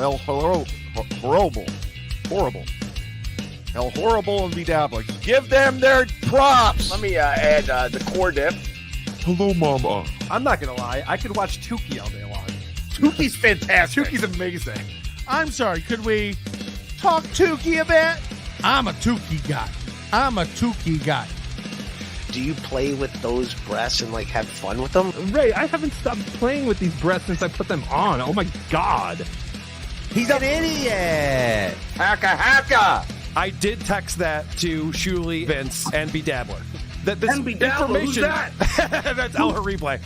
Hell, horrible. Hell, horrible and BeDabblin. Give them their props. Let me add the core dip. Hello, Mama. I'm not gonna lie. I could watch Tukey all day long. Tukey's fantastic. Tukey's amazing. I'm sorry, could we talk Tukey a bit? I'm a Tukey guy. Do you play with those breasts and like have fun with them? Ray, I haven't stopped playing with these breasts since I put them on. Oh my God. He's an idiot. Hacka. I did text that to Shuli, Vince, and BeDabbler. That this BeDabbler, who's that? That's El Replay.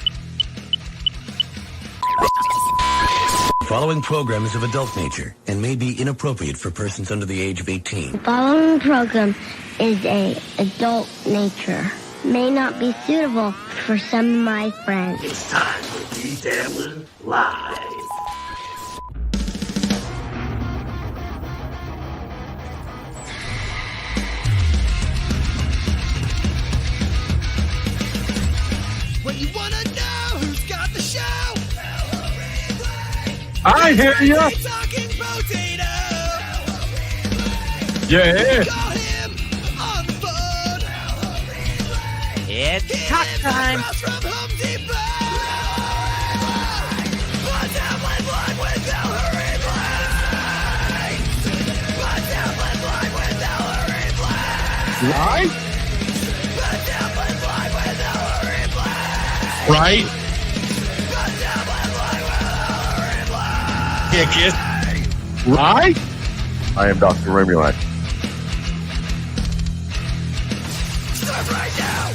Following program is of adult nature and may be inappropriate for persons under the age of 18. The following program is a adult nature. May not be suitable for some of my friends. It's time for BeDabblin Live. When you wanna know who's got the show, I hear you. talking potato. Yeah. Call him on the phone. It's talk time. Across from Home Depot. BeDabblin Live with El Replay. BeDabblin Live with El Replay. Right? BeDabblin Live with El Replay. Right? BeDabblin Live with El Replay. Kick it. Right? I am Dr. Remulac. Start right now.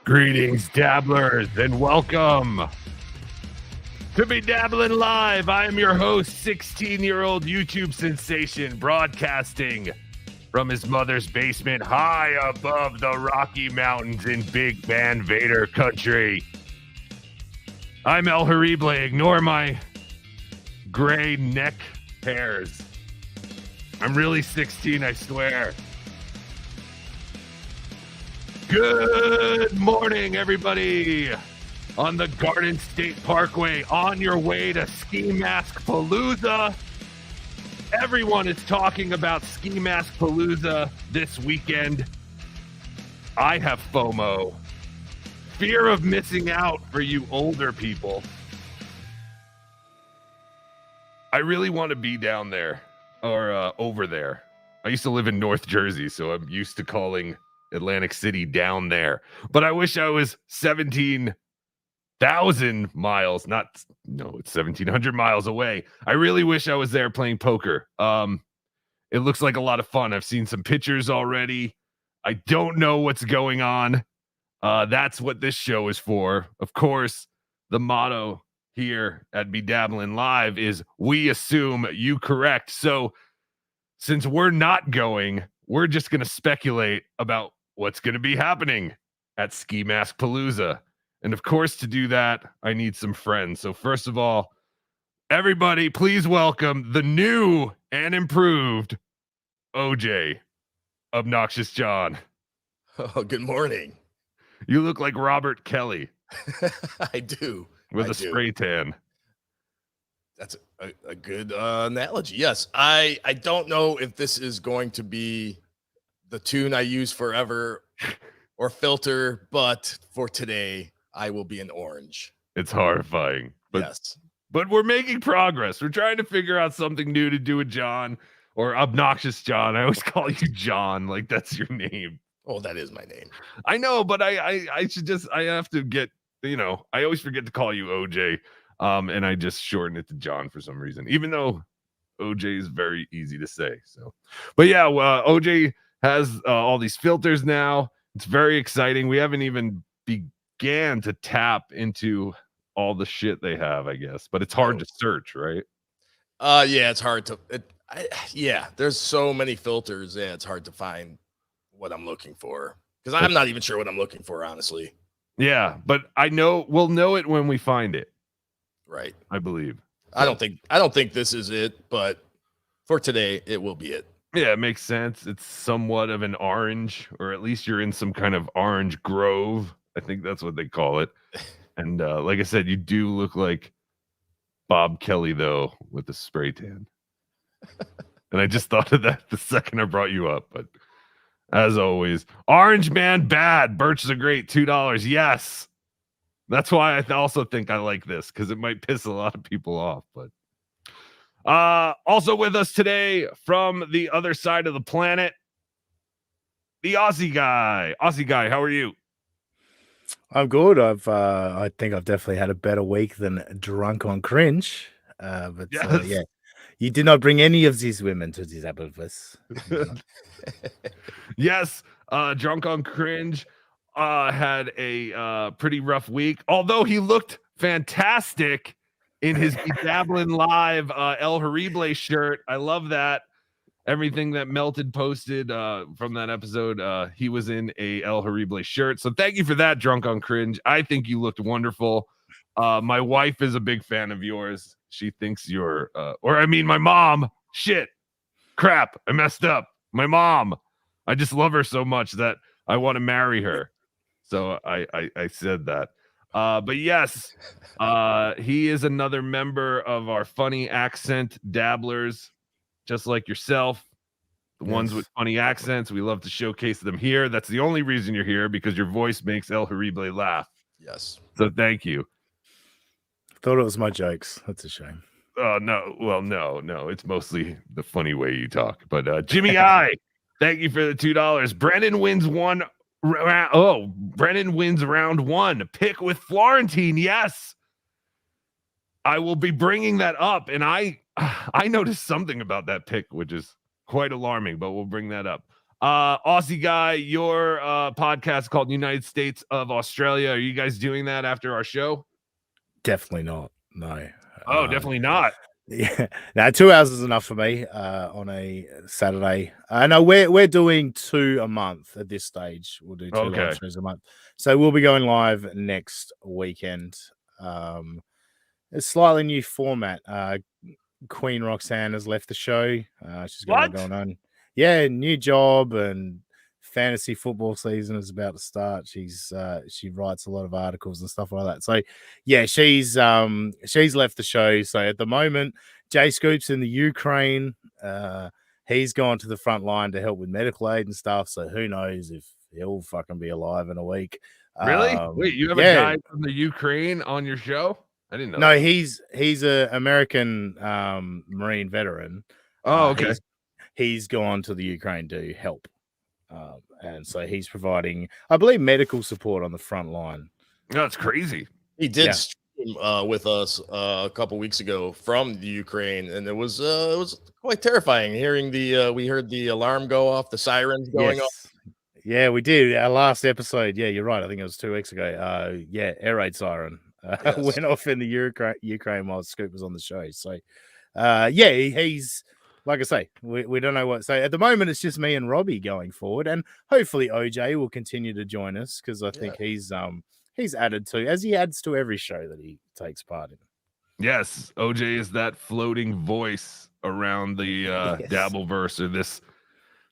Greetings, dabblers, and welcome to BeDabblin Live. I am your host, 16-year-old YouTube sensation, broadcasting from his mother's basement high above the Rocky Mountains in Big Van Vader country. I'm El Horrible. Ignore my gray neck hairs. I'm really 16, I swear. Good morning, everybody. On the Garden State Parkway, on your way to Ski Mask Palooza. Everyone is talking about Ski Mask Palooza this weekend. I have FOMO. Fear of missing out for you older people. I really want to be down there or over there. I used to live in North Jersey, so I'm used to calling Atlantic City down there. But I wish I was 17,000 miles, it's 1,700 miles away. I really wish I was there playing poker. It looks like a lot of fun. I've seen some pictures already. I don't know what's going on. That's what this show is for. Of course, the motto here at BeDabblin Live is we assume you correct. So since we're not going, we're just going to speculate about what's going to be happening at Ski Mask Palooza. And of course, to do that, I need some friends. So first of all, everybody, please welcome the new and improved OJ, Obnoxious John. Oh, good morning. You look like Robert Kelly. I do. With a spray tan. That's a good analogy. Yes. I don't know if this is going to be the tune I use forever or filter, but for today, I will be an orange. It's horrifying. But, yes. But we're making progress. We're trying to figure out something new to do with John or Obnoxious John. I always call you John, like that's your name. Oh, that is my name. I know, but I have to get, I always forget to call you OJ. And I just shorten it to John for some reason, even though OJ is very easy to say. So, but yeah, OJ has all these filters now. It's very exciting. We haven't even began to tap into all the shit they have, I guess, but it's hard to search, right? Yeah, it's hard to, there's so many filters. Yeah, it's hard to find what I'm looking for because I'm not even sure what I'm looking for, honestly. Yeah, but we'll know it when we find it. Right. I believe. I don't think this is it, but for today, it will be it. Yeah, it makes sense. It's somewhat of an orange, or at least you're in some kind of orange grove. I think that's what they call it. And like I said, you do look like Bob Kelly, though, with the spray tan. And I just thought of that the second I brought you up. But as always, Orange Man Bad. Birch is a great $2. Yes. That's why I also think I like this, because it might piss a lot of people off. But also with us today from the other side of the planet, the Aussie guy. Aussie guy, how are you? I'm good. I think I've definitely had a better week than drunk on cringe. But Yes. yeah, you did not bring any of these women to this Applevis. Yes, drunk on cringe had a pretty rough week, although he looked fantastic in his BeDabblin Live El Horrible shirt. I love that. Everything that Melted posted from that episode, he was in a El Horrible shirt. So thank you for that, drunk on cringe. I think you looked wonderful. My wife is a big fan of yours. She thinks you're, my mom. Shit, crap, I messed up. My mom. I just love her so much that I want to marry her. So I said that. But yes, he is another member of our funny accent dabblers, just like yourself. The ones with funny accents, we love to showcase them here. That's the only reason you're here, because your voice makes El Horrible laugh. Yes. So thank you. Thought it was my jokes. That's a shame. No. Well, no. It's mostly the funny way you talk. But Jimmy I, thank you for the $2. Brennan wins Brennan wins round one. Pick with Florentine. Yes. I will be bringing that up. And I noticed something about that pick, which is quite alarming, but we'll bring that up. Aussie guy, your podcast called United States of Australia. Are you guys doing that after our show? Definitely not. No. Oh, definitely not. Yeah. Now 2 hours is enough for me on a Saturday. No, we're doing 2 a month at this stage. We'll do 2 live shows a month. So we'll be going live next weekend. A slightly new format. Queen Roxanne has left the show. She's got going on. Yeah, new job, and fantasy football season is about to start. She writes a lot of articles and stuff like that. So yeah, she's left the show. So at the moment, Jay Scoop's in the Ukraine. He's gone to the front line to help with medical aid and stuff. So who knows if he'll fucking be alive in a week. Really? Wait, you have a guy from the Ukraine on your show? I didn't know. No, he's a American Marine veteran. Oh, okay. He's gone to the Ukraine to help. And so he's providing, I believe, medical support on the front line. That's crazy. He did stream with us a couple weeks ago from the Ukraine, and it was quite terrifying hearing we heard the alarm go off, the sirens going off. Yeah, we did. Our last episode. Yeah, you're right. I think it was 2 weeks ago. Air raid siren went off in the Ukraine while Scoop was on the show. So, he's. Like I say, we don't know what to say. At the moment, it's just me and Robbie going forward, and hopefully OJ will continue to join us, because I think he's added to, as he adds to every show that he takes part in. Yes, OJ is that floating voice around the Dabbleverse, or this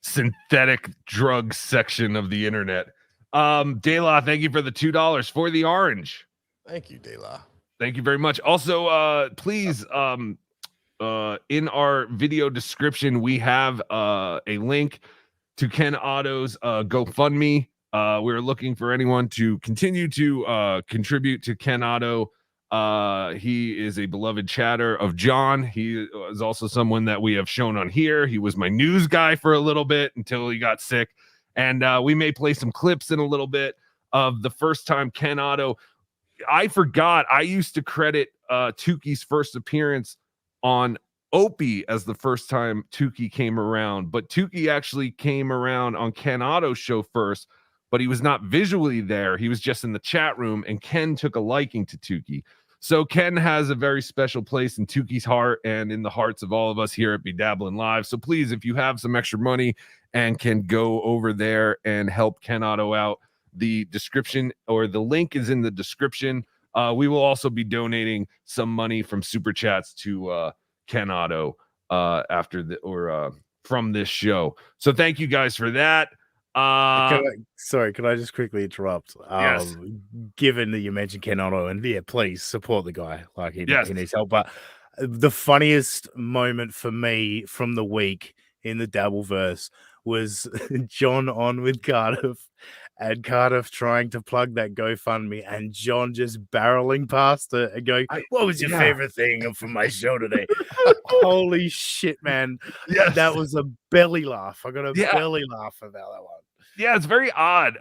synthetic drug section of the internet. Dela, thank you for the $2 for the orange. Thank you, Dela. Thank you very much. Also, please, in our video description, we have a link to Ken Otto's GoFundMe. We're looking for anyone to continue to contribute to Ken Otto. He is a beloved chatter of John. He is also someone that we have shown on here. He was my news guy for a little bit until he got sick. And we may play some clips in a little bit of the first time Ken Otto. I forgot. I used to credit Tukey's first appearance on Opie as the first time Tukey came around, but Tukey actually came around on Ken Otto's show first, but he was not visually there. He was just in the chat room, and Ken took a liking to Tukey. So Ken has a very special place in Tukey's heart and in the hearts of all of us here at BeDabblin Live. So please, if you have some extra money and can go over there and help Ken Otto out, the description or the link is in the description. We will also be donating some money from Super Chats to Ken Otto after from this show. So thank you guys for that. Can I just quickly interrupt? Yes. Given that you mentioned Ken Otto, and yeah, please support the guy. Like he Yes. needs help. But the funniest moment for me from the week in the Dabbleverse was John on with Cardiff and Cardiff trying to plug that GoFundMe and John just barreling past it and going, "What was your favorite thing from my show today?" Holy shit, man. Yes. That was a belly laugh. I got a belly laugh about that one. Yeah, it's very odd.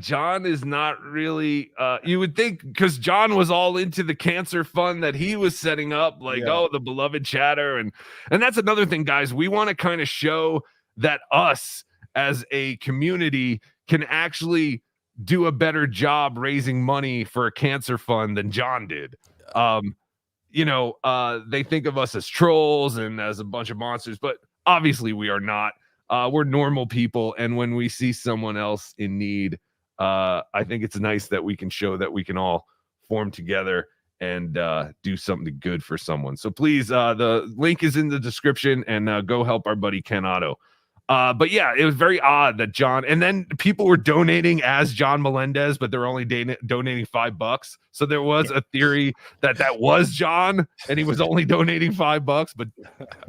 John is not really you would think, because John was all into the cancer fund that he was setting up, like the beloved chatter, and that's another thing, guys. We want to kind of show that us as a community can actually do a better job raising money for a cancer fund than John did. They think of us as trolls and as a bunch of monsters, but obviously we are not. We're normal people, and when we see someone else in need, I think it's nice that we can show that we can all form together and do something good for someone. So please, the link is in the description, and go help our buddy Ken Otto. But yeah, it was very odd that John, and then people were donating as John Melendez, but they're only donating $5. So there was a theory that was John, and he was only donating $5. But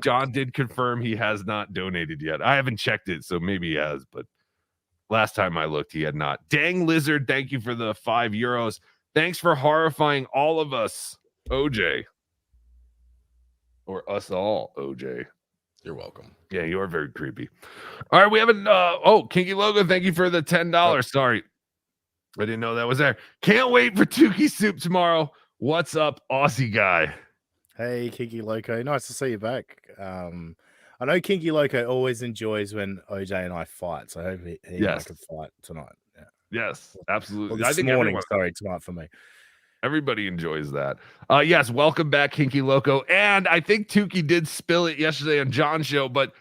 John did confirm he has not donated yet. I haven't checked it, so maybe he has. But last time I looked, he had not. Dang Lizard, thank you for the €5. Thanks for horrifying all of us, OJ, or us all, OJ. You're welcome. Yeah, you are very creepy. All right, we haven't. Kinky Logo, thank you for the $10. Sorry, I didn't know that was there. Can't wait for Tukey Soup tomorrow. What's up, Aussie guy? Hey, Kinky Loco, nice to see you back. I know Kinky Loco always enjoys when OJ and I fight, so I hope he and I can fight tonight. Yeah. Yes, absolutely. Well, tonight for me. Everybody enjoys that. Yes, welcome back, Kinky Loco. And I think Tukey did spill it yesterday on John's show, but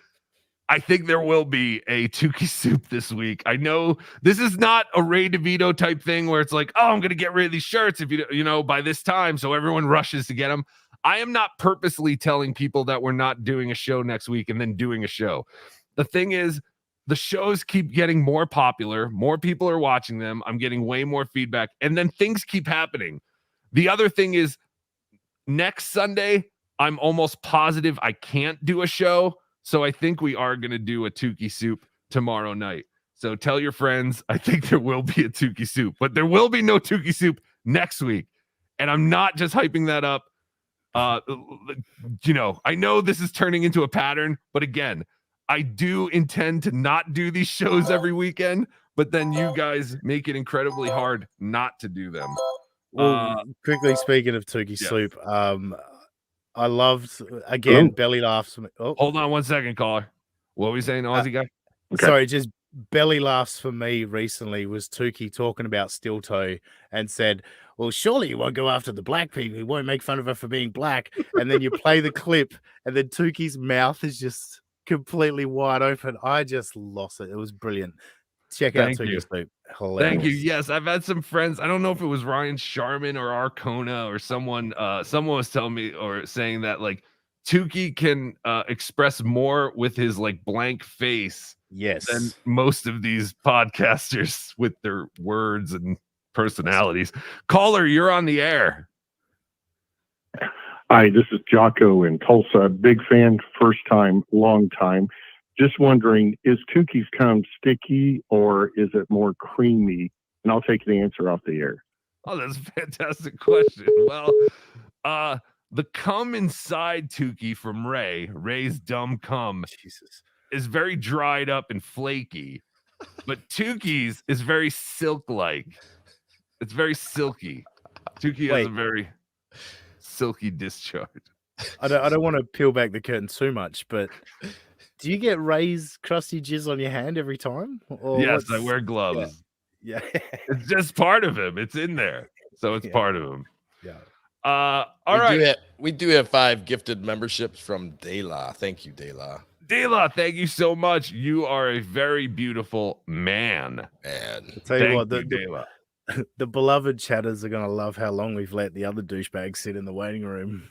I think there will be a Tukey Soup this week. I know this is not a Ray DeVito type thing where it's like, oh, I'm going to get rid of these shirts if by this time, so everyone rushes to get them. I am not purposely telling people that we're not doing a show next week and then doing a show. The thing is, the shows keep getting more popular. More people are watching them. I'm getting way more feedback, and then things keep happening. The other thing is, next Sunday, I'm almost positive I can't do a show. So I think we are going to do a Tukey Soup tomorrow night. So tell your friends, I think there will be a Tukey Soup, but there will be no Tukey Soup next week. And I'm not just hyping that up. I know this is turning into a pattern, but again, I do intend to not do these shows every weekend, but then you guys make it incredibly hard not to do them. Well, quickly speaking of Tukey Soup, I loved again belly laughs. Oh, hold on 1 second, caller. What were we saying, Aussie guy? Okay. Sorry, just belly laughs for me recently was Tukey talking about Steel Toe and said, "Well, surely you won't go after the black people. You won't make fun of her for being black." And then you play the clip, and then Tukey's mouth is just completely wide open. I just lost it. It was brilliant. Check out Tukey Soup. Hilarious. Thank you. Yes, I've had some friends. I don't know if it was Ryan Sharman or Arcona or someone. Someone was telling me or saying that like Tukey can express more with his like blank face, than most of these podcasters with their words and personalities. Caller, you're on the air. Hi, this is Jocko in Tulsa. Big fan, first time, long time. Just wondering, is Tukey's cum sticky or is it more creamy? And I'll take the answer off the air. Oh, that's a fantastic question. Well, the cum inside Tukey from Ray's dumb cum, is very dried up and flaky, but Tukey's is very silk-like. It's very silky. Tukey has a very silky discharge. I don't want to peel back the curtain too much, but do you get Ray's crusty jizz on your hand every time? Or yes, I wear gloves. Yeah. It's just part of him. It's in there. So it's part of him. Yeah. All right. We do have 5 gifted memberships from Dela. Thank you, Dela. Dela, thank you so much. You are a very beautiful man. And I'll tell you what, the beloved chatters are going to love how long we've let the other douchebags sit in the waiting room.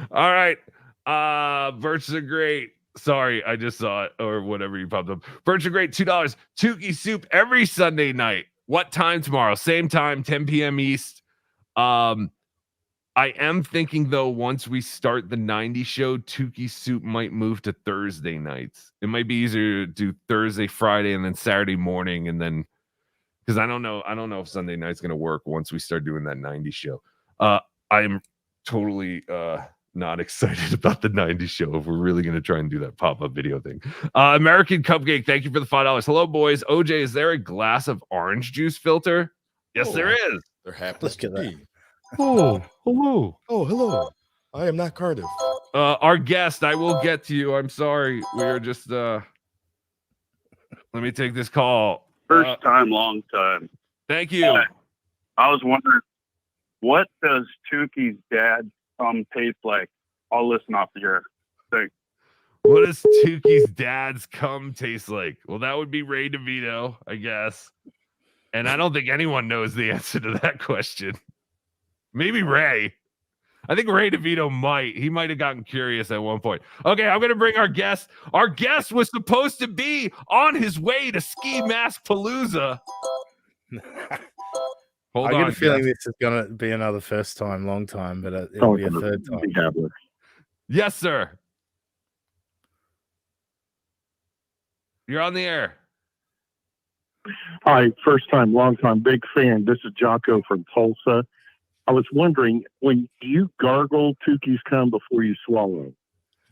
All right. Birches are great. Sorry, I just saw it or whatever you popped up. Bertram Great, $2. Tukey Soup every Sunday night. What time tomorrow? Same time, 10 p.m. East. I am thinking though, once we start the 90 show, Tukey Soup might move to Thursday nights. It might be easier to do Thursday, Friday, and then Saturday morning, and then because I don't know if Sunday night's gonna work once we start doing that 90 show. I'm totally not excited about the 90 show if we're really gonna try and do that pop-up video thing. American Cupcake, thank you for the $5. Hello, boys. OJ, is there a glass of orange juice filter? Yes, there is. There happens to be. Oh, hello. Oh, hello. I am not Cardiff. Our guest, I will get to you. I'm sorry. We are just let me take this call. First time, long time. Thank you. I was wondering, what does Tukey's dad taste like? I'll listen off the air. Thanks. What does Tukey's dad's cum taste like? Well, that would be Ray DeVito, I guess. And I don't think anyone knows the answer to that question. Maybe Ray. I think Ray DeVito might. He might have gotten curious at one point. Okay, I'm going to bring our guest. Our guest was supposed to be on his way to Ski Mask Palooza. I get a feeling this is going to be another first time, long time, but it'll be a third time. Yes, sir. You're on the air. Hi, first time, long time, big fan. This is Jocko from Tulsa. I was wondering, when you gargle Tukey's cum before you swallow,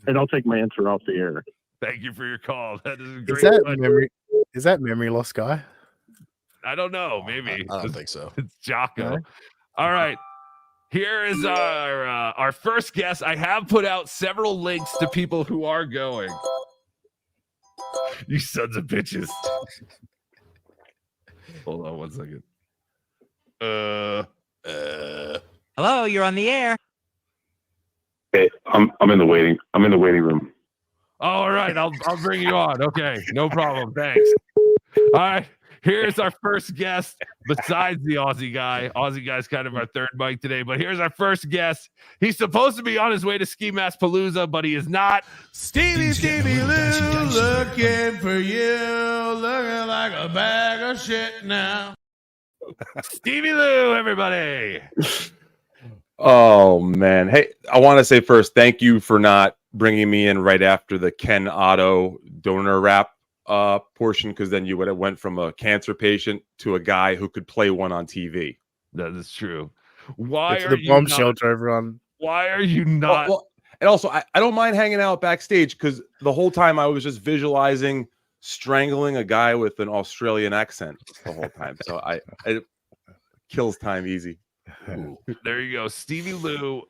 and I'll take my answer off the air. Thank you for your call. That is a great. Is that memory loss guy? I don't know. Maybe I don't think so. It's Jocko. No? All right. Here is our first guest. I have put out several links to people who are going. You sons of bitches. Hold on one second. Hello, you're on the air. Hey, I'm in the waiting. I'm in the waiting room. All right, I'll bring you on. Okay, no problem. Thanks. All right, here's our first guest. Besides the Aussie guy, Aussie guy's kind of our third mic today. But here's our first guest. He's supposed to be on his way to Ski Mask Palooza, but he is not. Stevie Lou, looking for you, looking like a bag of shit now. Stevie Lou, everybody. Oh man, hey, I want to say first, thank you for not bringing me in right after the Ken Otto donor rap portion, because then you would have went from a cancer patient to a guy who could play one on TV. That is true. Why It's are the you bomb not, shelter, everyone. Why are you not? Well, and also, I don't mind hanging out backstage because the whole time I was just visualizing strangling a guy with an Australian accent the whole time. So it kills time easy. Ooh, there you go. Stevie Lou,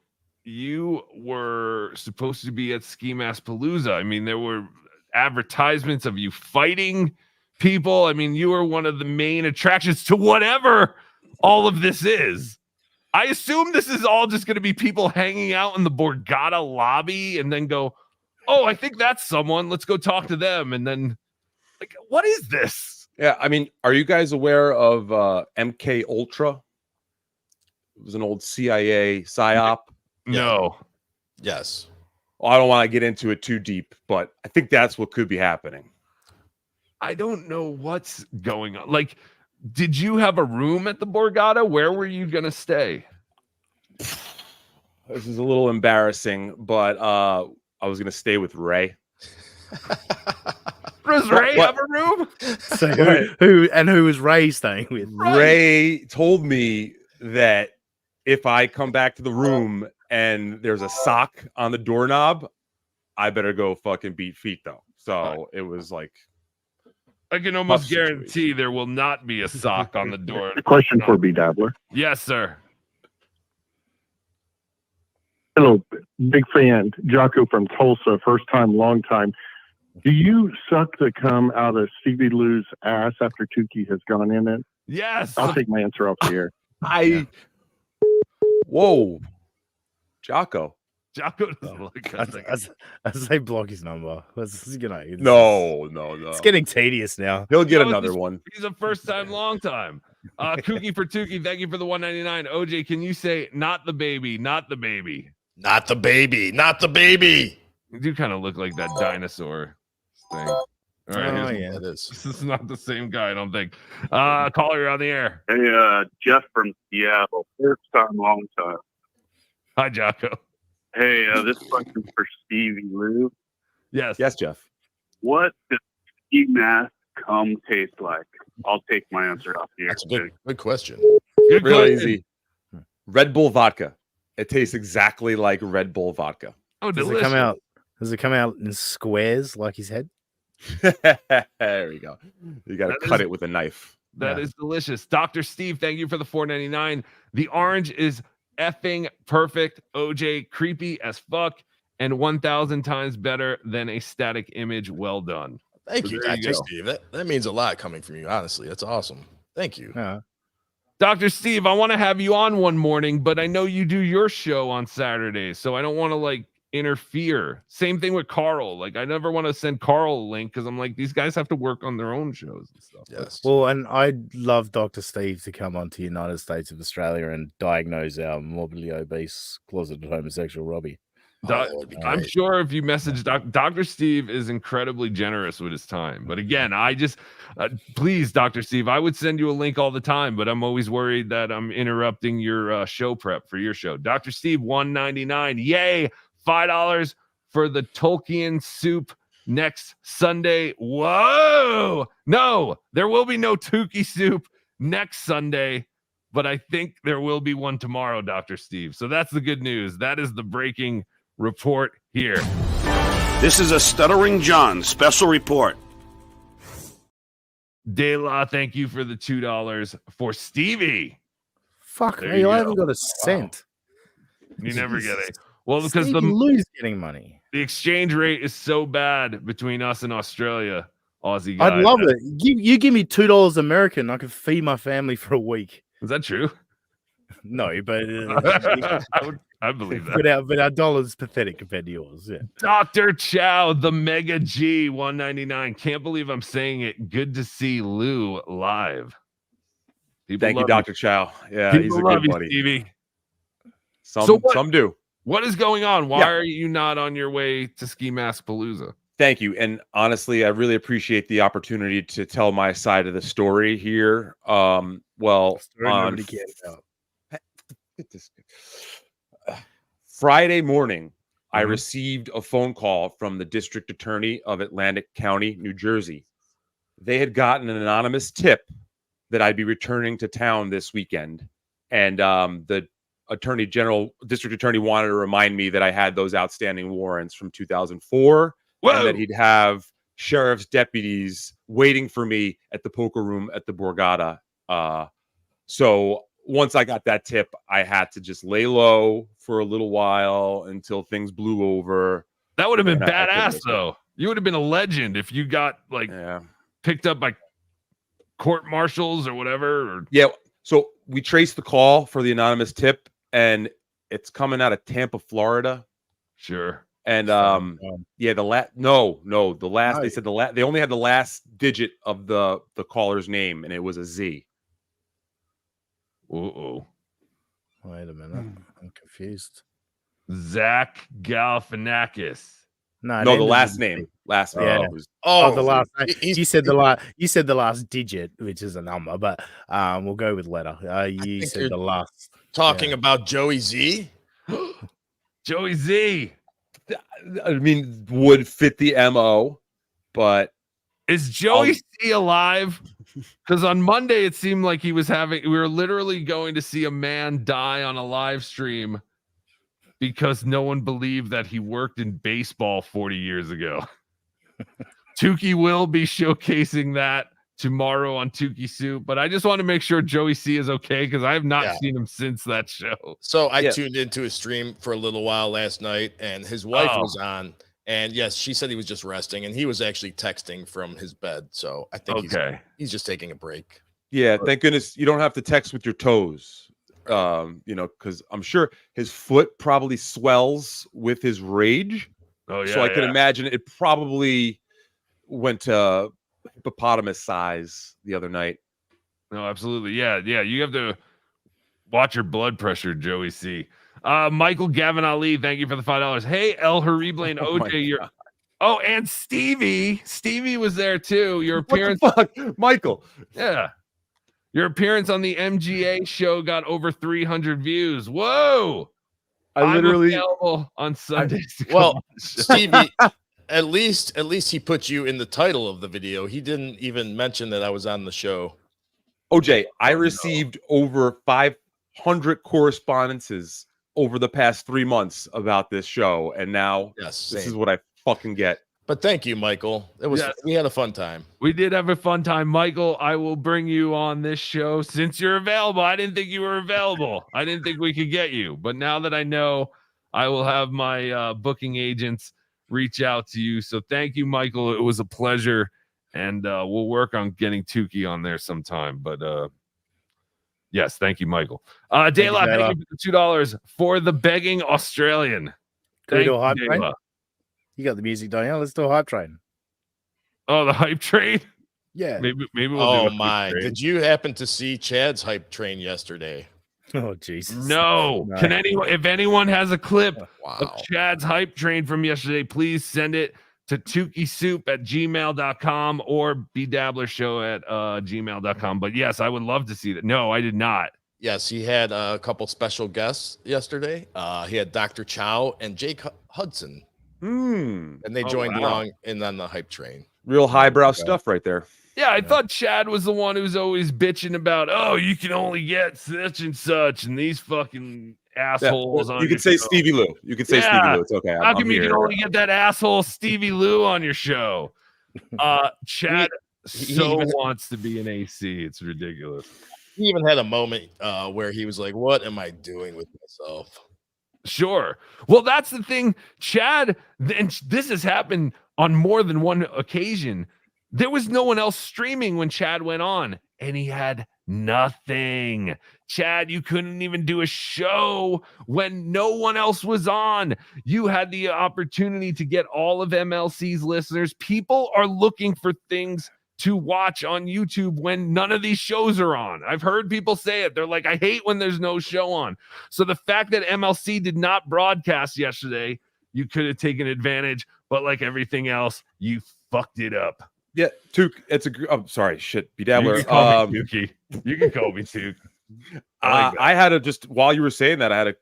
you were supposed to be at Ski Mask Palooza. I mean, there were advertisements of you fighting people. I mean, you were one of the main attractions to whatever all of this is. I assume this is all just going to be people hanging out in the Borgata lobby and then go, oh, I think that's someone. Let's go talk to them. And then, like, what is this? Yeah, I mean, are you guys aware of MK Ultra? It was an old CIA psyop. No. Yes. Well, I don't want to get into it too deep, but I think that's what could be happening. I don't know what's going on. Like, did you have a room at the Borgata? Where were you going to stay? This is a little embarrassing, but I was going to stay with Ray. Does Ray have a room? So who was Ray staying with? Ray told me that if I come back to the room and there's a sock on the doorknob, I better go fucking beat feet though. So it was like, I can almost guarantee there will not be a sock on the door. Question for BeDabbler. Yes, sir. Hello, big fan. Jocko from Tulsa, first time, long time. Do you suck the cum out of Stevie Lou's ass after Tukey has gone in it? Yes. I'll take my answer off the air. Whoa, Jocko. Jocko doesn't like us. I say block his number. No. It's getting tedious now. He'll get another one. He's a first time, long time. Kooky for Tukey, thank you for the $1.99. OJ, can you say not the baby, not the baby? Not the baby, not the baby. You do kind of look like that dinosaur thing. All right, That is. This is not the same guy, I don't think. Caller, you're on the air. Hey, Jeff from Seattle. First time, long time. Hi, Jocko. Hey, this question's for Stevie Lou. Yes. Yes, Jeff. What does ski mask cum taste like? I'll take my answer off the air. That's a good question. Good Real question. easy. Red Bull vodka. It tastes exactly like Red Bull vodka. Oh, Does delicious. it come out in squares like his head? There we go. You got to That cut is- it with a knife. That is delicious. Dr. Steve, thank you for the $4.99. The orange is effing perfect. OJ, creepy as fuck, and 1,000 times better than a static image. Well done. Thank So you, there you Dr. go. Steve. That means a lot coming from you, honestly. That's awesome. Thank you. Yeah. Dr. Steve, I want to have you on one morning, but I know you do your show on Saturdays, so I don't want to like interfere. Same thing with Carl. Like, I never want to send Carl a link because I'm like, these guys have to work on their own shows and stuff. Yes. Well, and I'd love Dr. Steve to come on to United States of Australia and diagnose our morbidly obese, closeted homosexual Robbie. That would be great. I'm sure if you message Dr. Steve is incredibly generous with his time. But again, I just please, Dr. Steve, I would send you a link all the time, but I'm always worried that I'm interrupting your show prep for your show. Dr. Steve, $1.99. Yay! $5 for the Tolkien soup next Sunday. Whoa! No, there will be no Tukey soup next Sunday, but I think there will be one tomorrow, Dr. Steve. So that's the good news. That is the breaking report here. This is a Stuttering John special report. De La, thank you for the $2 for Stevie. Fuck There me, you I go. haven't got a cent. You never get it. Well, because Stevie Lou's getting money. the exchange rate is so bad between us and Australia, Aussie guys. I'd love it. You give me $2 American, I could feed my family for a week. Is that true? No, but I believe that. But our dollar's pathetic compared to yours. Yeah. Dr. Chow, the Mega G, $1.99. Can't believe I'm saying it. Good to see Lou live. Thank you, love Dr. Chow. Yeah, People he's a love good you, buddy. Stevie. Some do. What is going on? Why Yeah. are you not on your way to Ski Mask Palooza? Thank you. And honestly, I really appreciate the opportunity to tell my side of the story here. Well, on Nobody cares about. Friday morning, I received a phone call from the district attorney of Atlantic County, New Jersey. They had gotten an anonymous tip that I'd be returning to town this weekend. And the district attorney wanted to remind me that I had those outstanding warrants from 2004 and that he'd have sheriff's deputies waiting for me at the poker room at the Borgata. So once I got that tip, I had to just lay low for a little while until things blew over. That would have been And I couldn't badass, miss it. though. You would have been a legend if you got picked up by court marshals or whatever. Or... Yeah. So we traced the call for the anonymous tip, and it's coming out of Tampa, Florida. Sure. And yeah, they said they only had the last digit of the caller's name, and it was a Z. Uh-oh. Wait a minute. I'm confused. Zach Galifianakis. No, the last name. Last name. Yeah. Was, The last. You said the last digit, which is a number, but we'll go with letter. You said the last. Talking about Joey Z. Joey Z. I mean, would fit the MO, but is Joey C alive? Because on Monday it seemed like we were literally going to see a man die on a live stream because no one believed that he worked in baseball 40 years ago. Tukey will be showcasing that tomorrow on Tukey Soup, but I just want to make sure Joey C is okay because I have not seen him since that show. So I tuned into his stream for a little while last night, and his wife was on. And yes, she said he was just resting, and he was actually texting from his bed. So I think he's just taking a break. yeah, thank goodness you don't have to text with your toes. Because I'm sure his foot probably swells with his rage. Oh yeah. So I can imagine it probably went to hippopotamus size the other night. No, absolutely. Yeah. You have to watch your blood pressure, Joey C. Michael Gavin Ali, thank you for the $5. Hey, El Harible and OJ, and Stevie. Stevie was there too. Your appearance, what the fuck? Michael. Yeah. Your appearance on the MGA show got over 300 views. Whoa. I'm available on Sundays. Well, Stevie, at least he put you in the title of the video. He didn't even mention that I was on the show. OJ, I received over 500 correspondences over the past 3 months about this show, and now this is what I fucking get. But thank you, Michael. We had a fun time. We did have a fun time, Michael. I will bring you on this show since you're available. I didn't think you were available. I didn't think we could get you, but now that I know, I will have my booking agents reach out to you. So thank you, Michael. It was a pleasure, and we'll work on getting Tukey on there sometime. But yes, thank you, Michael. Dayla, thank you for the $2 for the begging Australian. Thank you, Dayla. You got the music, don't you? Let's do a hype train. Oh, the hype train? Yeah. Maybe we'll Oh do my. Did you happen to see Chad's hype train yesterday? Oh Jesus. No. Can if anyone has a clip Wow. of Chad's hype train from yesterday, please send it to tukisoup@gmail.com or bedabblershow@gmail.com. But yes, I would love to see that. No, I did not. Yes, he had a couple special guests yesterday. He had Dr. Chow and Jake Hudson. And they joined along in on the hype train. Real highbrow stuff right there. Yeah, I thought Chad was the one who's always bitching about, oh, you can only get such and such, and these fucking assholes. You could say Stevie Lou. You could say Stevie Lou. It's okay. How come you can only get that asshole Stevie Lou on your show? Chad wants to be an AC. It's ridiculous. He even had a moment where he was like, what am I doing with myself? Sure. Well, that's the thing, Chad, and this has happened on more than one occasion. There was no one else streaming when Chad went on, and he had nothing. Chad, you couldn't even do a show when no one else was on. You had the opportunity to get all of MLC's listeners. People are looking for things to watch on YouTube when none of these shows are on. I've heard people say it. They're like, I hate when there's no show on. So the fact that MLC did not broadcast yesterday, you could have taken advantage, but like everything else, you fucked it up. Yeah, Tuke, it's a. I'm sorry, shit, BeDabbler. You can call me Tukey. You can call me Tuke. I had a while you were saying that, I had a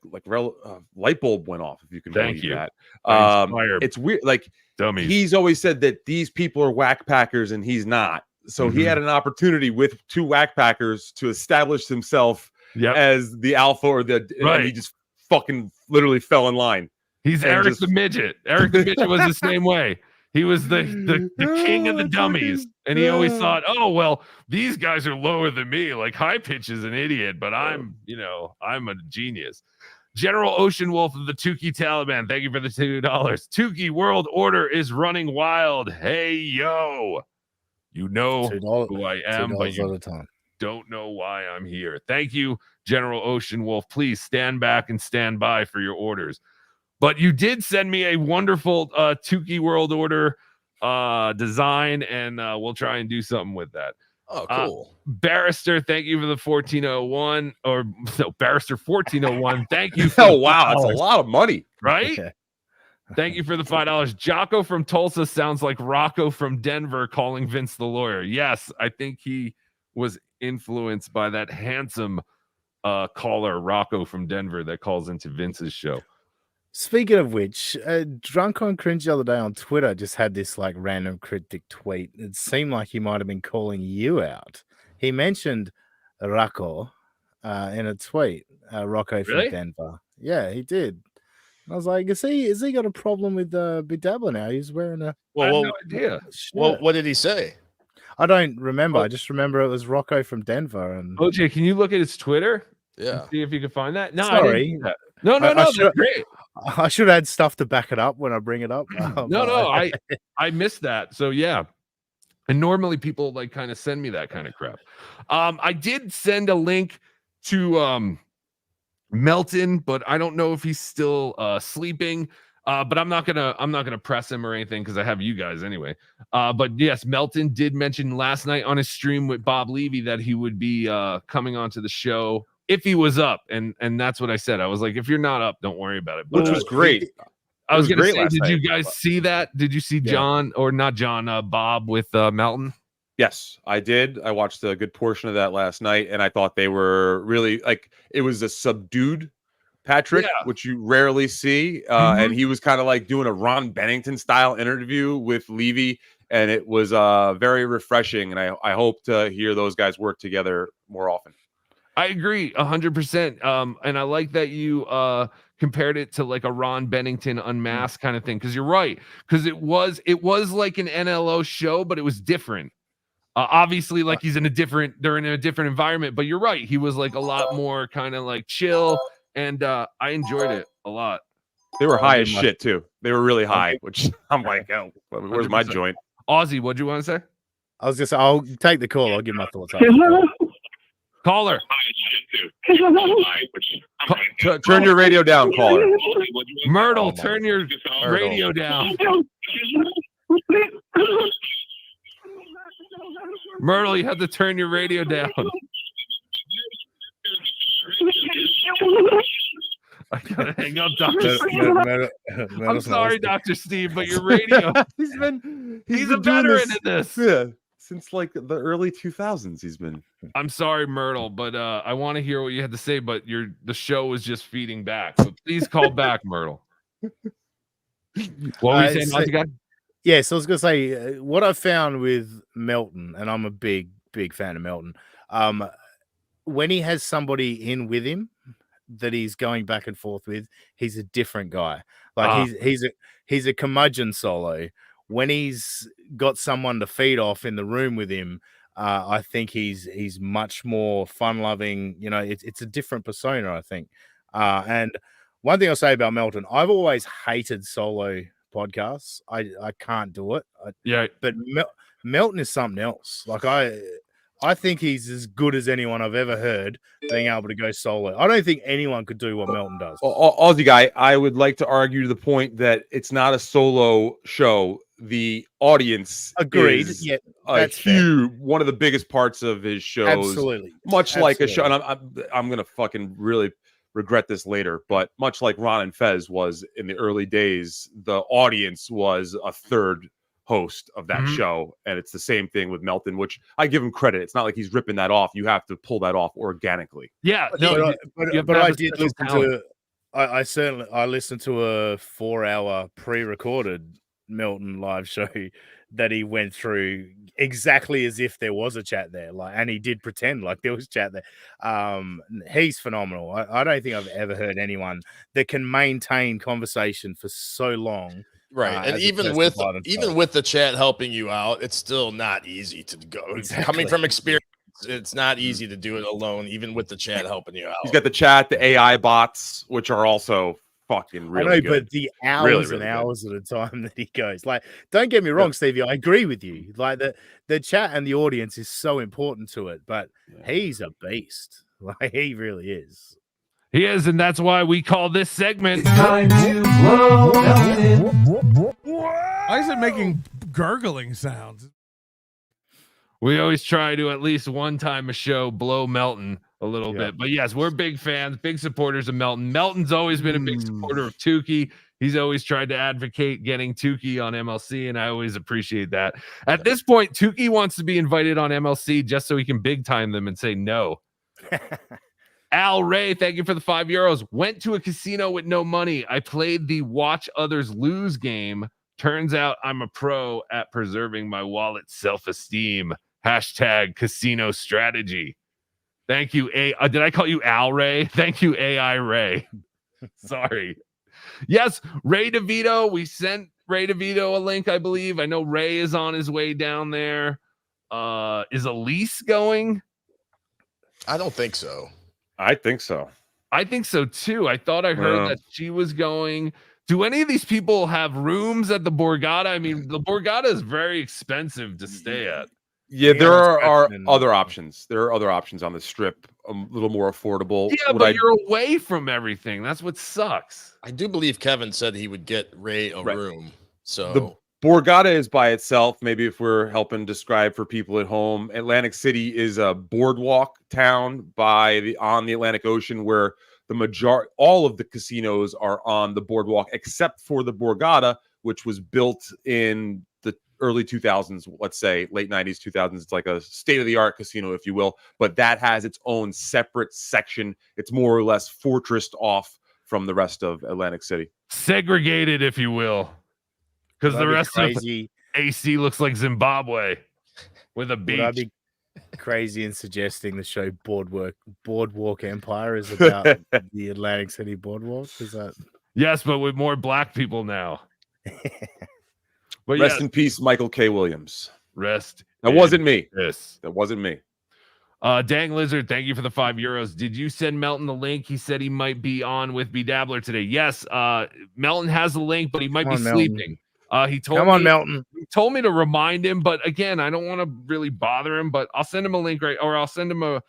light bulb went off. If you can Thank believe you. that. Inspired It's weird. Like dummies. He's always said that these people are whack packers and he's not. So he had an opportunity with two whack packers to establish himself as the alpha or the. And he just fucking literally fell in line. He's Eric the Midget. Eric the Midget was the same way. He was the king of the dummies. And he always thought, oh, well, these guys are lower than me. Like High Pitch is an idiot, but I'm a genius. General Ocean Wolf of the Tukey Taliban. Thank you for the $2. Tukey World Order is running wild. Hey, yo. You know who I am, but you don't know why I'm here. Thank you, General Ocean Wolf. Please stand back and stand by for your orders. But you did send me a wonderful Tukey World Order design, and we'll try and do something with that. Oh, cool. Barrister, thank you for the 1401. Barrister 1401. Thank you. Oh, wow. That's a lot of money. Right? Thank you for the $5. Jocko from Tulsa sounds like Rocco from Denver calling Vince the lawyer. Yes, I think he was influenced by that handsome caller, Rocco from Denver, that calls into Vince's show. Speaking of which, Drunk on Cringe the other day on Twitter just had this like random cryptic tweet. It seemed like he might have been calling you out. He mentioned Rocco in a tweet. Rocco from Denver. Yeah, he did. And I was like, is he got a problem with BeDabblin now? He's wearing a. Well, I have no idea. Well, what did he say? I don't remember. I just remember it was Rocco from Denver. And OJ, can you look at his Twitter? Yeah. And see if you can find that. No, sorry. I didn't do that. No, that's great. I should have had stuff to back it up when I bring it up. I missed that. So yeah. And normally people like kind of send me that kind of crap. I did send a link to Melton, but I don't know if he's still sleeping. But I'm not gonna press him or anything because I have you guys anyway. But yes, Melton did mention last night on his stream with Bob Levy that he would be coming onto the show if he was up, and that's what I said. I was like, if you're not up, don't worry about it. But, Which was great. I was going to say, last did you night. guys see that? Did you see John or not John? Bob with Melton. Yes, I did. I watched a good portion of that last night, and I thought they were really like it was a subdued Patrick, which you rarely see. And he was kind of like doing a Ron Bennington style interview with Levy, and it was very refreshing. And I hope to hear those guys work together more often. I agree 100%. And I like that you compared it to like a Ron Bennington Unmasked kind of thing, because you're right, because it was like an NLO show, but it was different. Obviously, like they're in a different environment, but you're right. He was like a lot more kind of like chill, and I enjoyed it a lot. They were high as shit too. They were really high, which I'm like, oh, where's my 100%. joint? Ozzy, what'd you want to say? I was just, I'll take the call. I'll give my thoughts. Caller. Turn your radio down, caller. Myrtle, turn your radio down. Myrtle, you have to turn your radio down. I gotta hang up, Dr. Steve. I'm sorry, Dr. Steve, but your radio. he's a veteran in this. Yeah, since like the early 2000s, he's been. I'm sorry, Myrtle, but I want to hear what you had to say, but the show is just feeding back. So please call back, Myrtle. What were you saying, Ozzy guy? Yeah, so I was going to say what I found with Melton, and I'm a big fan of Melton. When he has somebody in with him that he's going back and forth with, he's a different guy. Like he's a curmudgeon solo. When he's got someone to feed off in the room with him, I think he's much more fun loving. You know, it's a different persona, I think. And one thing I'll say about Melton, I've always hated solo podcasts. I can't do it. But Melton is something else. Like I think he's as good as anyone I've ever heard being able to go solo. I don't think anyone could do what Melton does. Aussie guy, I would like to argue to the point that it's not a solo show. The audience is that's huge. One of the biggest parts of his shows. Absolutely. Much like a show, and I'm gonna fucking really regret this later, but much like Ron and Fez was in the early days, the audience was a third host of that show, and it's the same thing with Melton, which I give him credit. It's not like he's ripping that off. You have to pull that off organically. Yeah, but I did listen to. I listened to a 4-hour pre-recorded Melton live show that he went through exactly as if there was a chat there, and he did pretend like there was chat there. He's phenomenal. I don't think I've ever heard anyone that can maintain conversation for so long. Right, and even with the chat helping you out, it's still not easy to go. Exactly. Coming from experience, it's not easy to do it alone, even with the chat helping you out. He's got the chat, the AI bots, which are also fucking really good. But the hours and hours at a time that he goes, like, don't get me wrong, Stevie, I agree with you. Like the chat and the audience is so important to it, but he's a beast. Like he really is. He is, and that's why we call this segment Time to Blow Melton. Why is it making gurgling sounds? We always try to at least one time a show blow Melton a little bit. But yes, we're big fans, big supporters of Melton. Melton's always been a big supporter of Tukey. He's always tried to advocate getting Tukey on MLC, and I always appreciate that. At this point, Tukey wants to be invited on MLC just so he can big time them and say no. Al Ray, thank you for the €5. Went to a casino with no money. I played the watch others lose game. Turns out I'm a pro at preserving my wallet's self-esteem. Hashtag casino strategy. Thank you. Did I call you Al Ray? Thank you, AI Ray. Sorry. Yes, Ray DeVito. We sent Ray DeVito a link, I believe. I know Ray is on his way down there. Is Elise going? I don't think so. I think so. I think so too. I thought I heard that she was going. Do any of these people have rooms at the Borgata? I mean, the Borgata is very expensive to stay at. Yeah, there are other options. There are other options on the strip, a little more affordable. Yeah, but you're away from everything. That's what sucks. I do believe Kevin said he would get Ray a room. So Borgata is by itself. Maybe if we're helping describe for people at home, Atlantic City is a boardwalk town on the Atlantic Ocean where all of the casinos are on the boardwalk except for the Borgata, which was built in the early 2000s, let's say late 90s, 2000s. It's like a state-of-the-art casino, if you will, but that has its own separate section. It's more or less fortressed off from the rest of Atlantic City. Segregated, if you will. Because the rest of AC looks like Zimbabwe with a beach. Would I be crazy in suggesting the show Boardwalk Empire is about the Atlantic City Boardwalk? Is that? Yes, but with more black people now. But rest in peace, Michael K. Williams. Rest. That wasn't me. Yes, that wasn't me. Dang Lizard, thank you for the €5. Did you send Melton the link? He said he might be on with BeDabbler today. Yes, Melton has the link, but he might be sleeping. He told me, Melton. He told me to remind him, but again, I don't want to really bother him. But I'll send him a link I'll send him a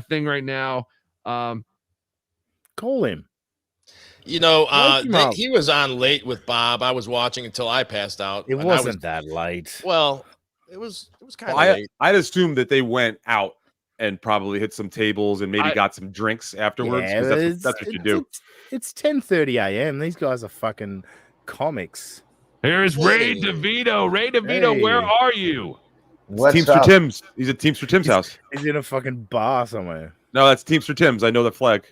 thing right now. Call him. You know, he was on late with Bob. I was watching until I passed out. It wasn't that late. Well, it was kind of late. I'd assumed that they went out and probably hit some tables and maybe got some drinks afterwards. Yeah, that's what you do. It's 10:30 a.m. These guys are fucking comics. Here's Ray DeVito. Ray DeVito, where are you? Teamster Tim's. He's at Teamster Tim's house. He's in a fucking bar somewhere. No, that's Teamster Tim's. I know the flag.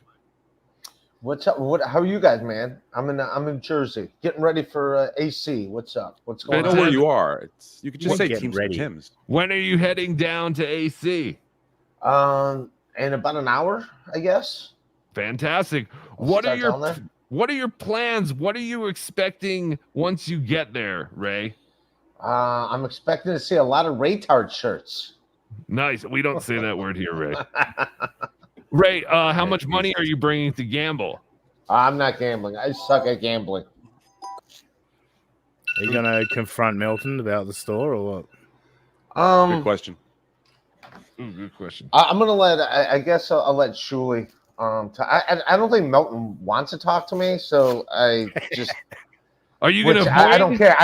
What's up? How are you guys, man? I'm in Jersey, getting ready for AC. What's up? What's going on? I know where you are. You could just say Teamster Tim's. When are you heading down to AC? In about an hour, I guess. Fantastic. What are your plans? What are you expecting once you get there, Ray? I'm expecting to see a lot of Raytard shirts. Nice. We don't say that word here, Ray. Ray, how much money are you bringing to gamble? I'm not gambling. I suck at gambling. Are you gonna confront Melton about the store or what? Good question. Ooh, good question. I'm gonna let. I guess I'll let Shuli. I don't think Melton wants to talk to me, so I just. Are you gonna? I don't care.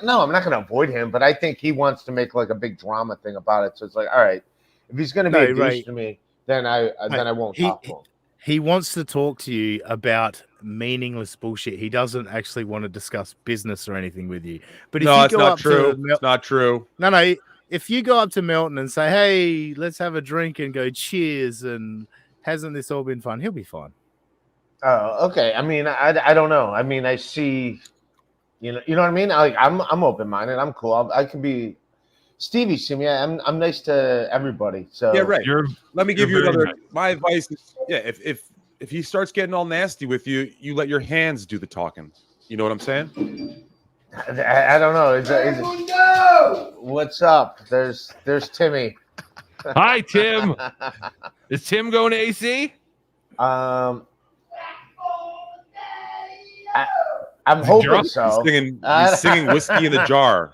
No, I'm not gonna avoid him, but I think he wants to make like a big drama thing about it. So it's like, all right, if he's gonna be a douche to me, then I won't talk to him. He wants to talk to you about meaningless bullshit. He doesn't actually want to discuss business or anything with you. But if you go up to it's not true. No. If you go up to Melton and say, "Hey, let's have a drink and go cheers," and hasn't this all been fun? He'll be fine. Oh, okay. I mean, I don't know. I mean, I see. You know what I mean? I'm open minded. I'm cool. I can be. Stevie, see me. I'm nice to everybody. So yeah, right. Let me give you another. My advice is, if he starts getting all nasty with you, you let your hands do the talking. You know what I'm saying? I don't know. What's up? There's Timmy. Hi, Tim. Is Tim going to AC? I'm hoping so. He's singing Whiskey in the Jar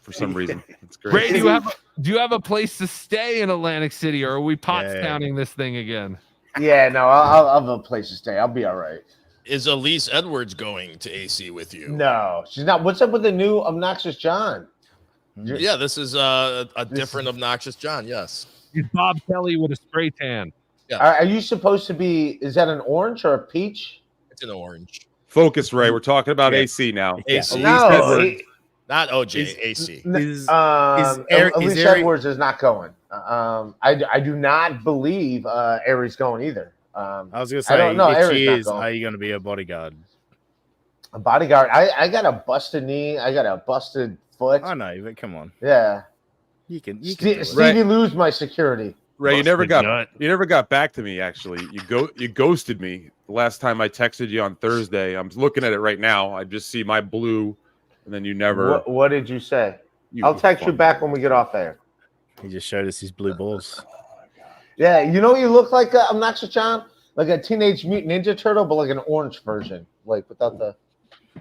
for some reason. It's great. Ray, do you have a place to stay in Atlantic City, or are we counting this thing again? Yeah, no, I'll have a place to stay. I'll be all right. Is Elise Edwards going to AC with you? No, she's not. What's up with the new Obnoxious John? Yeah, this is a different Obnoxious John. Yes, he's Bob Kelly with a spray tan. Yeah. Are you supposed to be? Is that an orange or a peach? It's an orange. Focus, Ray. We're talking about AC now. AC. No, not OJ. AC. Elise Edwards is not going. I do not believe Aries going either. I was gonna say, if she is, are you gonna be a bodyguard? A bodyguard? I got a busted knee. I got a busted foot. I know, but come on. Yeah. You can Stevie lose my security. Ray, you never got back to me. Actually, you ghosted me the last time I texted you on Thursday. I'm looking at it right now. I just see my blue, and then you never. What did you say? I'll text you back when we get off air. He just showed us his blue balls. Yeah, you know you look like Obnoxious John, like a Teenage Mutant Ninja Turtle, but like an orange version, like without the.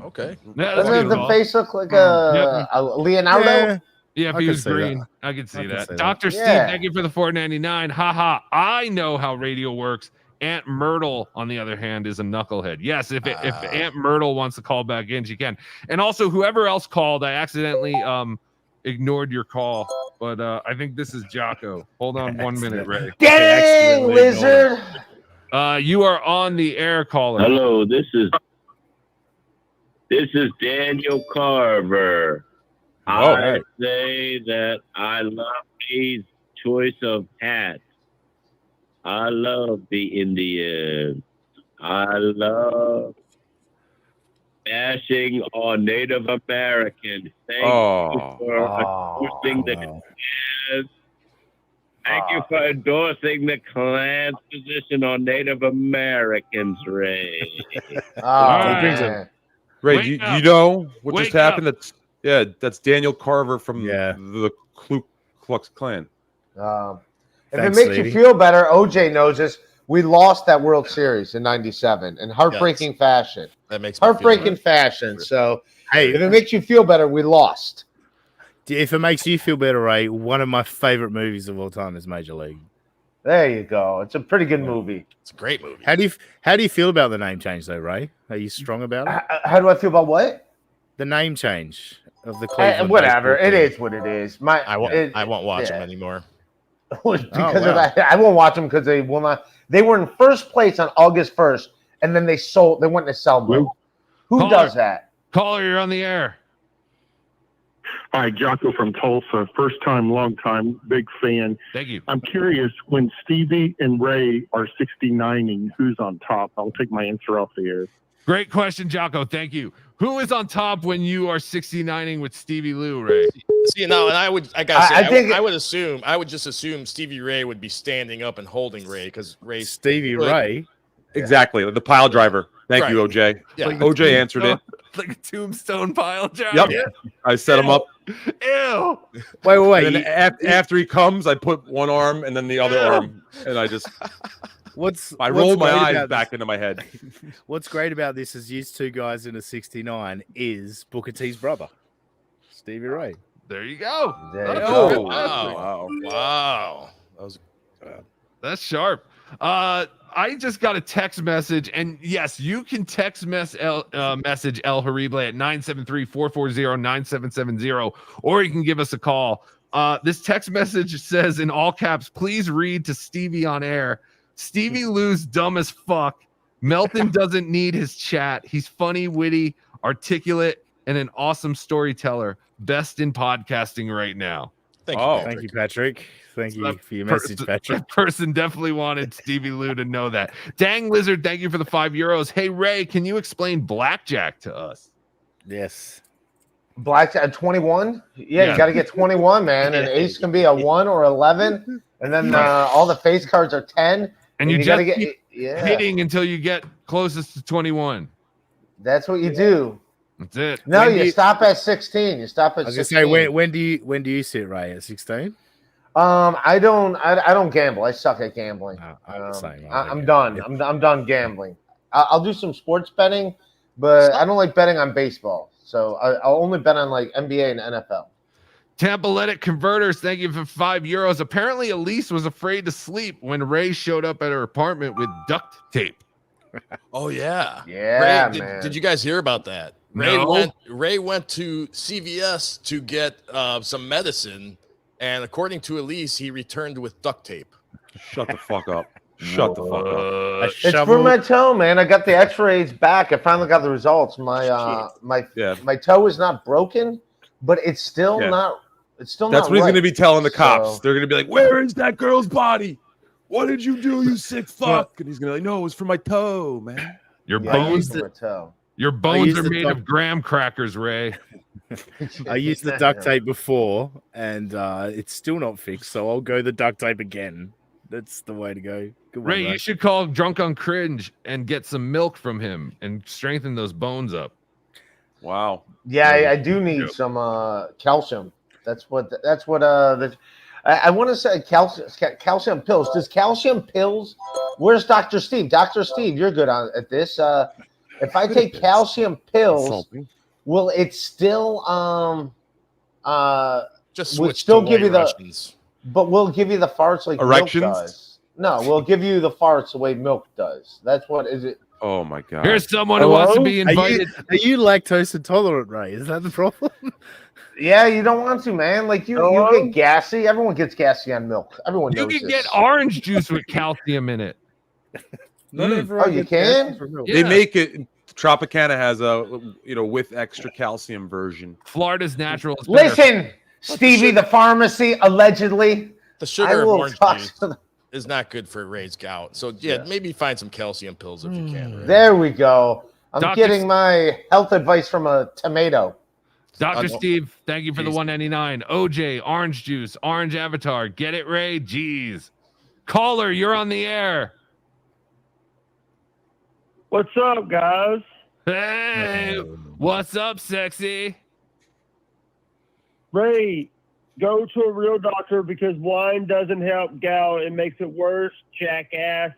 Okay. Doesn't the face look like a Leonardo? Yeah, if he was green, I could see that. Dr. Steve, thank you for the $4.99. Haha, I know how radio works. Aunt Myrtle, on the other hand, is a knucklehead. Yes, if Aunt Myrtle wants to call back in, she can. And also, whoever else called, I accidentally ignored your call, but I think this is Jocko. Hold on 1 minute, Ray. Dang, lizard! You are on the air, caller. Hello, this is Daniel Carver. I say that I love his choice of hats. I love the Indians. I love bashing on Native Americans. Thank you for endorsing the Klan. Thank you for endorsing the Klan's position on Native Americans, Ray. Ray, you know what just happened? That's Daniel Carver from the Ku Klux Klan. If it makes you feel better, OJ knows this. We lost that World Series in '97 in heartbreaking fashion. That makes me heartbreaking fashion. So, hey, if it makes you feel better, we lost. If it makes you feel better, Ray, one of my favorite movies of all time is Major League. There you go. It's a pretty good movie. It's a great movie. How do you feel about the name change, though, Ray? Are you strong about it? How do I feel about what? The name change of the Cleveland. Whatever. It is what it is. I won't watch them anymore. Because of that. I won't watch them because they will not. They were in first place on August 1st, and then they went to sell them. Who does that? Caller, you're on the air. Hi, Jocko from Tulsa. First time, long time, big fan. Thank you. I'm curious, when Stevie and Ray are 69ing, who's on top? I'll take my answer off the air. Great question, Jocko. Thank you. Who is on top when you are 69ing with Stevie Lou, Ray? See, no, and I would just assume Stevie Ray would be standing up and holding Ray because Ray. Stevie Ray? Exactly. The pile driver. Thank you, OJ. Yeah. OJ answered it. Like a tombstone pile driver. Yep. I set him up. Ew. Wait. And then after he comes, I put one arm and then the other arm, and I just. I rolled my eyes back into my head. What's great about this is these two guys in a 69 is Booker T's brother, Stevie Ray. There you go. Wow. That's sharp. I just got a text message, and yes, you can text message El Harible at 973-440-9770, or you can give us a call. This text message says in all caps, please read to Stevie on air. Stevie Lou's dumb as fuck. Melton doesn't need his chat. He's funny, witty, articulate, and an awesome storyteller. Best in podcasting right now. Thank you, Patrick. Thank you for your message, Patrick. That person definitely wanted Stevie Lou to know that. Dang Lizard, thank you for the €5. Hey, Ray, can you explain blackjack to us? Yes. Blackjack 21? Yeah, you got to get 21, man. And ace can be a 1 or 11. And then all the face cards are 10. And you just keep hitting until you get closest to 21. That's what you do. That's it. No, you stop at 16. You stop at 16. I was gonna say, when do you sit, Ray? At 16? I don't gamble. I suck at gambling. I'm done. I'm done gambling. I'll do some sports betting, but I don't like betting on baseball. So I'll only bet on like NBA and NFL. Tampaletic Converters, thank you for €5. Apparently, Elise was afraid to sleep when Ray showed up at her apartment with duct tape. Oh yeah, yeah. Ray, man. Did you guys hear about that? No. Ray went to CVS to get some medicine, and according to Elise, he returned with duct tape. Shut the fuck up. Shut the fuck up. It's for my toe, man. I got the X-rays back. I finally got the results. My toe is not broken, but it's still not. It's still That's not what he's right. going to be telling the cops. So- They're going to be like, "Where is that girl's body? What did you do, you sick fuck?" And he's going to be like, "No, it was for my toe, man." Your Yeah, bones, for my toe. your bones are made of graham crackers, Ray. I used the duct tape before, and it's still not fixed, so I'll go the duct tape again. That's the way to go. Good one, Ray, you should call Drunk on Cringe and get some milk from him and strengthen those bones up. Wow. Yeah, I do need some calcium. That's what. I want to say calcium pills. Does calcium pills? Where's Dr. Steve? Dr. Steve, you're good at this. If I take calcium pills, will it still just will switch still to give you White the? Russians. But will give you the farts like milk Erections? does? No, we'll give you the farts the way milk does. That's what is it. Oh my god! Here's someone who wants to be invited. Are you lactose intolerant, Ray? Is that the problem? Yeah, you don't want to, man. Like you get gassy. Everyone gets gassy on milk. Everyone knows You can this. get orange juice with calcium in it. Oh, you can? They make it. Tropicana has a with extra calcium version. Florida's natural. Is better. Listen, Stevie, the pharmacy allegedly. The sugar of orange juice is not good for Ray's gout. So maybe find some calcium pills if you can. Ray. There we go. I'm Dr. getting my health advice from a tomato. Dr. Steve, thank you for the 199. OJ, orange juice, orange avatar. Get it, Ray? Jeez. Caller, you're on the air. What's up, guys? Hey, what's up, sexy? Ray, go to a real doctor because wine doesn't help gout. It makes it worse, jackass.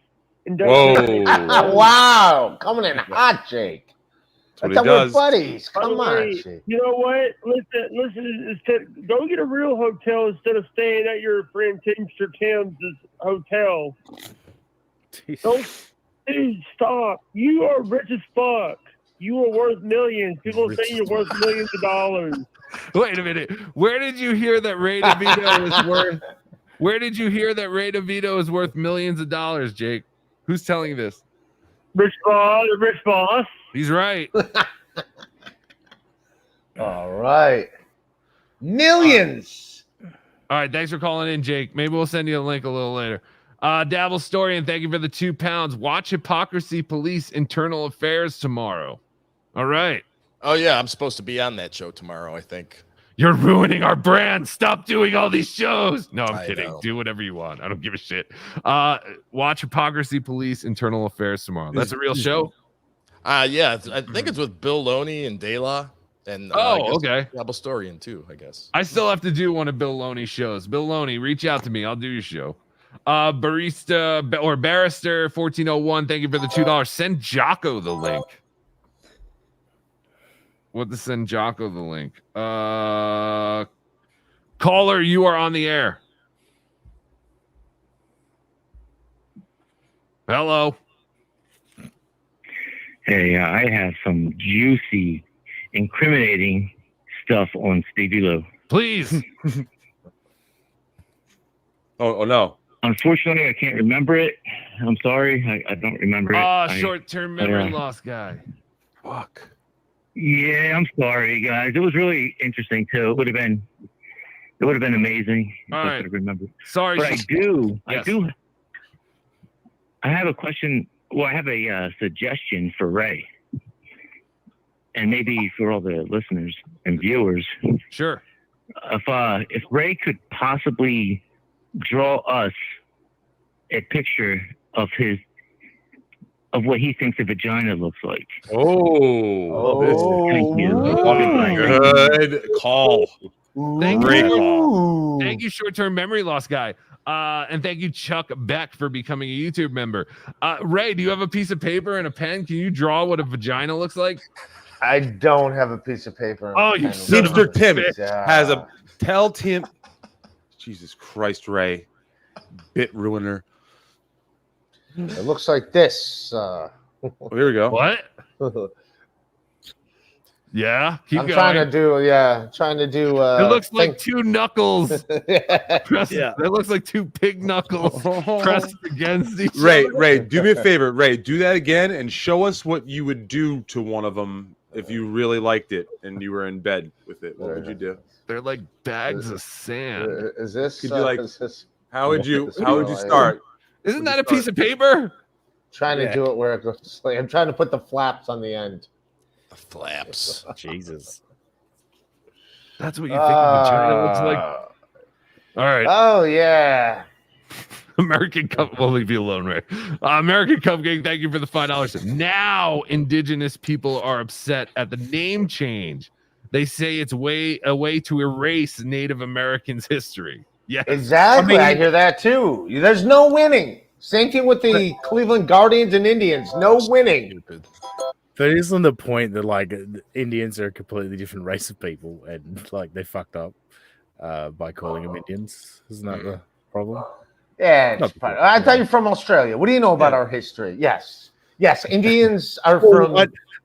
And Wow, coming in hot, Jake. That's what what we're buddies. Come on, Ray, Jake. you know what? Listen. Go get a real hotel instead of staying at your friend Mr. Tim's hotel. Don't, dude, stop. You are rich as fuck. You are worth millions. People say you're worth millions of dollars. Wait a minute. Where did you hear that Ray DeVito is worth? Where did you hear that Ray DeVito is worth millions of dollars, Jake? Who's telling you this? Rich boss. He's right. All right. Millions. All right. Thanks for calling in, Jake. Maybe we'll send you a link a little later. Dabble Story, and thank you for the £2. Watch Hypocrisy Police Internal Affairs tomorrow. All right. Oh, yeah. I'm supposed to be on that show tomorrow, I think. You're ruining our brand. Stop doing all these shows. No, I'm kidding. Know. Do whatever you want. I don't give a shit. Watch Hypocrisy Police Internal Affairs tomorrow. That's a real show? Yeah. I think it's with Bill Loney and De La. And okay. Dabble Storian, too, I guess. I still have to do one of Bill Loney's shows. Bill Loney, reach out to me. I'll do your show. Barrister 1401, thank you for the $2. Send Jocko the link. What to send Jocko the link? Caller, you are on the air. Hello. Hey, I have some juicy, incriminating stuff on Stevie Lowe. Please. Oh no. Unfortunately, I can't remember it. I'm sorry. I don't remember it. Short-term memory loss guy. Fuck. Yeah, I'm sorry, guys. It was really interesting too. It would have been amazing if I could have remembered. Sorry, but Yes. I have a question. Well, I have a suggestion for Ray, and maybe for all the listeners and viewers. Sure. If Ray could possibly draw us a picture of what he thinks a vagina looks like. Oh, thank you. Good call. Great call. Thank you, short-term memory loss guy. And thank you, Chuck Beck, for becoming a YouTube member. Ray, do you have a piece of paper and a pen? Can you draw what a vagina looks like? I don't have a piece of paper. Oh, you Mr. Tim has a tell Tim. Jesus Christ, Ray. Bit ruiner. It looks like this. Here we go. What? Yeah, keep I'm going. trying to do. It looks like two knuckles. Yeah. It looks like two pig knuckles pressed against each Ray, other. Ray, do me a favor. Ray, do that again and show us what you would do to one of them if you really liked it and you were in bed with it. What would you do? They're like bags of sand. Is this? Could you like? Is this, How would you start? Isn't that a piece of paper? Trying to do it where it goes. Like, I'm trying to put the flaps on the end. The flaps. Jesus. That's what you think a vagina looks like. All right. Oh yeah. American Cup. We'll leave you alone, Ray. American Cupcake, thank you for the $5. Now, indigenous people are upset at the name change. They say it's a way to erase Native Americans' history. Yeah, Exactly. I hear that too. There's no winning. Same thing with the Cleveland Guardians and Indians. No winning. But isn't the point that like Indians are a completely different race of people and like they fucked up by calling them Indians? Isn't that the problem? Yeah, it's fine. I thought you're from Australia. What do you know about our history? Yes. Indians are from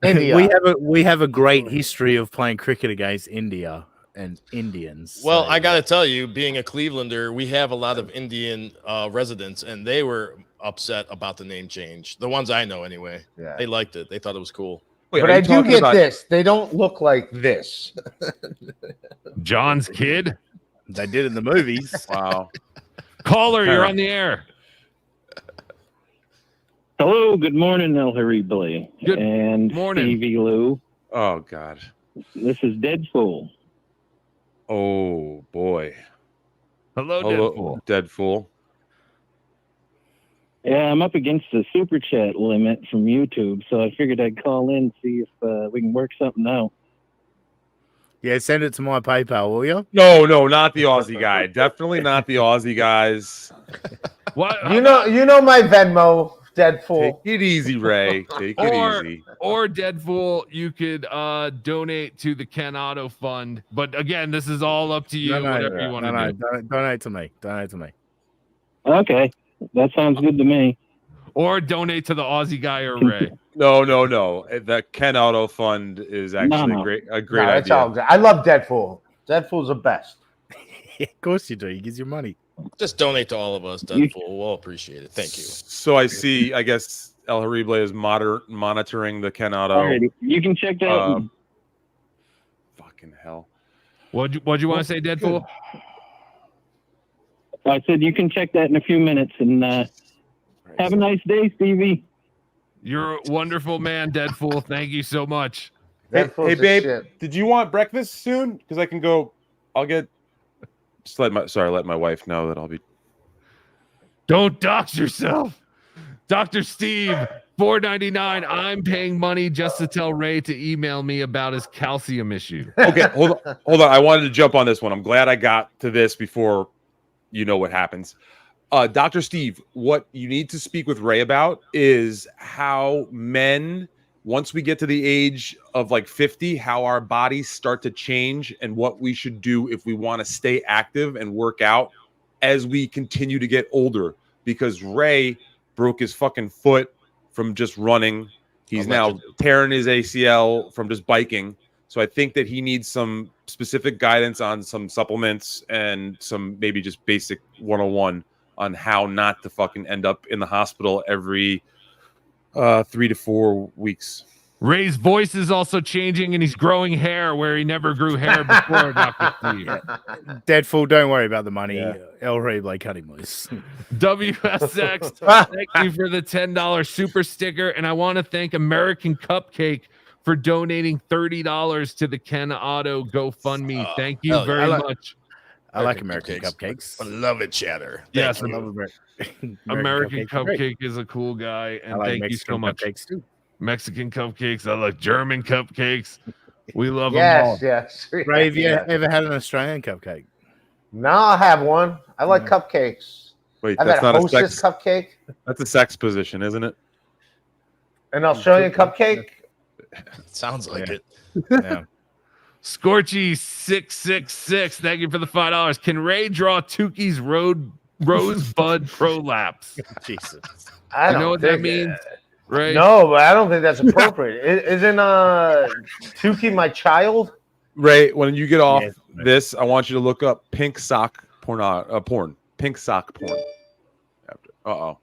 India. We have a great history of playing cricket against India and Indians. Well, I got to tell you, being a Clevelander, we have a lot of Indian residents, and they were upset about the name change. The ones I know, anyway. Yeah. They liked it. They thought it was cool. Wait, but I do get this. They don't look like this. John's kid? They did in the movies. Wow. Caller, you're on the air. Hello, good morning, El Harible. Good and morning. Stevie Lou. Oh, God. This is Deadpool. Oh, boy. Hello, Deadpool. Deadpool. Yeah, I'm up against the super chat limit from YouTube, so I figured I'd call in, see if we can work something out. Yeah, send it to my PayPal, will you? No, not the Aussie guy. Definitely not the Aussie guys. What? You know my Venmo, Deadpool. Take it easy, Ray. Take it easy. Or Deadpool, you could donate to the Ken Otto Fund. But again, this is all up to you. Whatever you want to do. Donate to me. Donate to me. Okay, that sounds good to me. Or donate to the Aussie guy or Ray. No. The Ken Otto Fund is actually a great idea. It's all good. I love Deadpool. Deadpool's the best. Of course you do. He gives you money. Just donate to all of us, Deadpool. We'll appreciate it. Thank you. So I guess El Harible is monitoring the Ken Otto. Alrighty. You can check that out. Fucking hell. What'd you want to say, Deadpool? I said you can check that in a few minutes, and have a nice day, Stevie. You're a wonderful man, Deadpool. Thank you so much. Hey, babe, did you want breakfast soon? Because I can go. I'll get. Just let my wife know that I'll be. Don't dox yourself, Dr. Steve. $4.99. I'm paying money just to tell Ray to email me about his calcium issue. Okay, hold on. I wanted to jump on this one. I'm glad I got to this before you know what happens. Dr. Steve, what you need to speak with Ray about is how men, once we get to the age of like 50, how our bodies start to change and what we should do if we want to stay active and work out as we continue to get older. Because Ray broke his fucking foot from just running. He's now tearing his ACL from just biking. So I think that he needs some specific guidance on some supplements and some maybe just basic 101 on how not to fucking end up in the hospital every 3 to 4 weeks. Ray's voice is also changing, and he's growing hair where he never grew hair before, Dr. Steve. Deadpool, don't worry about the money. Yeah. El Harible cut him loose. WSX, thank you for the $10 super sticker, and I want to thank American Cupcake for donating $30 to the Ken Otto GoFundMe. Thank you very much. I like American Cupcakes. I love it, Chatter. Yes, I love American Cupcake is a cool guy, and like thank you so Mexican much. Cupcakes too. Mexican cupcakes. I like German cupcakes. We love them all. Yes. Ray, have you ever had an Australian cupcake? No, I have one. I like cupcakes. Wait, I've that's had not a Hostess sex cupcake. That's a sex position, isn't it? An Australian cupcake. Sounds like it. Yeah. Scorchy 666. Thank you for the $5. Can Ray draw Tuki's Rosebud Prolapse? Jesus. I don't know what that think means, Ray? No, but I don't think that's appropriate. Isn't Tuki my child? Ray, when you get off this, I want you to look up pink sock porn. Pink sock porn.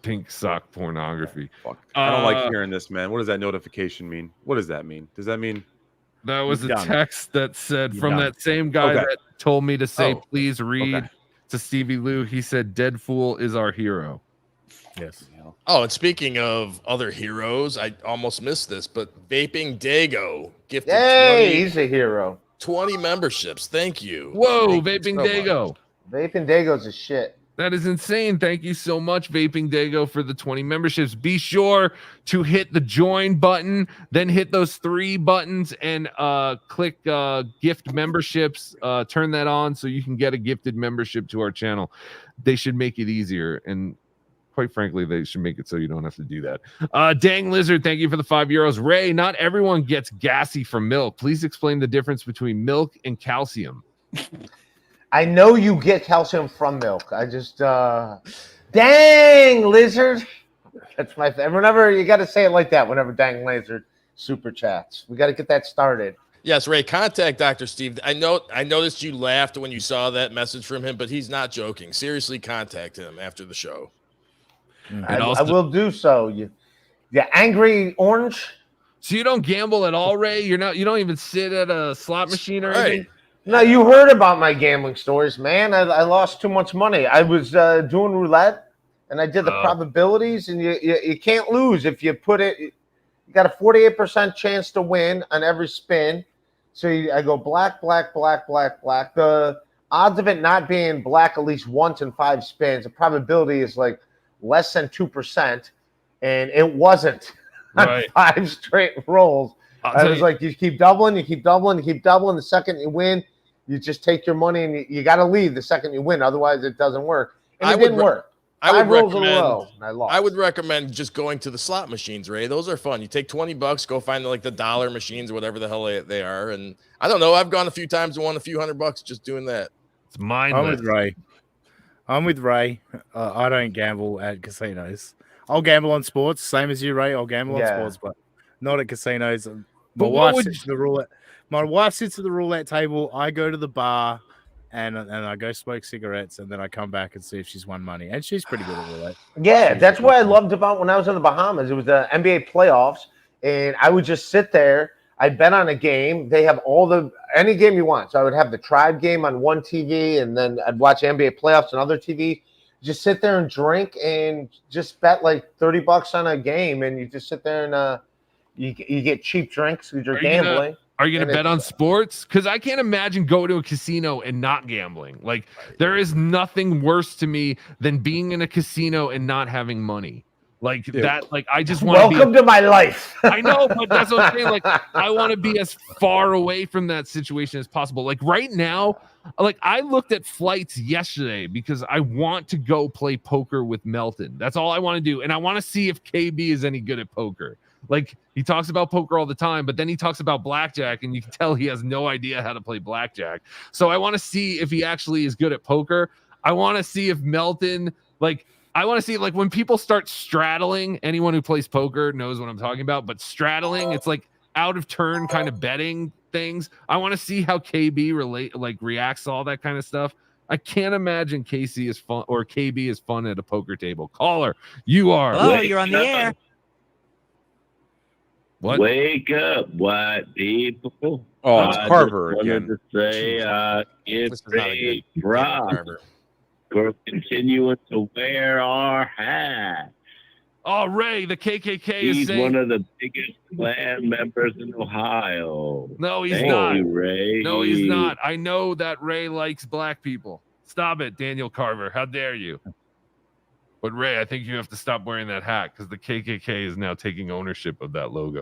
Pink sock pornography. Fuck. I don't like hearing this, man. What does that notification mean? What does that mean? Does that mean that was a text that said from that same guy that told me to say, please read to Stevie Lou. He said, Deadpool is our hero. Yes. Oh, and speaking of other heroes, I almost missed this, but Vaping Dago gifted 20, he's a hero. 20 memberships. Thank you. Whoa, Vaping Dago. Vaping Dago's a shit. That is insane. Thank you so much, Vaping Dago, for the 20 memberships. Be sure to hit the join button, then hit those 3 buttons and click gift memberships. Turn that on so you can get a gifted membership to our channel. They should make it easier. And quite frankly, they should make it so you don't have to do that. Dang Lizard, thank you for the €5. Ray, not everyone gets gassy from milk. Please explain the difference between milk and calcium. I know you get calcium from milk. I just dang lizard. That's my thing. Whenever you got to say it like that. Whenever dang lizard super chats, we got to get that started. Yes, Ray, contact Dr. Steve. I noticed you laughed when you saw that message from him, but he's not joking. Seriously, contact him after the show. I will do so. You angry orange. So you don't gamble at all, Ray? You don't even sit at a slot machine or anything? No, you heard about my gambling stories, man. I lost too much money. I was doing roulette, and I did the probabilities, and you can't lose if you put it. You got a 48% chance to win on every spin. So I go black, black, black, black, black. The odds of it not being black at least once in 5 spins, the probability is like less than 2%, and it wasn't on 5 straight rolls. I was like, you keep doubling, you keep doubling, you keep doubling. The second you win, you just take your money, and you got to leave the second you win. Otherwise, it doesn't work. And it didn't work. I would recommend just going to the slot machines, Ray. Those are fun. You take $20, go find like the dollar machines, whatever the hell they are. And I don't know. I've gone a few times and won a few $100 just doing that. It's mindless. I'm with Ray. I don't gamble at casinos. I'll gamble on sports, same as you, Ray. I'll gamble on sports, but not at casinos. My wife sits at the roulette. My wife sits at the roulette table. I go to the bar. And I go smoke cigarettes, and then I come back and see if she's won money. And she's pretty good at roulette. Yeah, that's what I loved about when I was in the Bahamas. It was the NBA playoffs, and I would just sit there. I'd bet on a game. They have any game you want. So I would have the Tribe game on one TV, and then I'd watch NBA playoffs on other TV. Just sit there and drink and just bet like $30 on a game, and you just sit there and you get cheap drinks because you're gambling. Are you going to bet on sports? Because I can't imagine going to a casino and not gambling. Like, there is nothing worse to me than being in a casino and not having money. Like that. Like, I just want welcome to my life. I know, but that's what I'm saying. Like, I want to be as far away from that situation as possible. Like right now, like I looked at flights yesterday because I want to go play poker with Melton. That's all I want to do, and I want to see if KB is any good at poker. Like, he talks about poker all the time, but then he talks about blackjack, and you can tell he has no idea how to play blackjack. So I want to see if he actually is good at poker. I want to see if Melton, I want to see, when people start straddling, anyone who plays poker knows what I'm talking about, but straddling, it's like out of turn kind of betting things. I want to see how KB reacts to all that kind of stuff. I can't imagine Casey is fun or KB is fun at a poker table. Caller, you are. Hello, you're on the air. What? Wake up, white people. Oh, it's Carver again. To say, it's a drop for continuing to wear our hat. Oh, Ray, the KKK He's is one of the biggest Klan members in Ohio. No, he's Thank not. you, Ray. No, he's not. I know that Ray likes black people. Stop it, Daniel Carver. How dare you? But Ray, I think you have to stop wearing that hat because the KKK is now taking ownership of that logo.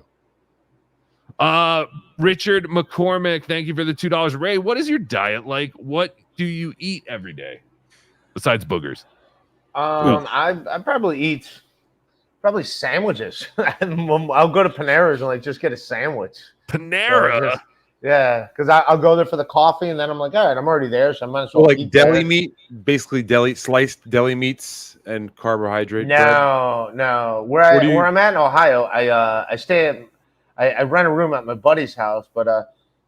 Richard McCormick, thank you for the $2. Ray, what is your diet like? What do you eat every day besides boogers? I probably eat sandwiches. I'll go to Panera's and just get a sandwich. Panera. Yeah, because I'll go there for the coffee, and then I'm like, all right, I'm already there, so I might as well eat deli that. meat, basically sliced deli meats and carbohydrate. No. Where I'm at in Ohio, I stay at. I rent a room at my buddy's house, but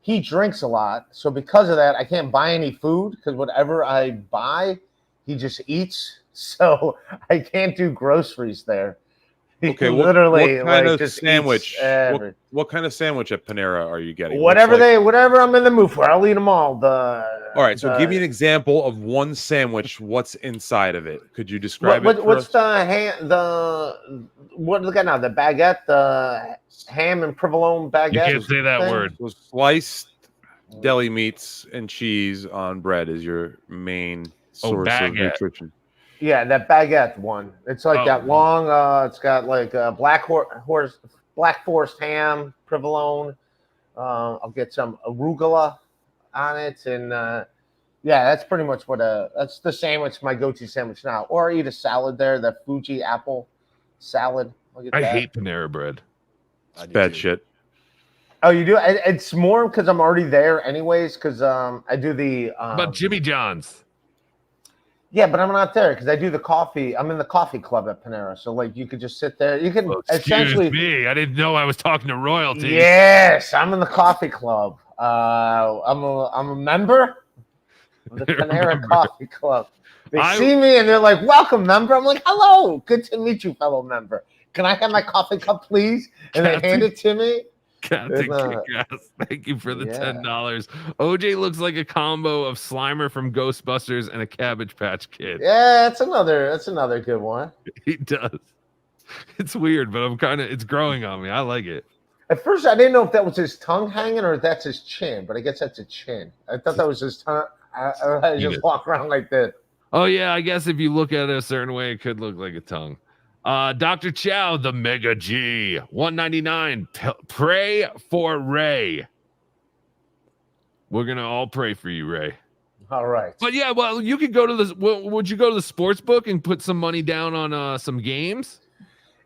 he drinks a lot, so because of that, I can't buy any food because whatever I buy, he just eats. So I can't do groceries there. Okay, literally, what kind of just sandwich? What kind of sandwich at Panera are you getting? Whatever I'm in the mood for, I'll eat them all. All right, so give me an example of one sandwich. What's inside of it? Could you describe it? What's what look at now? The baguette, the ham and provolone baguette. You can't say that word. So sliced deli meats and cheese on bread is your main source of nutrition. Yeah, that baguette one. It's like that long. It's got like Black Forest ham, provolone. I'll get some arugula on it, and that's pretty much what that's the sandwich. My go-to sandwich now, or I eat a salad there. The Fuji apple salad. I hate Panera bread. It's bad shit. Oh, you do? It's more because I'm already there anyways, because I do the... But Jimmy John's. Yeah, but I'm not there because I do the coffee. I'm in the coffee club at Panera. So, like, you could just sit there. You can essentially... Excuse me. I didn't know I was talking to royalty. Yes, I'm in the coffee club. I'm a member of the Panera Coffee Club. They see me and they're like, welcome, member. I'm like, hello. Good to meet you, fellow member. Can I have my coffee cup, please? And they hand it to me. Captain Kick-Ass, thank you for the $10. OJ looks like a combo of Slimer from Ghostbusters and a Cabbage Patch Kid. Yeah, that's another good one. He does. It's weird, but it's growing on me. I like it. At first, I didn't know if that was his tongue hanging or if that's his chin, but I guess that's a chin. I thought that was his tongue. I just walk around like this. Oh yeah, I guess if you look at it a certain way, it could look like a tongue. Dr. Chow, the Mega G, $1.99. Pray for Ray. We're gonna all pray for you, Ray. All right. But yeah, well, you could go to the. Would you go to the sports book and put some money down on some games?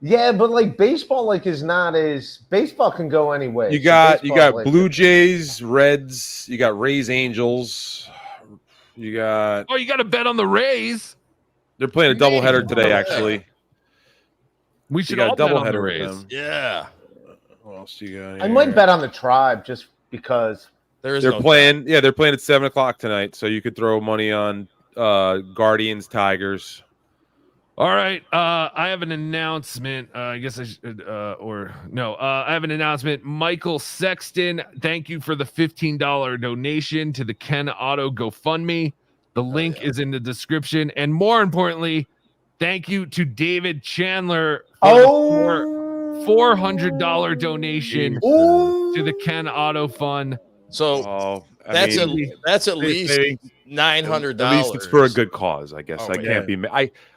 Yeah, but like baseball, like is not as baseball can go anyway. You got Blue Jays, Reds. You got Rays, Angels. You got. Oh, you got to bet on the Rays. They're playing a doubleheader today, actually. We should all bet on the Rays. Yeah. What else do you got? I might bet on the Tribe just because they're playing. Yeah, they're playing at 7:00 tonight, so you could throw money on Guardians, Tigers. All right. I have an announcement. I guess I should, I have an announcement. Michael Sexton, thank you for the $15 donation to the Ken Auto GoFundMe. The link is in the description. And more importantly, thank you to David Chandler for the $400 donation to the Ken Auto Fund. So that's at least $900. At least it's for a good cause, I guess. I can't be.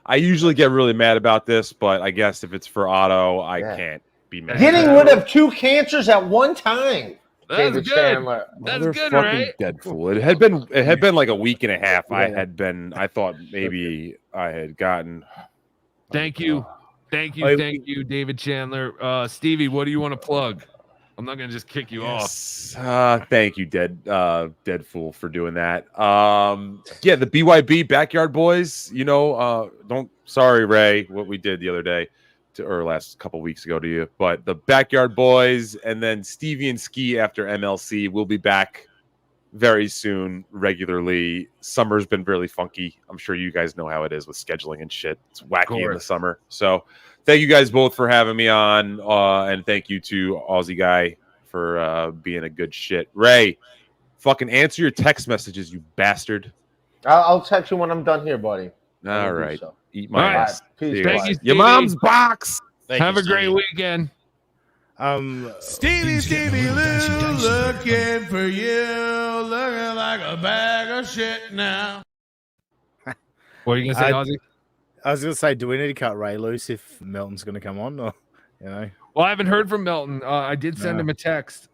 I usually get really mad about this, but I guess if it's for auto, I can't be mad. Getting rid of 2 cancers at one time. That's David good. Chandler. That's good, right? Dead fool. It had been like a week and a half. I thought maybe I had gotten. Thank you, David Chandler. Stevie, what do you want to plug? I'm not gonna just kick you off. Thank you, Dead Fool, for doing that. Yeah, the BYB Backyard Boys. Sorry, Ray, what we did the other day, or last couple weeks ago to you. But the Backyard Boys, and then Stevie and Ski after MLC will be back very soon, regularly. Summer's been really funky. I'm sure you guys know how it is with scheduling and shit. It's wacky in the summer. So thank you guys both for having me on. And thank you to Aussie Guy for being a good shit. Ray, fucking answer your text messages, you bastard. I'll text you when I'm done here, buddy. All right. Eat my ass. Peace. Thank you, Your mom's box. Have a great weekend. Stevie Lou, looking for you, looking like a bag of shit now. What are you gonna say, Ozzy? I was gonna say, do we need to cut Ray loose if Melton's gonna come on, or Well, I haven't heard from Melton. I did send him a text.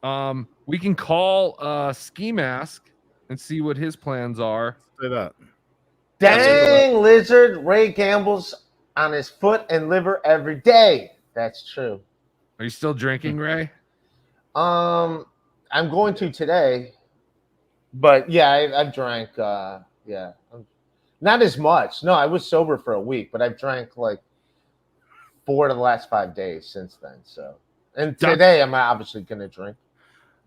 We can call Ski Mask and see what his plans are. Do that. Dang, Lizard. Ray gambles on his foot and liver every day. That's true. Are you still drinking, Ray? I'm going to today, but yeah, I've drank. Not as much. No, I was sober for a week, but I've drank like 4 of the last 5 days since then. So, and today I'm obviously going to drink.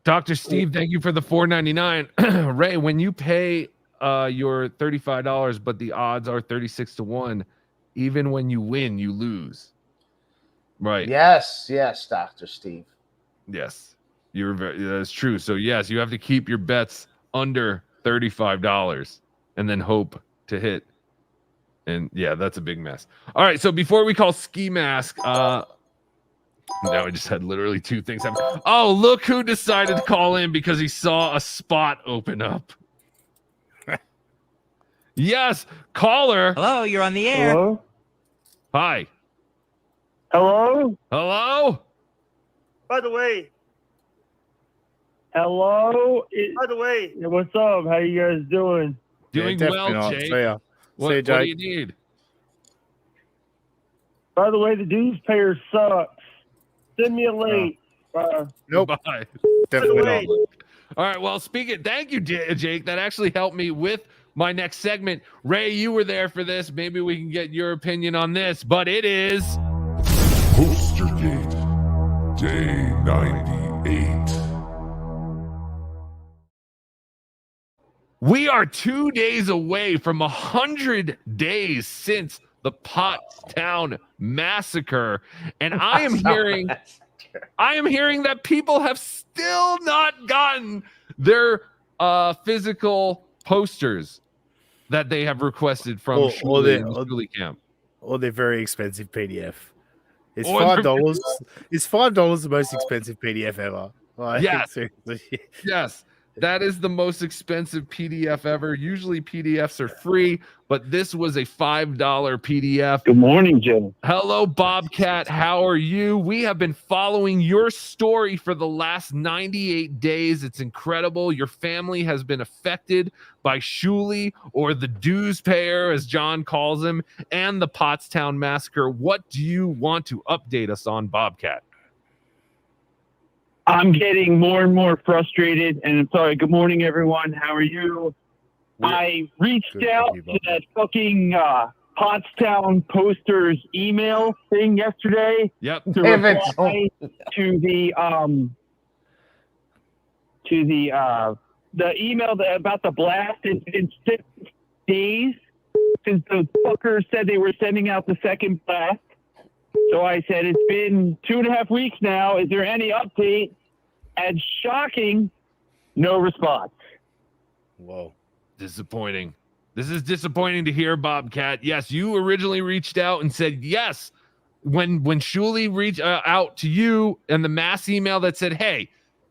Dr. Steve, thank you for the $4.99. Ray, when you pay your $35, but the odds are 36-1, even when you win, you lose. Right. Yes, Dr. Steve. Yes, that's true. So yes, you have to keep your bets under $35 and then hope to hit. And yeah, that's a big mess. All right, so before we call Ski Mask, now I just had literally 2 things happen. Oh, look who decided to call in because he saw a spot open up. Yes, caller. Hello, you're on the air. Hello? Hi. Hello? Hello? By the way. Hello? By the way. Yeah, what's up? How you guys doing? Doing well, Jake. What do you need? By the way, the dues payer sucks. Send me a link. Nope. Bye. Definitely not. All right. Well, thank you, Jake. That actually helped me with my next segment. Ray, you were there for this. Maybe we can get your opinion on this, but it is Postergate, Day 98. We are 2 days away from 100 days since the Pottstown massacre, and I am hearing that people have still not gotten their physical posters that they have requested from Shuli Camp. Or their very expensive PDF. It's Or $5. It's $5 the most expensive PDF ever. Like, Yes. seriously. Yes, that is the most expensive PDF ever. Usually PDFs are free, but this was a $5 PDF. Good morning, Jim. Hello, Bobcat. How are you? We have been following your story for the last 98 days. It's incredible. Your family has been affected by Shuli, or the dues payer, as John calls him, and the Pottstown massacre. What do you want to update us on, Bobcat? I'm getting more and more frustrated, and I'm sorry. Good morning, everyone. How are you? I reached out to that fucking Pottstown posters email thing yesterday. Yep. To reply to the email about the blast. It's been 6 days since the fuckers said they were sending out the second blast. So I said, it's been 2.5 weeks now. Is there any update? And shocking, no response. Whoa. Disappointing. This is disappointing to hear, Bobcat. Yes, you originally reached out and said yes. When Shuli reached out to you and the mass email that said, hey,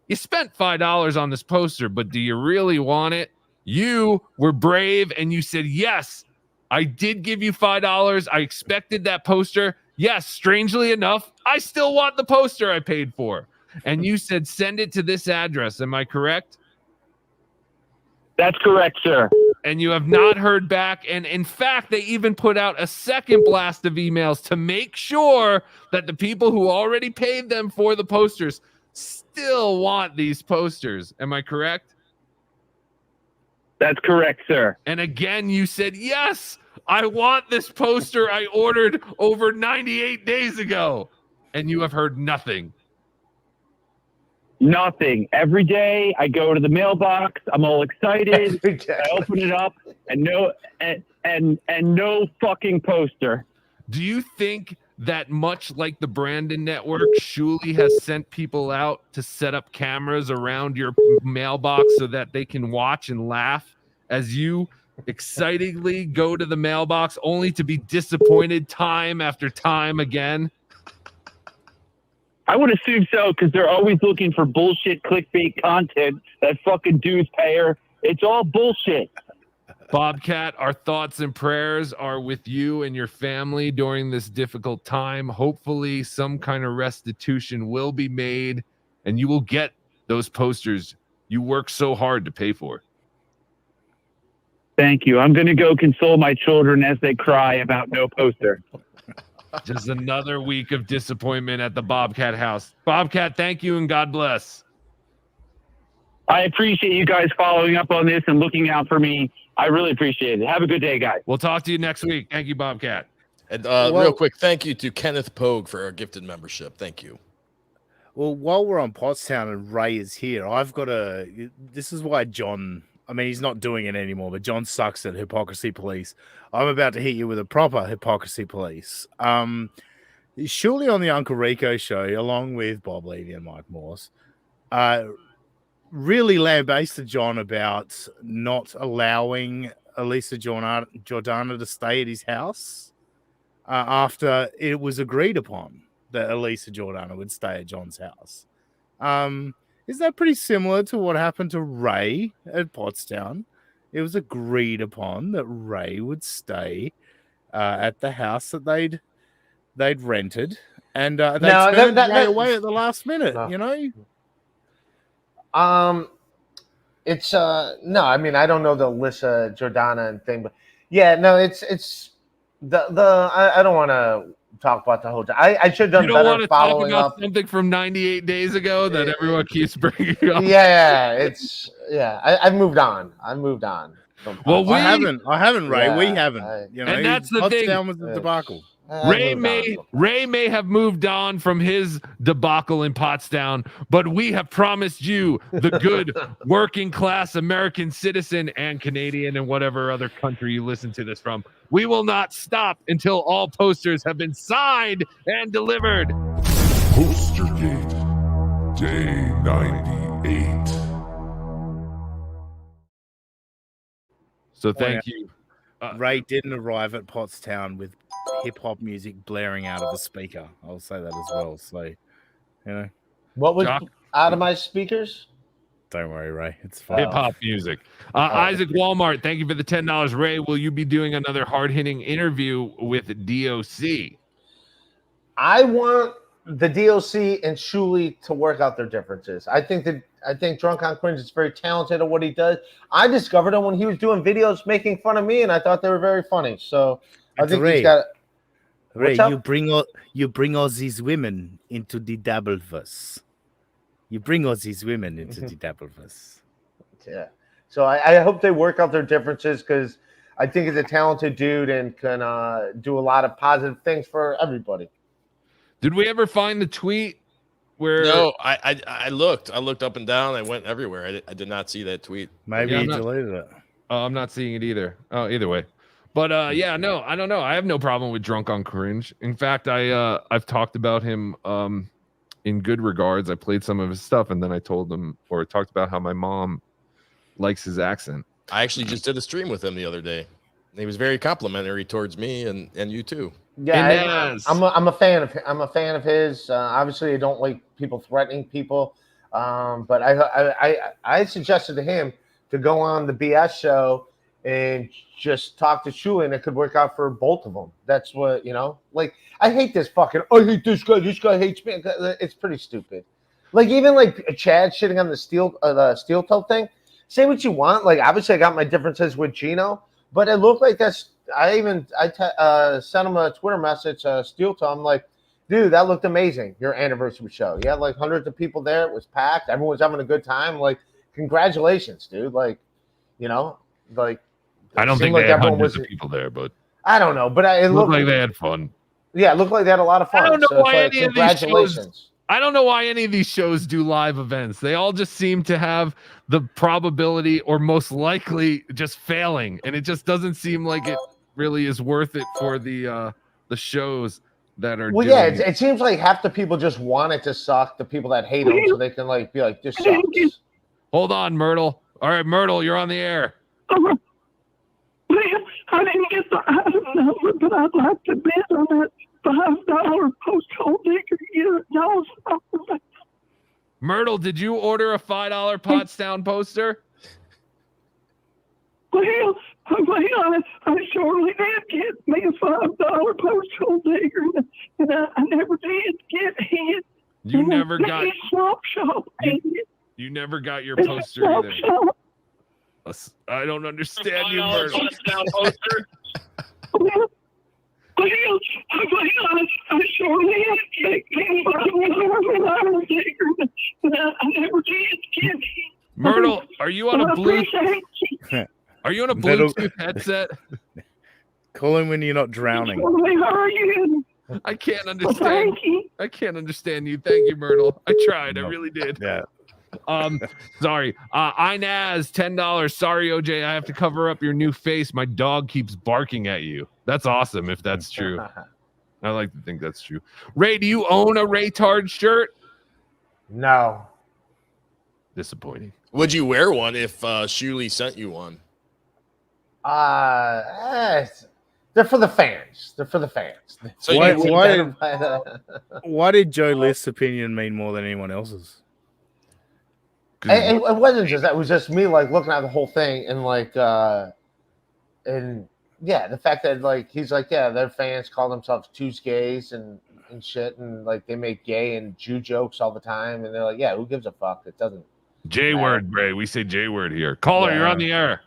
you spent $5 on this poster, but do you really want it? You were brave and you said, yes, I did give you $5. I expected that poster. Yes, strangely enough, I still want the poster I paid for. And you said, send it to this address. Am I correct? That's correct, sir. And you have not heard back. And in fact, they even put out a second blast of emails to make sure that the people who already paid them for the posters still want these posters. Am I correct? That's correct, sir. And again, you said, yes, I want this poster I ordered over 98 days ago. And you have heard nothing. Nothing. Every day I go to the mailbox. I'm all excited. I open it up and no fucking poster. Do you think that much like the Brandon Network, Shuli has sent people out to set up cameras around your mailbox so that they can watch and laugh as you excitedly go to the mailbox only to be disappointed time after time again? I would assume so, because they're always looking for bullshit clickbait content. That fucking dues payer. It's all bullshit. Bobcat, our thoughts and prayers are with you and your family during this difficult time. Hopefully some kind of restitution will be made and you will get those posters you work so hard to pay for. Thank you. I'm going to go console my children as they cry about no poster. Just another week of disappointment at the Bobcat house. Bobcat, thank you and God bless. I appreciate you guys following up on this and looking out for me. I really appreciate it. Have a good day, guys. We'll talk to you next week. Thank you, Bobcat. And real quick, thank you to Kenneth Pogue for our gifted membership. Thank you. Well, while we're on Pottstown and Ray is here, I've got this is why John, I mean, he's not doing it anymore, but John sucks at hypocrisy police. I'm about to hit you with a proper hypocrisy police. Surely on the Uncle Rico show, along with Bob Levy and Mike Morse, really lambasted John about not allowing Elisa Jordana to stay at his house after it was agreed upon that Elisa Jordana would stay at John's house. Is that pretty similar to what happened to Ray at Pottstown? It was agreed upon that Ray would stay at the house that they'd rented, and they turned Ray away at the last minute. You know. It's no, I mean, I don't know the Alyssa Jordana thing, but yeah, no, it's I don't want to talk about the whole time. I should have You done don't want better to talk following about up. something from 98 days ago that everyone keeps bringing up. I've moved on. I moved on. Well, I haven't, Ray. Yeah, we haven't. And that's the thing. Potsdam was the debacle. Ray may have moved on from his debacle in Pottstown, but we have promised you the good working class American citizen and Canadian and whatever other country you listen to this from. We will not stop until all posters have been signed and delivered. Postergate, day 98. So thank you. Ray didn't arrive at Pottstown with hip hop music blaring out of the speaker. I'll say that as well. So, you know, what was out of my speakers? Don't worry, Ray. It's fine. Hip hop music. Isaac Walmart, thank you for the $10. Ray, will you be doing another hard hitting interview with DOC? I want the DOC and Shuli to work out their differences. I think Drunk on Cringe is very talented at what he does. I discovered him when he was doing videos making fun of me, and I thought they were very funny. So I think he's got. Ray, you bring all these women into the Dabbleverse. You bring all these women into the Dabbleverse. Yeah. So I hope they work out their differences because I think he's a talented dude and can do a lot of positive things for everybody. Did we ever find the tweet where? No, I looked up and down. I went everywhere. I did not see that tweet. Maybe you deleted it. Oh, I'm not seeing it either. Oh, either way. But yeah, no, I don't know. I have no problem with Drunk on Cringe. In fact, I've talked about him in good regards. I played some of his stuff, and then I told him or talked about how my mom likes his accent. I actually just did a stream with him the other day. He was very complimentary towards me and you too. Yeah, I'm a fan of his. Obviously, I don't like people threatening people, but I suggested to him to go on the BS show and just talk to Shuli, and it could work out for both of them. That's what Like, I hate this fucking. I hate this guy. This guy hates me. It's pretty stupid. Like even like Chad shitting on the steel toe thing. Say what you want. Like obviously, I got my differences with Gino, but it looked like that's. I sent him a Twitter message, Steel Toe. I'm like, dude, that looked amazing. Your anniversary show. You had like hundreds of people there. It was packed. Everyone's having a good time. Like, congratulations, dude. Like, like. I don't think they had hundreds of people there, but I don't know. But it looked like they had fun. Yeah, it looked like they had a lot of fun. I don't know why any of these shows. I don't know why any of these shows do live events. They all just seem to have the probability or most likely just failing, and it just doesn't seem like it really is worth it for the shows that are. Well, yeah, it seems like half the people just want it to suck. The people that hate them, so they can like be like, "This sucks." Hold on, Myrtle. All right, Myrtle, you're on the air. I didn't get the item number, but I'd like to bet on that $5 post-hole digger. Myrtle, did you order a $5 Pottstown poster? Well, I surely did get me a $5 post-hole digger, and I never did get it. You never got swap shop. You never got your poster either. Shop. I don't understand you, Myrtle. I surely did get me $5 digger, and I never did get it. Myrtle, are you on a Bluetooth? Are you on a Bluetooth headset? Call him when you're not drowning. I can't understand. I can't understand you. Thank you, Myrtle. I tried. I really did. Yeah. Sorry. Inaz, $10. Sorry, OJ. I have to cover up your new face. My dog keeps barking at you. That's awesome if that's true. I like to think that's true. Ray, do you own a Raytard shirt? No. Disappointing. Would you wear one if Shuli sent you one? They're for the fans. So why did Joe List's opinion mean more than anyone else's? And it wasn't just that. It was just me like looking at the whole thing and like and yeah, the fact that like he's like, yeah, their fans call themselves Tuesdays and shit, and like they make gay and Jew jokes all the time, and they're like, yeah, who gives a fuck? It doesn't. J word, Ray. We say J word here. Caller, you're on the air.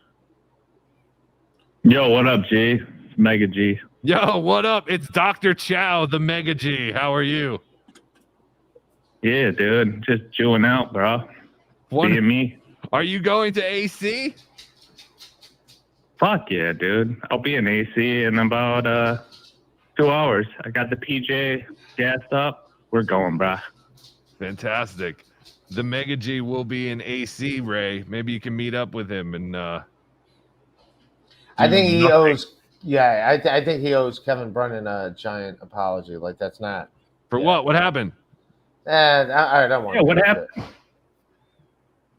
Yo, what up, G? It's Mega G. Yo, what up? It's Dr. Chow, the Mega G. How are you? Yeah, dude. Just chilling out, bro. Being me. Are you going to AC? Fuck yeah, dude. I'll be in AC in about 2 hours. I got the PJ gassed up. We're going, bro. Fantastic. The Mega G will be in AC, Ray. Maybe you can meet up with him and I think he owes. Yeah, I think he owes Kevin Brennan a giant apology. Like that's not for what? What happened? I don't want. Yeah, what happened?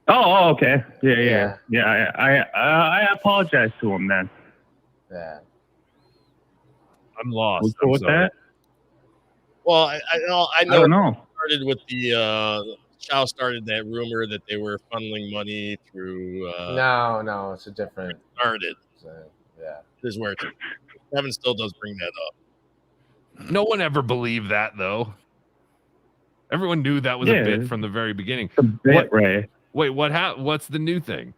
Oh, okay. Yeah. I apologize to him then. Yeah. I'm lost. We cool with that? Well, I know. I don't know. Started with the Chow started that rumor that they were funneling money through. No, it's a different. Started. Yeah. This is where Kevin still does bring that up. No one ever believed that, though. Everyone knew that was a bit from the very beginning. A bit, Ray. Wait, what's the new thing?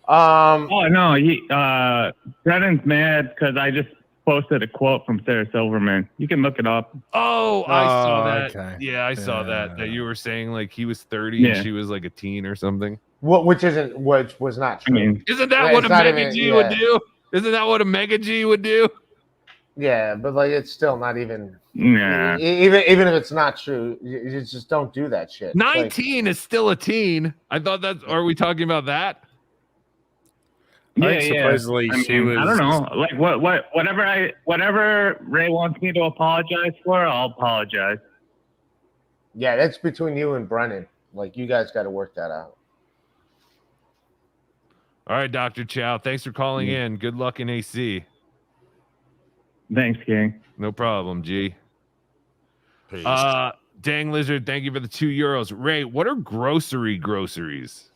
Oh no, Brennan's mad because I just posted a quote from Sarah Silverman. You can look it up. Oh, I saw that. Okay. Yeah, I saw that you were saying like he was 30 and she was like a teen or something. Which was not true. I mean, isn't that what a Mega G would do? Isn't that what a Mega G would do? Yeah, but like it's still not even. Nah. Even if it's not true, you just don't do that shit. 19 is still a teen. I thought that. Are we talking about that? Yeah, supposedly she was. I don't know. Like whatever Ray wants me to apologize for, I'll apologize. Yeah, that's between you and Brennan. Like you guys got to work that out. All right, Dr. Chow. Thanks for calling in. Good luck in AC. Thanks, King. No problem, G. Peace. Dang Lizard, thank you for the €2. Ray, what are groceries?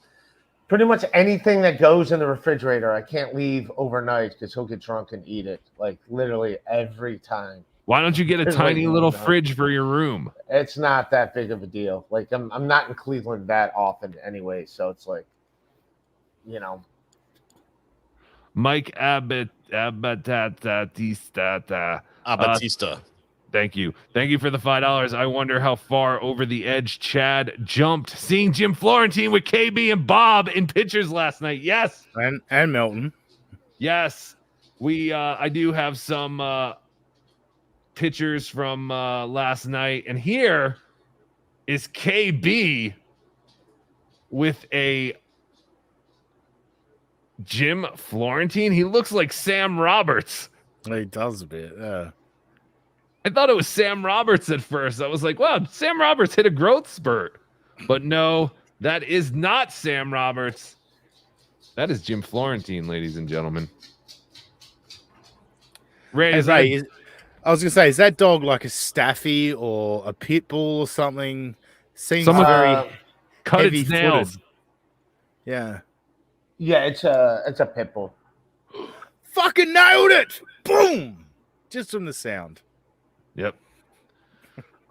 Pretty much anything that goes in the refrigerator, I can't leave overnight because he'll get drunk and eat it. Like literally every time. Why don't you get a tiny little fridge for your room? It's not that big of a deal. Like I'm not in Cleveland that often anyway, so it's like, you know. Mike Abatista. Thank you for the $5. I wonder how far over the edge Chad jumped seeing Jim Florentine with KB and Bob in pictures last night. Yes, and Milton. Yes, I do have some pictures from last night, and here is KB with a Jim Florentine. He looks like Sam Roberts. He does a bit, yeah. I thought it was Sam Roberts at first. I was like, wow, Sam Roberts hit a growth spurt. But no, that is not Sam Roberts. That is Jim Florentine, ladies and gentlemen. Ray, I was going to say, is that dog like a Staffy or a pit bull or something? Seems very cut its nails. Yeah. Yeah, it's a pit bull. Fucking nailed it! Boom! Just from the sound. Yep.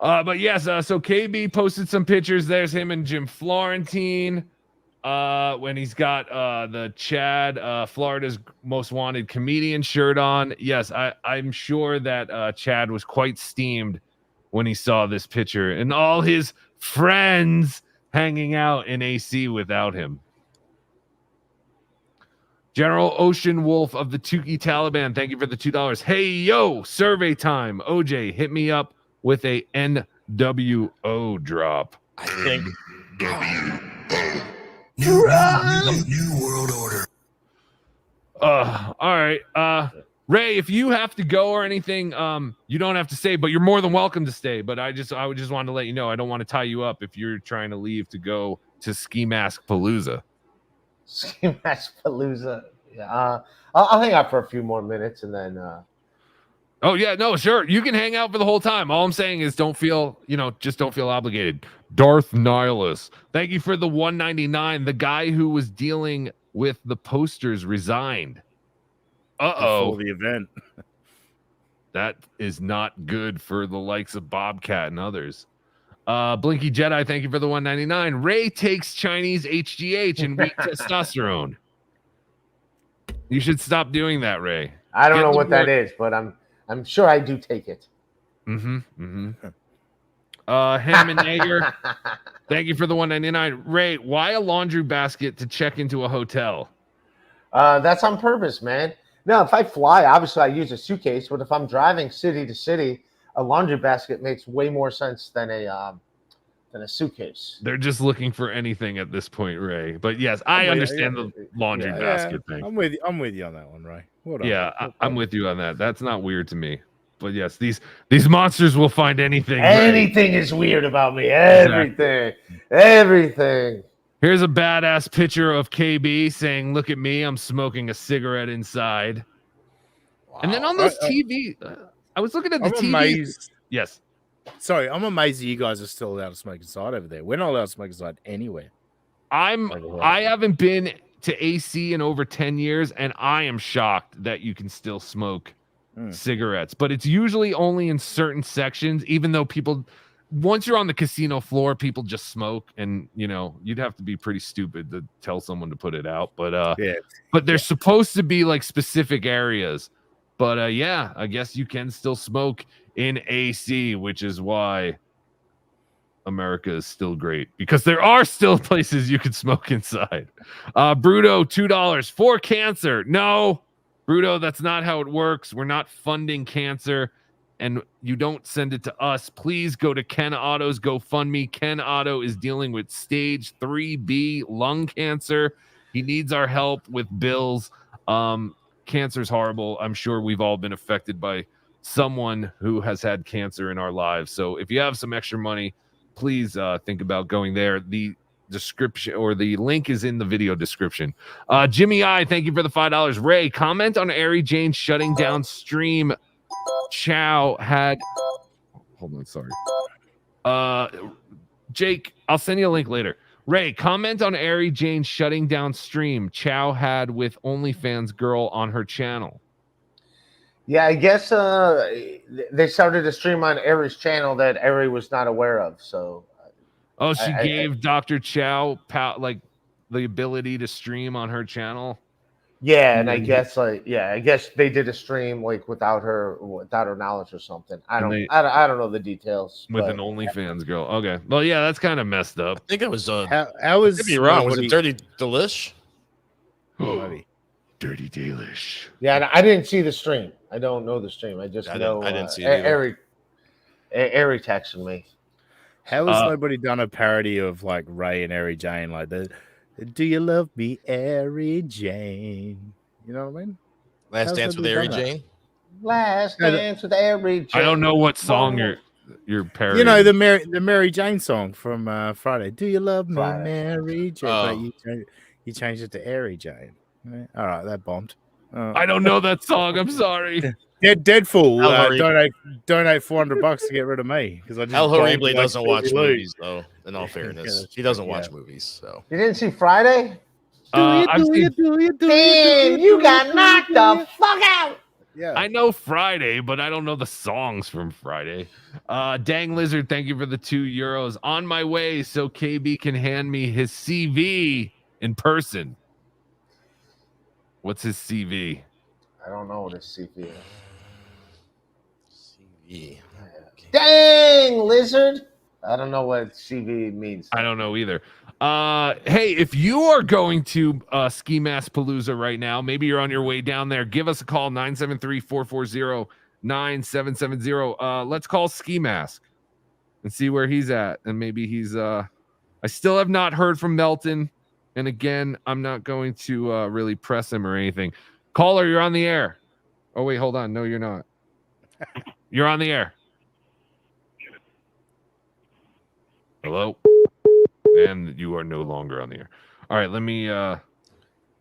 But yes, so KB posted some pictures. There's him and Jim Florentine when he's got the Chad, Florida's Most Wanted comedian shirt on. Yes, I'm sure that Chad was quite steamed when he saw this picture and all his friends hanging out in AC without him. General Ocean Wolf of the Tukey Taliban, thank you for the $2. Hey, yo, survey time. OJ, hit me up with a NWO drop. I think. New world order. All right. Ray, if you have to go or anything, you don't have to stay, but you're more than welcome to stay. But I just wanted to let you know, I don't want to tie you up if you're trying to leave to go to Ski Mask Palooza. Ski Mask Palooza. Yeah. I'll hang out for a few more minutes and then. Oh yeah, no, sure. You can hang out for the whole time. All I'm saying is don't feel obligated. Darth Nihilus, thank you for the $199. The guy who was dealing with the posters resigned. Before the event. That is not good for the likes of Bobcat and others. Blinky Jedi, thank you for the $199. Ray takes Chinese HGH and weak testosterone. You should stop doing that, Ray. I don't Get know the what that word- is, but I'm sure I do take it. Ham and Nager, thank you for the $1.99. Ray, why a laundry basket to check into a hotel? That's on purpose, man. No, if I fly, obviously I use a suitcase, but if I'm driving city to city, a laundry basket makes way more sense than a suitcase. They're just looking for anything at this point, Ray. But yes, I understand the laundry basket thing. I'm with you on that one, Ray. What I'm with you on that. That's not weird to me. But yes, these monsters will find anything. Anything is weird about me. Everything. Everything. Here's a badass picture of KB saying, "Look at me, I'm smoking a cigarette inside." Wow. And then on those TV, I was looking at the TV. Amazed. Yes. Sorry, I'm amazed that you guys are still allowed to smoke inside over there. We're not allowed to smoke inside anywhere. I haven't been to AC in over 10 years, and I am shocked that you can still smoke cigarettes. But it's usually only in certain sections, even though people, once you're on the casino floor, people just smoke, and you'd have to be pretty stupid to tell someone to put it out. But but there's supposed to be like specific areas. But I guess you can still smoke in AC, which is why America is still great, because there are still places you can smoke inside. Bruto, $2 for cancer. No, Bruto, that's not how it works. We're not funding cancer, and you don't send it to us. Please go to Ken Otto's GoFundMe. Ken Otto is dealing with stage 3B lung cancer. He needs our help with bills. Cancer's horrible. I'm sure we've all been affected by someone who has had cancer in our lives. So if you have some extra money, please think about going there. The description or the link is in the video description. Jimmy I, thank you for the $5. Ray, comment on Ari Jane shutting down stream. Chow had hold on, sorry. Jake, I'll send you a link later. Ray, comment on Ari Jane shutting down stream Chow had with OnlyFans girl on her channel. Yeah, I guess they started a stream on Ari's channel that Ari was not aware of. So, she gave Dr. Chow the ability to stream on her channel. Yeah, and I guess they did a stream like without her knowledge or something. I don't know the details. With an OnlyFans girl. Okay, well, yeah, that's kind of messed up. I think it was. How was? Could be wrong. Was it Dirty Delish? Dirty Delish. Yeah, I didn't see the stream. I don't know the stream. I just know. I didn't see it. Ari texted me. How has nobody done a parody of like Ray and Ari Jane like that? Do you love me, Ari Jane? You know what I mean? Last Dance with Ari Jane. Last Dance with Ari Jane. I don't know what song you're parodying. You know the Mary Jane song from Friday. Do you love me, Mary Jane? Oh. But you changed it to Ari Jane. All right, that bombed. I don't know that song. I'm sorry. Dead fool. Donate $400 to get rid of me because I just Al Horrible doesn't watch movies though. In all fairness, he doesn't watch movies. So you didn't see Friday? Do you? Damn, you got knocked the fuck out. Yeah, I know Friday, but I don't know the songs from Friday. Dang Lizard, thank you for the €2. On my way so KB can hand me his CV in person. What's his CV? I don't know what his CV is. CV. Dang, Lizard. I don't know what CV means. I don't know either. Hey, if you are going to Ski Mask Palooza right now, maybe you're on your way down there, give us a call, 973-440-9770. Let's call Ski Mask and see where he's at. And maybe he's I still have not heard from Melton. And again, I'm not going to really press him or anything. Caller, you're on the air. Oh, wait, hold on. No, you're not. You're on the air. Hello? And you are no longer on the air. All right, let me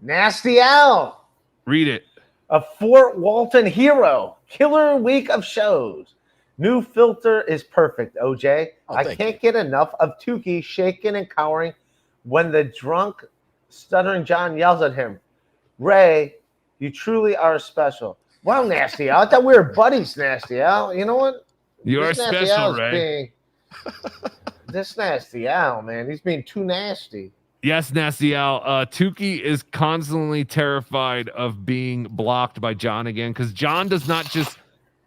Nasty Al. Read it. A Fort Walton hero. Killer week of shows. New filter is perfect, OJ. I can't get enough of Tukey shaking and cowering when the drunk, stuttering John yells at him. Ray, you truly are special. Well, Nasty Al. I thought we were buddies, Nasty Al. You know what? You are special, Ray. This Nasty Al, man. He's being too nasty. Yes, Nasty Al. Tukey is constantly terrified of being blocked by John again because John does not just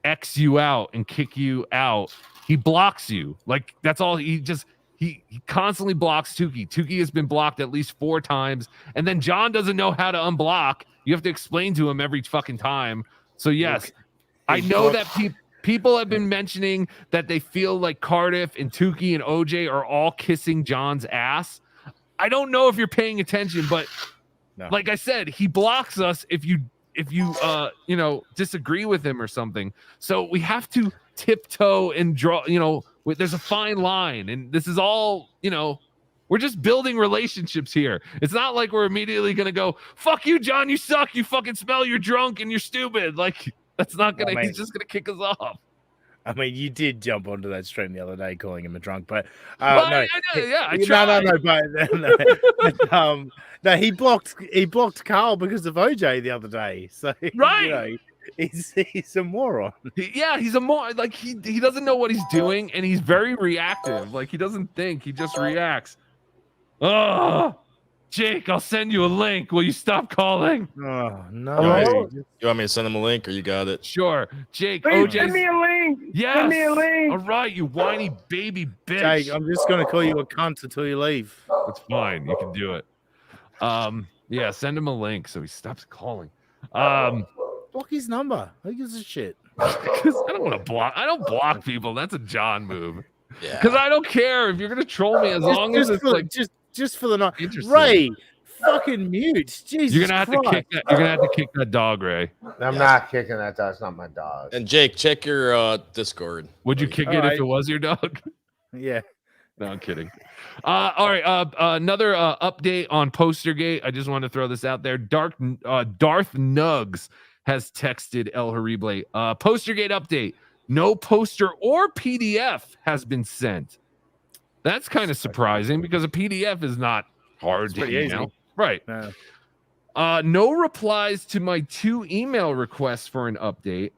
X you out and kick you out. He blocks you. Like, that's all. He constantly blocks Tukey. Tukey has been blocked at least 4 times, and then John doesn't know how to unblock. You have to explain to him every fucking time. So yes, I know that people have been mentioning that they feel like Cardiff and Tukey and OJ are all kissing John's ass. I don't know if you're paying attention, but like I said, he blocks us if you disagree with him or something. So we have to tiptoe and draw, there's a fine line, and this is all, we're just building relationships here. It's not like we're immediately going to go, fuck you, John, you suck, you fucking smell, you're drunk, and you're stupid. Like, that's not going to, he's just going to kick us off. I mean, you did jump onto that stream the other day calling him a drunk, but I tried. No, he blocked Carl because of OJ the other day. So right, he's a moron. He's a moron. Like he doesn't know what he's doing, and he's very reactive. Like he doesn't think; he just reacts. Oh, Jake, I'll send you a link. Will you stop calling? Oh no! You want me to send him a link, or you got it? Sure, Jake. Please OJ, send me a link. Yes. Send me a link. All right, you whiny baby bitch. Jake, I'm just gonna call you a cunt until you leave. That's fine. You can do it. Send him a link so he stops calling. Block his number. Who gives a shit? Because I don't want to block. I don't block people. That's a John move. Yeah. Because I don't care if you're gonna troll me as long as it's like just for the night. Ray, fucking mute. Jesus, you're gonna have to kick that. You're gonna have to kick that dog, Ray. I'm not kicking that dog. It's not my dog. And Jake, check your Discord. Would you kick it if it was your dog? Yeah. No, I'm kidding. All right. Another update on Postergate. I just want to throw this out there. Darth Nugs has texted El Harible. Postergate update. No poster or PDF has been sent. That's kind of surprising because a PDF is not hard to email. Right. No replies to my 2 email requests for an update.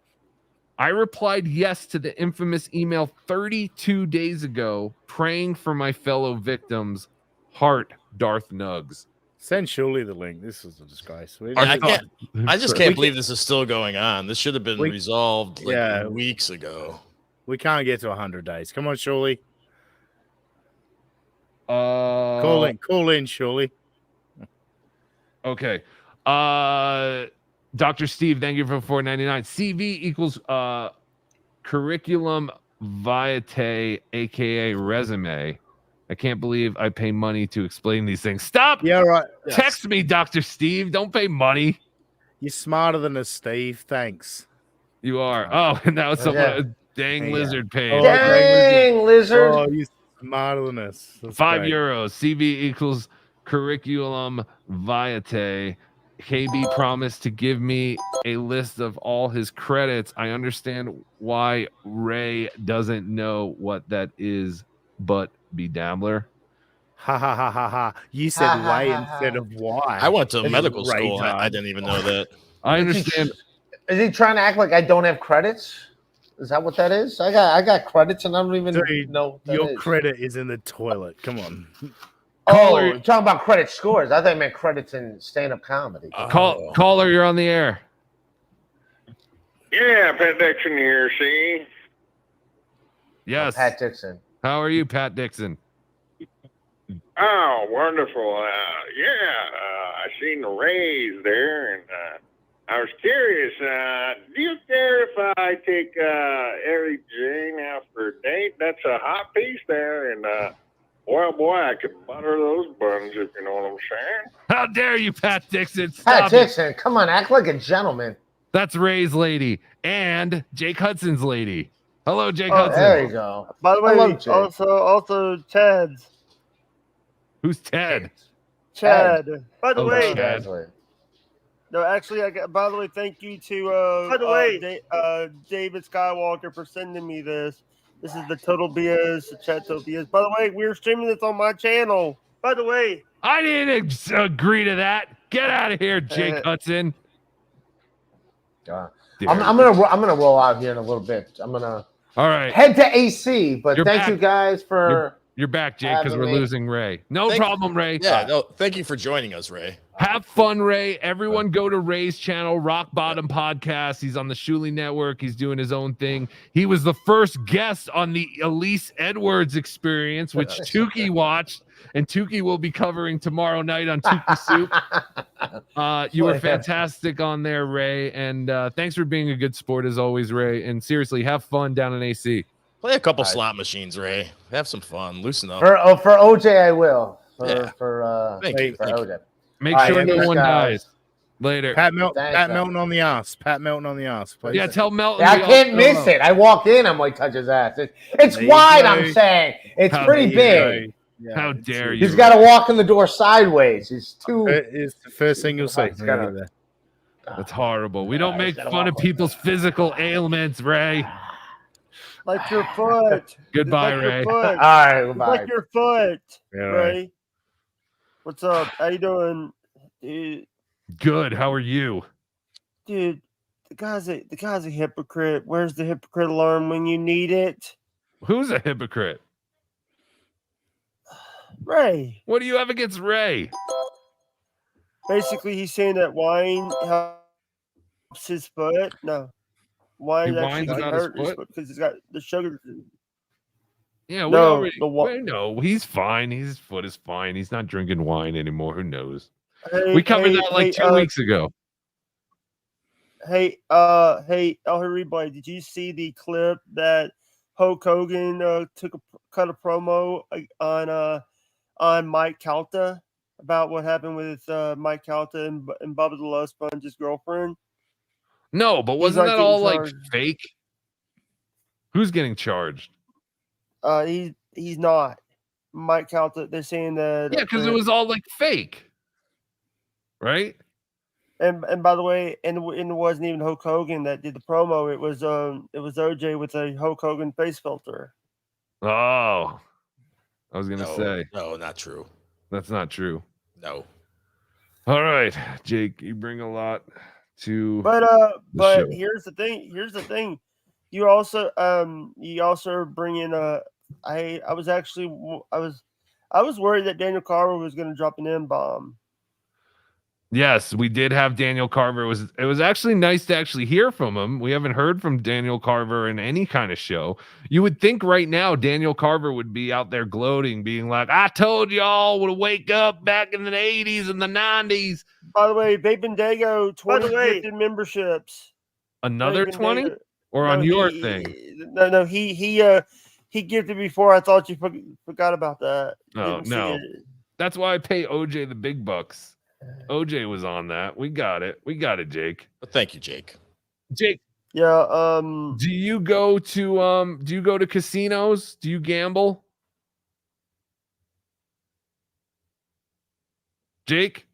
I replied yes to the infamous email 32 days ago, praying for my fellow victims. Heart, Darth Nugs. Send Shuley the link. This is a disgrace. I just can't believe this is still going on. This should have been resolved weeks ago. We can't get to 100 days. Come on, Shuley. Call in, Shuley. Okay. Dr. Steve, thank you for $4.99. CV equals curriculum vitae, aka resume. I can't believe I pay money to explain these things. Stop. Yeah, right. Text me, Dr. Steve. Don't pay money. You're smarter than us, Steve. Thanks. You are. Oh, and that was someone. Dang lizard paid. Oh, dang lizard. Oh, you're smarter than us. That's €5. great. CV equals curriculum vitae. KB promised to give me a list of all his credits. I understand why Ray doesn't know what that is, but BeDabbler. Ha ha ha ha ha. You said way instead of why. I went to medical school. I didn't even know that. I understand. Is he trying to act like I don't have credits? Is that what that is? I got credits and I don't even know what your credit is in the toilet. Come on. You're talking about credit scores. I thought you meant credits in stand-up comedy. Caller, you're on the air. Yeah, Pat Dixon here, see? Yes. Pat Dixon. How are you, Pat Dixon? Oh, wonderful. I seen the Rays there, and I was curious. Do you care if I take Harry Jane out for a date? That's a hot piece there, and well, boy, I could butter those buns, if you know what I'm saying. How dare you, Pat Dixon? Pat Dixon, come on, act like a gentleman. That's Ray's lady and Jake Hudson's lady. Hello, Jake Hudson. There you go. By the way, also Ted's. Who's Ted? Chad. By the way, Chad. no, actually, by the way, thank you to David Skywalker for sending me this. This is the Total BS, the Chat Total BS. By the way, we're streaming this on my channel. By the way, I didn't agree to that. Get out of here, Jake Hudson. I'm gonna roll out here in a little bit. I'm gonna all right head to AC. But thank you guys for You're back, Jake, because we're losing Ray. No problem, Ray. Yeah, no, thank you for joining us, Ray. Have fun, Ray. Everyone go to Ray's channel, Rock Bottom Podcast. He's on the Shuley Network. He's doing his own thing. He was the first guest on the Elise Edwards Experience, which Tukey watched, and Tukey will be covering tomorrow night on Tukey Soup. You were fantastic on there, Ray, and thanks for being a good sport as always, Ray. And seriously, have fun down in AC. Play a couple slot machines, Ray. Have some fun. Loosen up. For OJ, I will. Thank you. OJ. Make sure no one dies. Later. Pat Melton on the ass. Pat Melton on the ass, please. Yeah, tell Melton. Yeah, I can't miss it. I walk in, I'm like, touch his ass. It's wide, I'm saying. It's pretty big. Yeah, how dare you? He's got to walk in the door sideways. He's too. It's the first thing you'll see. That's horrible. We don't make fun of people's physical ailments, Ray. Like your foot. Goodbye, like Ray. All right, goodbye. Like your foot, Yeah, Ray. What's up? How you doing, dude? Good. How are you, dude? The guy's a hypocrite. Where's the hypocrite alarm when you need it? Who's a hypocrite? Ray. What do you have against Ray? Basically, he's saying that wine helps his foot. No. Wine actually hurt his foot because it's got the sugar. Yeah, we know he's fine. His foot is fine. He's not drinking wine anymore. Who knows? We covered that like 2 weeks ago. Hey, everybody, did you see the clip that Hulk Hogan cut a promo on Mike Calta about what happened with Mike Calta and Bubba the Love Sponge's girlfriend? No, but wasn't that all like fake? Who's getting charged? He's not. Mike Calta. They're saying that. Yeah, because it was all like fake, right? And by the way, and it wasn't even Hulk Hogan that did the promo. It was OJ with a Hulk Hogan face filter. Oh, I was gonna say no, not true. That's not true. No. All right, Jake, you bring a lot to. But here's the thing. You also are bringing I was worried that Daniel Carver was going to drop an M-bomb. Yes, we did have Daniel Carver. It was actually nice to actually hear from him. We haven't heard from Daniel Carver in any kind of show. You would think right now Daniel Carver would be out there gloating, being like, "I told y'all to wake up back in the 80s and the 90s." By the way, Vaping Dago 20 gifted memberships. Another 20? Or on your thing? No, he gifted before. I thought you forgot about that. Oh, no. That's why I pay OJ the big bucks. OJ was on that. We got it. Jake. But thank you, Jake. Jake. Yeah. Do you go to casinos? Do you gamble? Jake?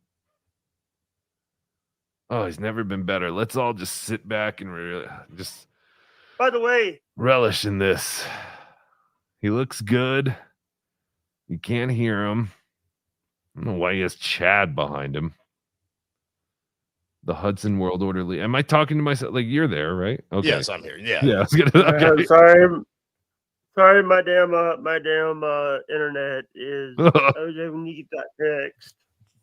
Oh, he's never been better. Let's all just sit back and just. By the way, relish in this. He looks good. You can't hear him. I don't know why he has Chad behind him. The Hudson World Order League. Am I talking to myself? Like, you're there, right? Okay. Yes, I'm here. Yeah. Yeah. I was gonna, okay. Sorry, my damn internet is OJ. When you get that fixed.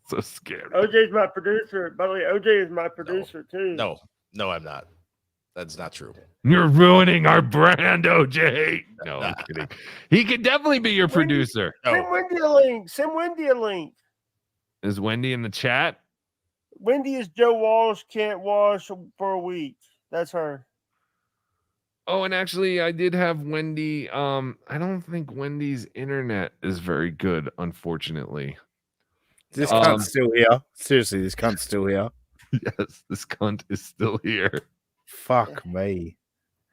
So scary. OJ's my producer. By the way, OJ is my producer too. No, I'm not. That's not true. You're ruining our brand, OJ. No, I'm kidding. He could definitely be your producer. Send Wendy a link. Is Wendy in the chat? Wendy is Joe Walsh can't wash for a week. That's her. Oh, and actually, I did have Wendy. I don't think Wendy's internet is very good, unfortunately. This cunt's still here. Seriously, this cunt's still here. Yes, this cunt is still here. Fuck me.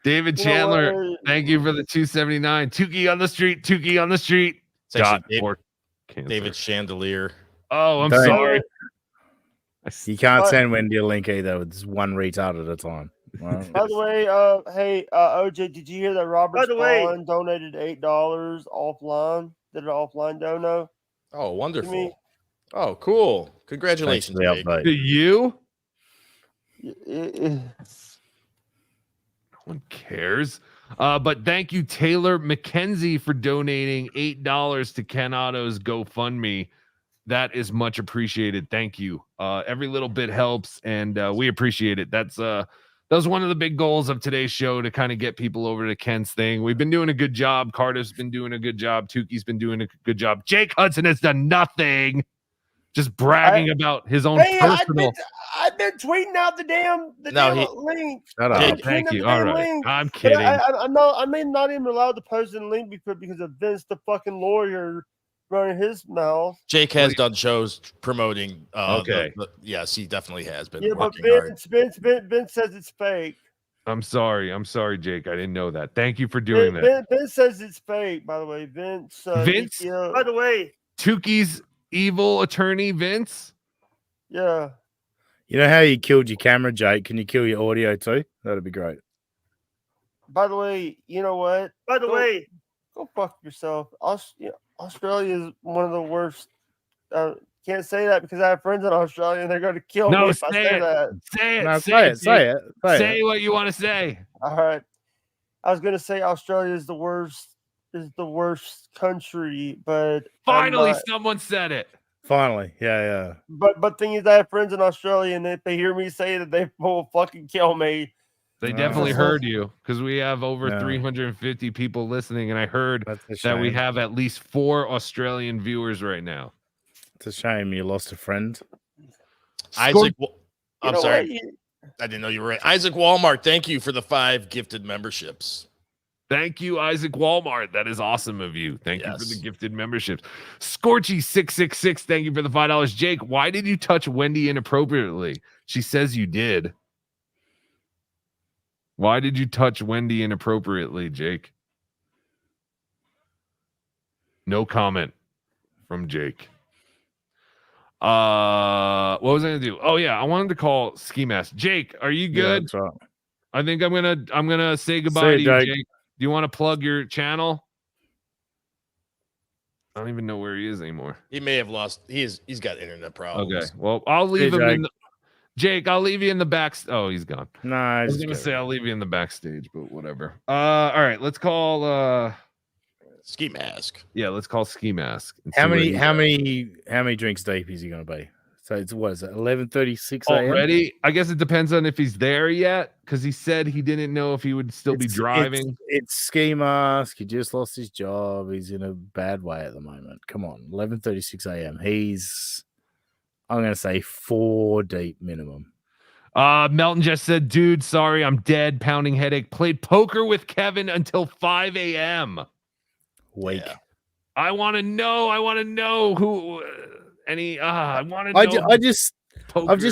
David Chandler, thank you for the 279. Tukey on the street. Tukey on the street. David Chandelier. Oh, I'm sorry. You can't send Wendy a link either. It's one retard at a time. Right. By the way, OJ, did you hear that Robert Spawn donated $8 offline? Did an offline dono? Oh, wonderful. Oh, cool. Congratulations, to you. one cares. But thank you, Taylor McKenzie, for donating $8 to Ken Otto's GoFundMe. That is much appreciated. Thank you. Every little bit helps, and we appreciate it. That was one of the big goals of today's show, to kind of get people over to Ken's thing. We've been doing a good job. Carter's been doing a good job. Tukey's been doing a good job. Jake Hudson has done nothing. Just bragging about his own personal. I've been tweeting out the damn link. Shut up. Thank you. All right. Link. I'm kidding. I'm not even allowed to post the link because of Vince, the fucking lawyer, running his mouth. Jake has done shows promoting. Okay. Yes, he definitely has been. Yeah, but Vince says it's fake. I'm sorry, Jake. I didn't know that. Thank you for doing that. Vince says it's fake, by the way. Vince. By the way, Tukey's evil attorney, Vince. Yeah. You know how you killed your camera, Jake? Can you kill your audio too? That'd be great. By the way, you know what? Go fuck yourself. Australia is one of the worst. Can't say that because I have friends in Australia and they're going to kill me if I say that. Say it. No, say it. Say what you want to say. All right. I was going to say Australia is the worst country, but finally someone said it. Finally, yeah. But thing is, I have friends in Australia, and if they hear me say that, they will fucking kill me. They definitely heard you because we have over 350 people listening, and I heard that we have at least 4 Australian viewers right now. It's a shame you lost a friend. Isaac, I'm sorry. I didn't know you were right. Isaac Walmart, thank you for the 5 gifted memberships. Thank you, Isaac Walmart. That is awesome of you. Thank you for the gifted memberships. Scorchy666, thank you for the $5. Jake, why did you touch Wendy inappropriately? She says you did. Why did you touch Wendy inappropriately, Jake? No comment from Jake. What was I gonna do? Oh yeah, I wanted to call Ski Mask. Jake, are you good? Yeah, right. I think I'm gonna say goodbye to you, Jake. Do you want to plug your channel? I don't even know where he is anymore. He may have lost. He's got internet problems. Okay. Well, I'll leave him in the Jake, I'll leave you in the back. Oh, he's gone. Nah, I was gonna say I'll leave you in the backstage, but whatever. All right, let's call Ski Mask. Yeah, let's call Ski Mask. How many drinks deep is he gonna be? So it's what is it? 11:36 already. I guess it depends on if he's there yet, because he said he didn't know if he would still be driving. It's Ski Mask. He just lost his job. He's in a bad way at the moment. Come on, 11:36 a.m. He's, I'm gonna say 4 deep minimum. Melton just said, dude, sorry, I'm dead. Pounding headache. Played poker with Kevin until 5 a.m. Wake. Yeah. I want to know who. I've just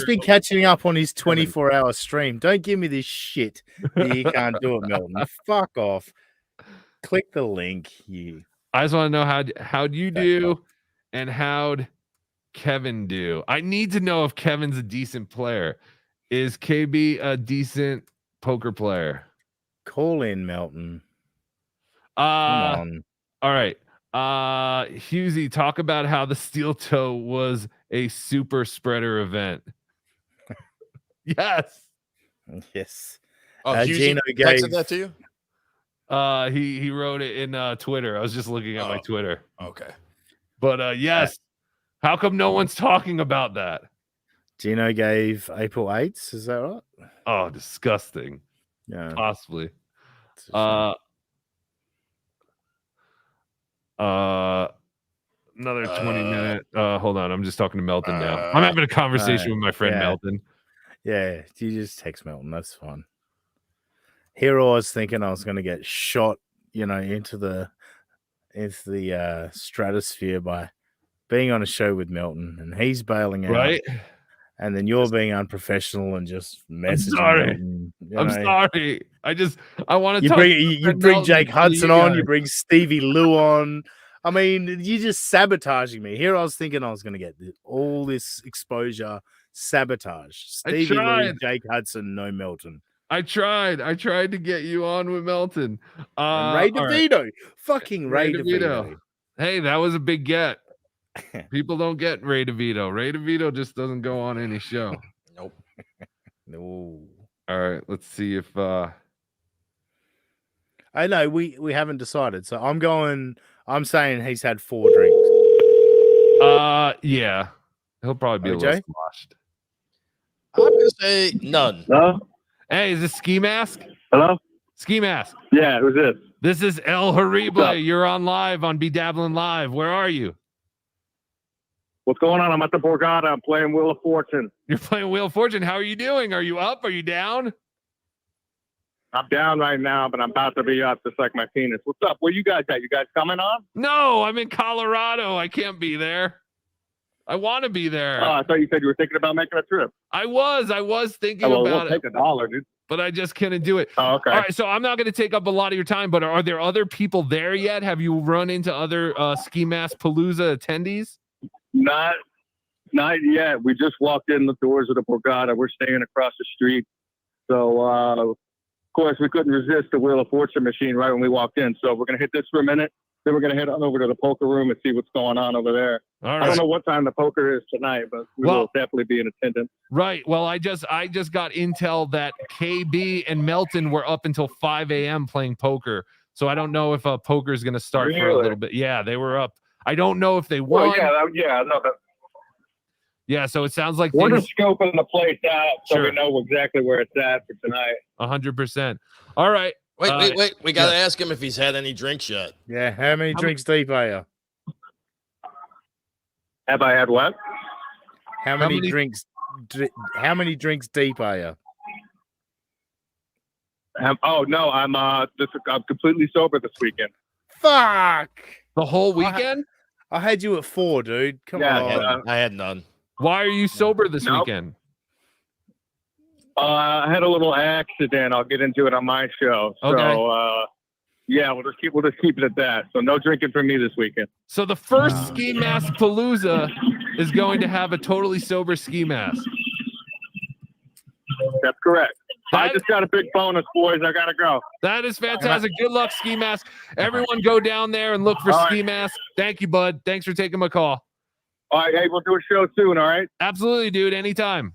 been catching up on his 24-hour stream. Don't give me this shit that you can't do it, Melton. Fuck off. Click the link. I just want to know how'd you do and how'd Kevin do. I need to know if Kevin's a decent player. Is KB a decent poker player? Call in, Melton. Come on. All right. Husey, talk about how the steel toe was a super spreader event. Yes. Oh, Gino texted that to you? He wrote it in Twitter. I was just looking at my Twitter. Okay. But yes. How come no one's talking about that? Gino gave April 8th. Is that right? Oh, disgusting. Yeah. Possibly. Another 20-minute. Hold on. I'm just talking to Melton now. I'm having a conversation with my friend Melton. Yeah, you just text Melton. That's fine. Here I was thinking I was going to get shot, into the stratosphere by being on a show with Milton, and he's bailing out, right? And then you're being unprofessional and just messaging. I'm sorry. I want to. You bring Jake Hudson on. You bring Stevie Lou on. I mean, you're just sabotaging me. Here I was thinking I was going to get all this exposure. Sabotage. Stevie Lou, Jake Hudson, no Milton. I tried to get you on with Melton. Ray DeVito. Right. Fucking Ray DeVito. Hey, that was a big get. People don't get Ray DeVito. Ray DeVito just doesn't go on any show. Nope. No. All right, let's see if I know we haven't decided. So I'm saying he's had 4 drinks. Yeah. He'll probably be a OJ? little sloshed. I'm gonna say none. Hello? Hey, is this Ski Mask? Hello? Ski Mask. Yeah, who's this? This is El What's Horrible. up? You're on live on BeDabblin Live. Where are you? What's going on? I'm at the Borgata. I'm playing Wheel of Fortune. You're playing Wheel of Fortune. How are you doing? Are you up? Are you down? I'm down right now, but I'm about to be up just like my penis. What's up? Where you guys at? You guys coming on? No, I'm in Colorado. I can't be there. I want to be there. Oh, I thought you said you were thinking about making a trip. I was thinking We'll about take it. $1, dude. But I just couldn't do it. Oh, okay. All right, so I'm not going to take up a lot of your time, but are there other people there yet? Have you run into other Ski Mask Palooza attendees? Not yet. We just walked in the doors of the Borgata. We're staying across the street. So, of course, we couldn't resist the Wheel of Fortune machine right when we walked in. So we're going to hit this for a minute. Then we're going to head on over to the poker room and see what's going on over there. All right. I don't know what time the poker is tonight, but we will definitely be in attendance. Right. Well, I just got intel that KB and Melton were up until 5 a.m. playing poker. So I don't know if poker is going to start for a little bit. Yeah, they were up. I don't know if they won. Well, Yeah, so it sounds like we're just scoping the place out so Sure. we know exactly where it's at for tonight. 100%. All right. Wait. We got to ask him if he's had any drinks yet. Yeah, how many drinks deep are you? Have I had what? How many drinks deep are you? No, I'm completely sober this weekend. Fuck! The whole weekend? I had you at 4, dude. Come on. I had none. Why are you sober this weekend? I had a little accident. I'll get into it on my show. Okay. So, yeah, we'll just keep it at that. So no drinking for me this weekend. So the first Ski Mask Palooza is going to have a totally sober ski mask. That's correct. I just got a big bonus, boys. I gotta go. That is fantastic. Good luck, Ski Mask. Everyone go down there and look for Ski Mask. Thank you, bud. Thanks for taking my call. All right, hey, we'll do a show soon, all right? Absolutely, dude. Anytime.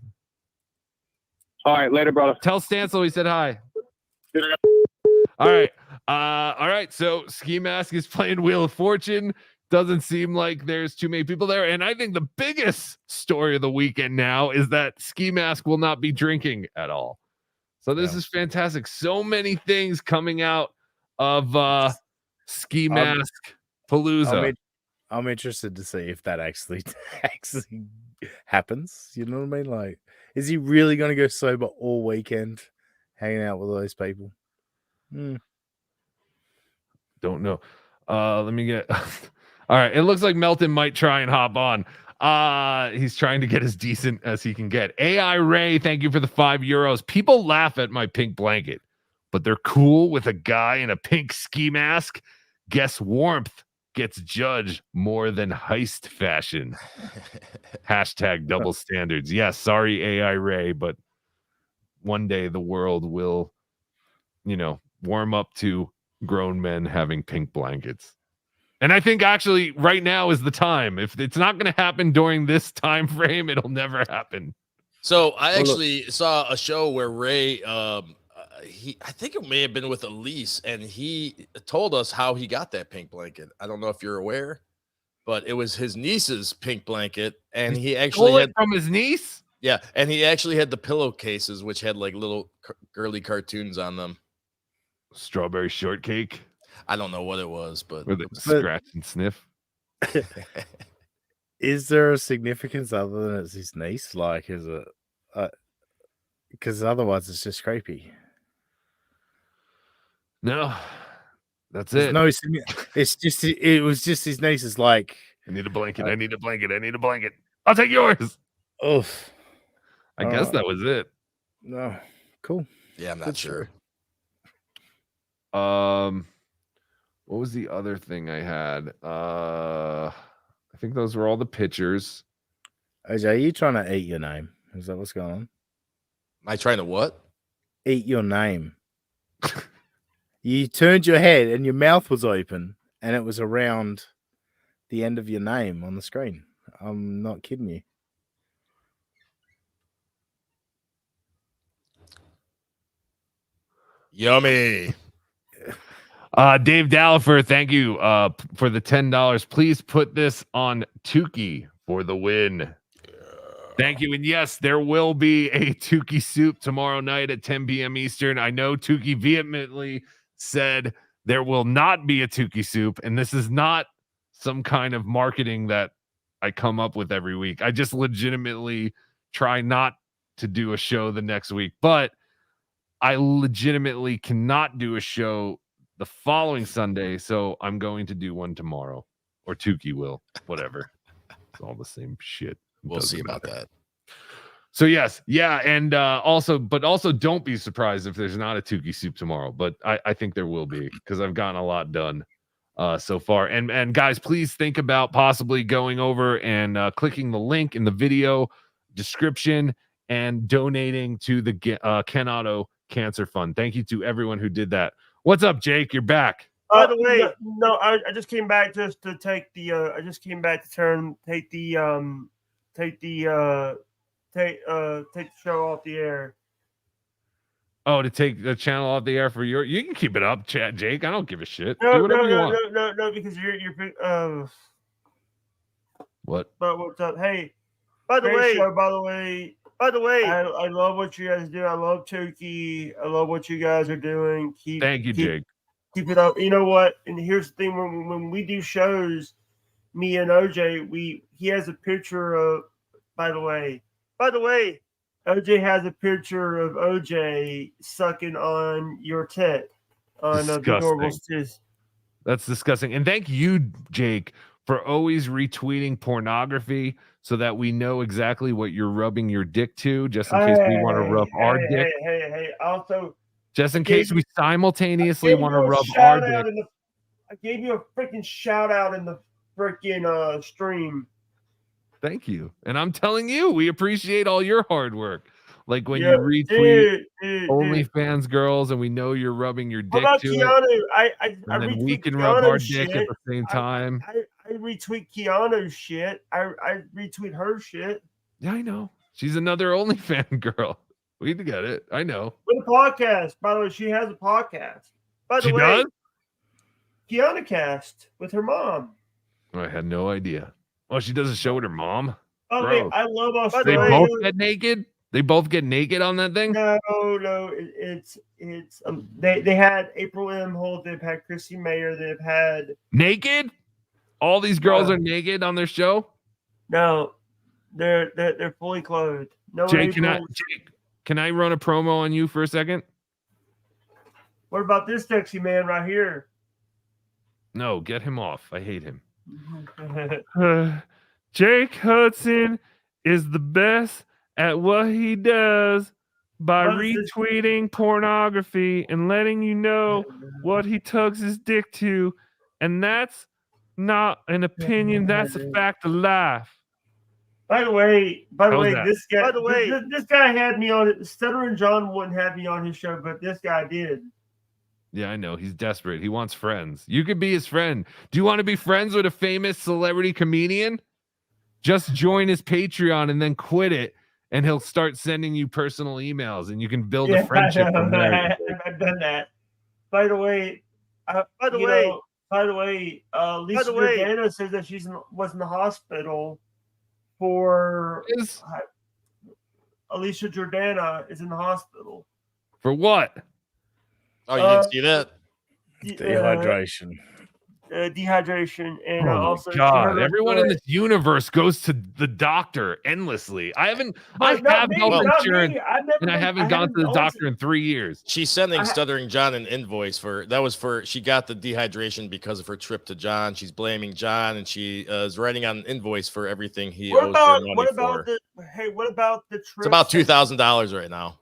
All right, later, brother. Tell Stancil he said hi. All right. All right. So Ski Mask is playing Wheel of Fortune. Doesn't seem like there's too many people there. And I think the biggest story of the weekend now is that Ski Mask will not be drinking at all. So this is fantastic. So many things coming out of Ski Mask Palooza. I'm interested to see if that actually happens. You know what I mean? Like, is he really going to go sober all weekend, hanging out with all those people? Don't know. Let me get. All right. It looks like Melton might try and hop on. He's trying to get as decent as he can get. AI Ray, thank you for the €5. People laugh at my pink blanket, but they're cool with a guy in a pink ski mask. Guess warmth gets judged more than heist fashion. Hashtag double standards. Yes, sorry, AI Ray, but one day the world will, warm up to grown men having pink blankets. And I think actually right now is the time. If it's not going to happen during this time frame, it'll never happen. So I actually saw a show where Ray, I think it may have been with Elise, and he told us how he got that pink blanket. I don't know if you're aware, but it was his niece's pink blanket, and he actually had from his niece. Yeah, and he actually had the pillowcases, which had like little girly cartoons on them. Strawberry shortcake. I don't know what it was, but with it scratch and sniff. Is there a significance other than it's his niece? Like, is it? Because otherwise, it's just creepy. No, that's There's it. No, it's just it was just his niece. Is like, I need a blanket. I need a blanket. I need a blanket. I'll take yours. Oof. I guess that was it. No, cool. Yeah, I'm not sure. What was the other thing I had? I think those were all the pictures. OJ, are you trying to eat your name? Is that what's going on? Am I trying to what? Eat your name. You turned your head and your mouth was open and it was around the end of your name on the screen. I'm not kidding you. Yummy. Dave Dallifer, thank you for the $10. Please put this on Tukey for the win. Thank you. And yes, there will be a Tukey soup tomorrow night at 10 p.m. Eastern. I know Tukey vehemently said there will not be a Tukey soup, and this is not some kind of marketing that I come up with every week. I just legitimately try not to do a show the next week, but I legitimately cannot do a show the following Sunday, so I'm going to do one tomorrow, or Tukey will, whatever. It's all the same shit. We'll see about that. So yes, yeah, and also don't be surprised if there's not a Tukey soup tomorrow, but I think there will be because I've gotten a lot done so far. And guys, please think about possibly going over and clicking the link in the video description and donating to the Ken Otto Cancer Fund. Thank you to everyone who did that. What's up, Jake? You're back. By the way, no, I just came back just to take the. I just came back to take the show off the air. Oh, to take the channel off the air for your. You can keep it up, Jake. I don't give a shit. No, do whatever you want. No, because you're What? But what's up? Hey, by the way, I love what you guys do. I love Tukey. I love what you guys are doing. Thank you, Jake. Keep it up. You know what? And here's the thing: when we do shows, me and OJ, he has a picture of. By the way, OJ has a picture of OJ sucking on your tit on the Norville's. That's disgusting. And thank you, Jake, for always retweeting pornography so that we know exactly what you're rubbing your dick to, just in case we want to rub our dick. Hey. Also, just in case we simultaneously want to rub our dick. I gave you a freaking shout out in the freaking stream. Thank you. And I'm telling you, we appreciate all your hard work. Like when you retweet OnlyFans girls and we know you're rubbing your dick to Keanu? it. And then we can rub our dick at the same time. I retweet Keanu's shit. I retweet her shit. Yeah, I know. She's another OnlyFans girl. We get it. I know. With a podcast. By the way, she has a podcast. By the way, Keanu Cast with her mom. I had no idea. Oh, she does a show with her mom? Oh, wait, I love Australia. They both get naked? They both get naked on that thing? No. It's they had April M. Holt. They've had Chrissy Mayer. They've had naked. All these girls are naked on their show. No, they're fully clothed. No, Jake, can I run a promo on you for a second? What about this sexy man right here? No, get him off. I hate him. Jake Hudson is the best at what he does by retweeting pornography and letting you know what he tugs his dick to, and that's not an opinion, that's a fact of life. By the way, this guy had me on it. Stuttering John wouldn't have me on his show, but this guy did. Yeah, I know. He's desperate. He wants friends. You could be his friend. Do you want to be friends with a famous celebrity comedian? Just join his Patreon and then quit it, and he'll start sending you personal emails, and you can build a friendship from there. I've done that. By the way, Lisa Jordana says that she was in the hospital for. Alicia Jordana is in the hospital. For what? Oh, you didn't see that? Dehydration. Dehydration, and also God, everyone in this universe goes to the doctor endlessly. I have health insurance, and I haven't gone to the doctor in 3 years. She's sending Stuttering John an invoice she got the dehydration because of her trip to John. She's blaming John, and she is writing on an invoice for everything he owes her money for. What about the trip? It's about $2,000 right now.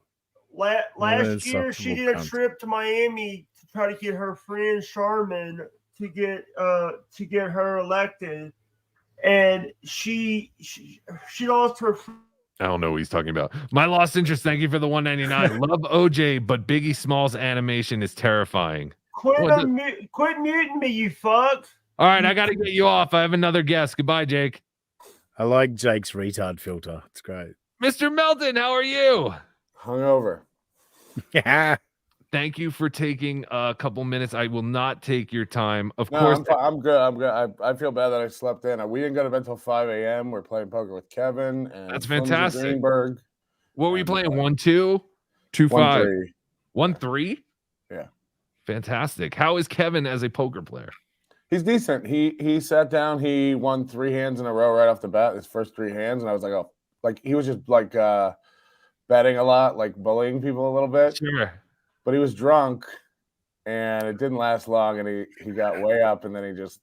Last year, she did a trip to Miami to try to get her friend Charmin to get her elected, and she lost her. I don't know what he's talking about. My lost interest. Thank you for the $1.99. Love OJ, but Biggie Smalls animation is terrifying. Quit muting me, you fuck. All right, I got to get you off. I have another guest. Goodbye, Jake. I like Jake's retard filter. It's great. Mr. Melton, how are you? Hungover. Yeah. thank you for taking a couple minutes. I will not take your time. Of No, course, I'm good. I'm good. I feel bad that I slept in. We didn't go to bed until 5 a.m. We're playing poker with Kevin and that's Flimsy fantastic. Greenberg. What were you playing? 1-2, 2-5, 1-3. 1-3. Yeah, fantastic. How is Kevin as a poker player? he's decent. He sat down. He won 3 hands in a row right off the bat. His first 3 hands, and I was like, oh, like he was just like betting a lot, like bullying people a little bit. Sure. But he was drunk, and it didn't last long. And he got way up, and then he just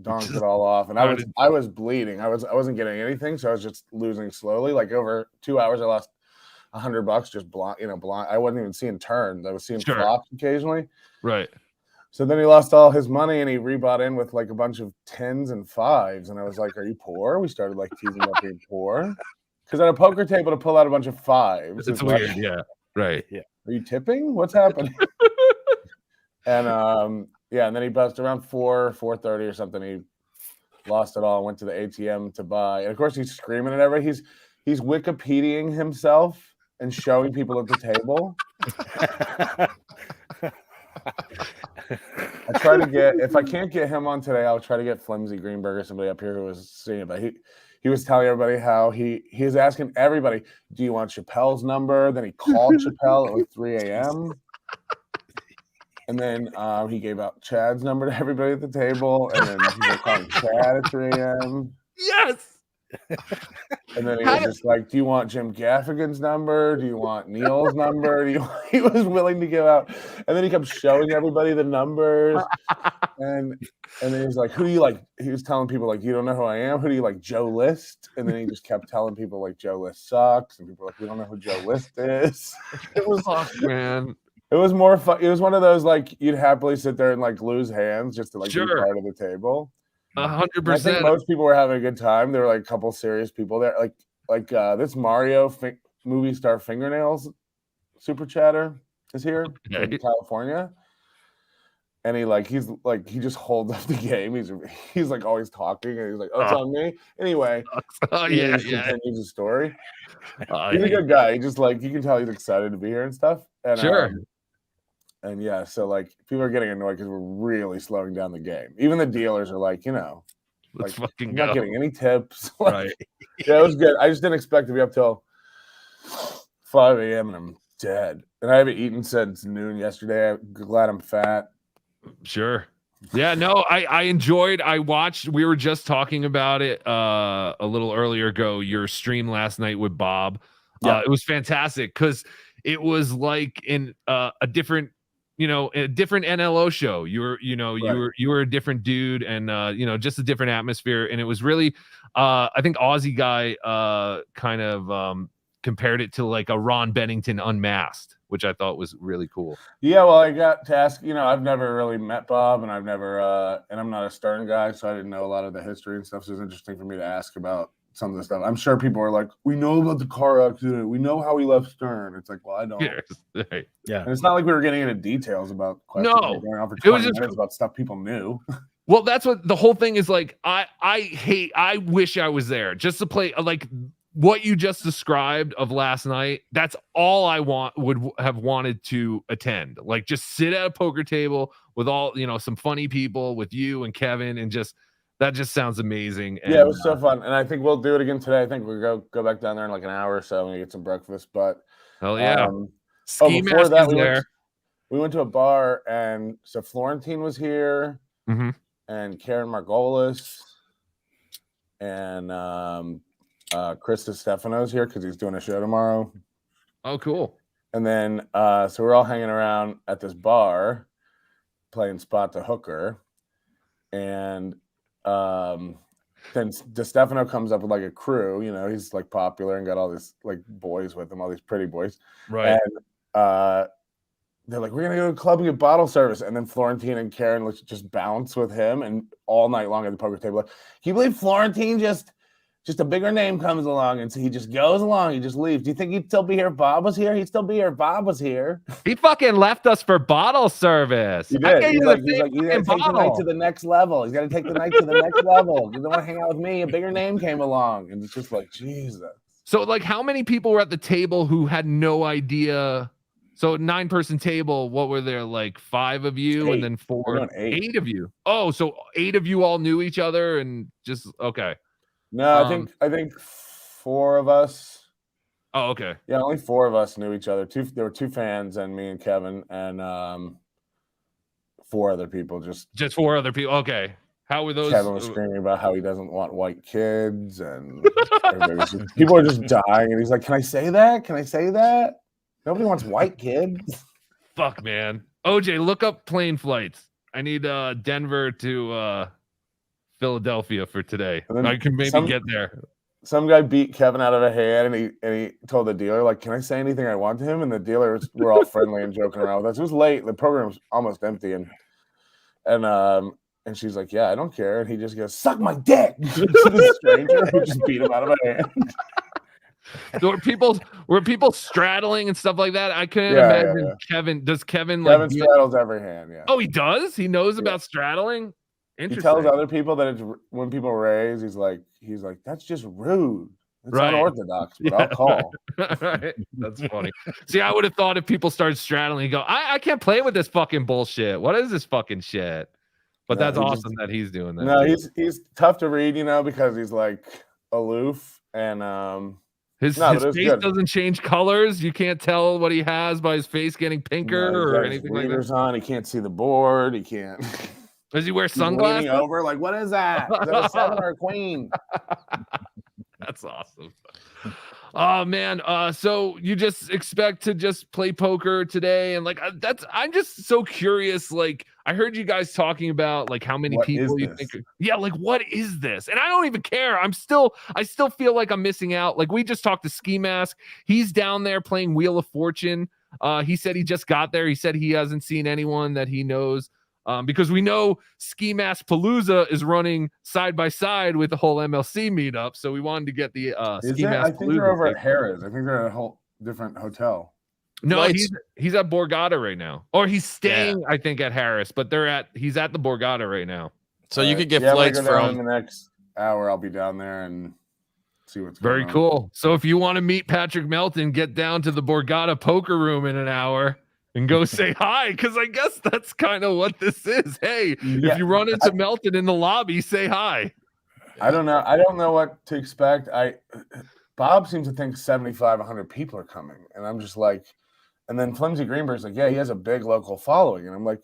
donked it all off. And I was bleeding. I wasn't getting anything, so I was just losing slowly. Like over 2 hours, I lost $100 just blind. I wasn't even seeing turns. I was seeing flops occasionally. Right. So then he lost all his money, and he rebought in with like a bunch of 10s and 5s. And I was like, "Are you poor?" We started like teasing about being poor, because at a poker table to pull out a bunch of 5s, it's weird. Yeah. Right. Yeah. Are you tipping? What's happening? And yeah, and then he buzzed around 4:30 or something. He lost it all, went to the ATM to buy. And of course he's screaming at everybody. He's Wikipediaing himself and showing people at the table. I try to get, if I can't get him on today, I'll try to get Flimsy Greenberg or somebody up here who was seeing it. But he was telling everybody how he was asking everybody, do you want Chappelle's number? Then he called Chappelle at like 3 a.m. And then he gave out Chad's number to everybody at the table. And then he was calling Chad at 3 a.m. Yes. And then he was just like, do you want Jim Gaffigan's number? Do you want Neil's number? He was willing to give out. And then he kept showing everybody the numbers. And then he was like, who do you like? He was telling people, like, you don't know who I am? Who do you like, Joe List? And then he just kept telling people, like, Joe List sucks. And people were like, we don't know who Joe List is. It was man. It was more fun. It was one of those, like, you'd happily sit there and like lose hands just to like be Sure. part of the table. 100%. I think most people were having a good time. There were like a couple serious people there, like this Mario movie star Fingernails super chatter is here from California, and he just holds up the game. He's like always talking, and he's like, "Oh, it's on me." Anyway, he continues the story. He's a good guy. He just like you can tell he's excited to be here and stuff. And, sure. And yeah, so like people are getting annoyed because we're really slowing down the game. Even the dealers are like, let's fucking not go. getting any tips. Right. Yeah, it was good. I just didn't expect to be up till 5 a.m. and I'm dead. And I haven't eaten since noon yesterday. I'm glad I'm fat. Sure. Yeah, no, I enjoyed. I watched. We were just talking about it a little earlier ago. Your stream last night with Bob. Yeah. It was fantastic because it was like in a different. A different NLO show. You were a different dude, and just a different atmosphere. And it was really, I think Aussie guy kind of compared it to like a Ron Bennington unmasked, which I thought was really cool. Yeah, well, I got to ask. I've never really met Bob, and I've never, and I'm not a Stern guy, so I didn't know a lot of the history and stuff. So it was interesting for me to ask about some of the stuff. I'm sure people are like, we know about the car accident. We know how he left Stern. It's like, well, I don't. Yeah. And it's not like we were getting into details about questions that were going on for 20 minutes about stuff people knew. Well, that's what the whole thing is like. I wish I was there just to play like what you just described of last night. That's all I would have wanted to attend. Like just sit at a poker table with all, some funny people with you and Kevin and that just sounds amazing. And, yeah, it was so fun. And I think we'll do it again today. I think we'll go back down there in like an hour or so and get some breakfast. But hell yeah. Before that, we went to a bar, and so Florentine was here, and Karen Margolis, and Chris DeStefano's here because he's doing a show tomorrow. Oh, cool. And then so we're all hanging around at this bar playing Spot the Hooker, and then DeStefano comes up with like a crew, he's like popular and got all these like boys with him, all these pretty boys. Right. And they're like, we're going to go to the club and get bottle service. And then Florentine and Karen just bounce with him and all night long at the poker table. Like, can you believe Florentine just a bigger name comes along, and so he just goes along, he just leaves. Do you think he'd still be here if Bob was here? He'd still be here if Bob was here. He fucking left us for bottle service. He did. He's like, you got to take the night to the next level. He's got to take the night to the next level. You don't want to hang out with me. A bigger name came along. And it's just like, Jesus. So like how many people were at the table who had no idea So 9-person table. What were there, like 5 of you, and then We're doing 8 of you? Oh, so 8 of you all knew each other and just okay. No, I think 4 of us. Oh, okay. Yeah, only 4 of us knew each other. There were 2 fans and me and Kevin, and 4 other people. Just 4 other people. Okay. How were those? Kevin was screaming about how he doesn't want white kids, and people are just dying. And he's like, "Can I say that? Can I say that? Nobody wants white kids." Fuck, man. OJ, look up plane flights. I need Denver to Philadelphia for today. I can maybe get there. Some guy beat Kevin out of a hand, and he told the dealer, like, "Can I say anything I want to him?" And the dealers were all friendly and joking around with us. It was late. The program was almost empty, and she's like, "Yeah, I don't care." And he just goes, "Suck my dick." To the stranger who just beat him out of a hand. So were people straddling and stuff like that? I couldn't imagine. Kevin, does Kevin straddles every hand? Yeah. Oh, he does. He knows about straddling. He tells other people that it's when people raise, he's like, "That's just rude. It's unorthodox." But I'll call. Right. That's funny. See, I would have thought if people started straddling, you go, I can't play with this fucking bullshit. What is this fucking shit? But that's awesome that he's doing that. No, he's tough to read, because he's like aloof and his face doesn't change colors. You can't tell what he has by his face getting pinker or anything like that. On. He can't see the board. He can't. Does he wear sunglasses? Leaning over, like, what is that? Is that a 7 or a queen? That's awesome. Oh man. So you just expect to just play poker today, and like I'm just so curious. Like I heard you guys talking about like how many people you think. Yeah, like what is this? And I don't even care. I still feel like I'm missing out. Like we just talked to Ski Mask. He's down there playing Wheel of Fortune. He said he just got there. He said he hasn't seen anyone that he knows. Because we know Ski Mask Palooza is running side by side with the whole MLC meetup, so we wanted to get the Ski Mask. I think they're over at Harrah's. I think they're at a whole different hotel. No, he's at Borgata right now, or he's staying, I think, at Harris, but he's at the Borgata right now. So you could get flights from in the next hour. I'll be down there and see what's going on. Very cool. So if you want to meet Patrick Melton, get down to the Borgata poker room in an hour. And go say hi, because I guess that's kind of what this is. Hey, if you run into Melton in the lobby, say hi. I don't know. I don't know what to expect. Bob seems to think 75, 100 people are coming, and I'm just like, and then Flimsy Greenberg's like, yeah, he has a big local following, and I'm like,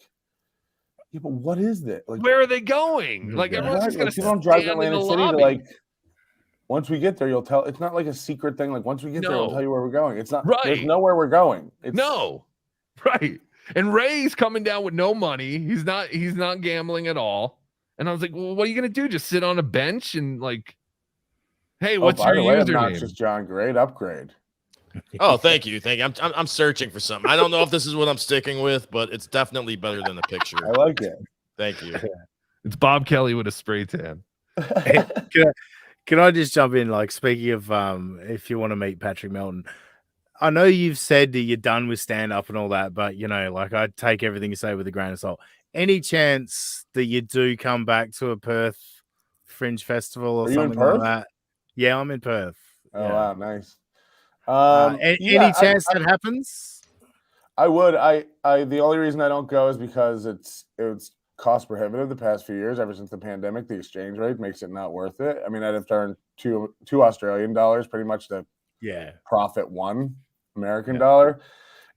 yeah, but what is that? Like, where are they going? Like everyone's just gonna you don't drive to Atlantic City to like. Once we get there, you'll tell. It's not like a secret thing. Like once we get there, we'll tell you where we're going. It's not. There's nowhere we're going. No. Right. And Ray's coming down with no money. He's not gambling at all. And I was like, well, what are you going to do? Just sit on a bench and like, hey, what's your username? Just John, great upgrade. Oh, thank you. I'm searching for something. I don't know if this is what I'm sticking with, but it's definitely better than the picture. I like it. Thank you. It's Bob Kelly with a spray tan. Can I just jump in? Like, speaking of if you want to meet Patrick Melton, I know you've said that you're done with stand-up and all that, but, like, I take everything you say with a grain of salt. Any chance that you do come back to a Perth Fringe Festival or something like that? Yeah, I'm in Perth. Oh, wow, nice. Any chance that happens? I would. The only reason I don't go is because it's cost prohibitive the past few years. Ever since the pandemic, the exchange rate makes it not worth it. I mean, I'd have turned two Australian dollars pretty much to profit one American dollar.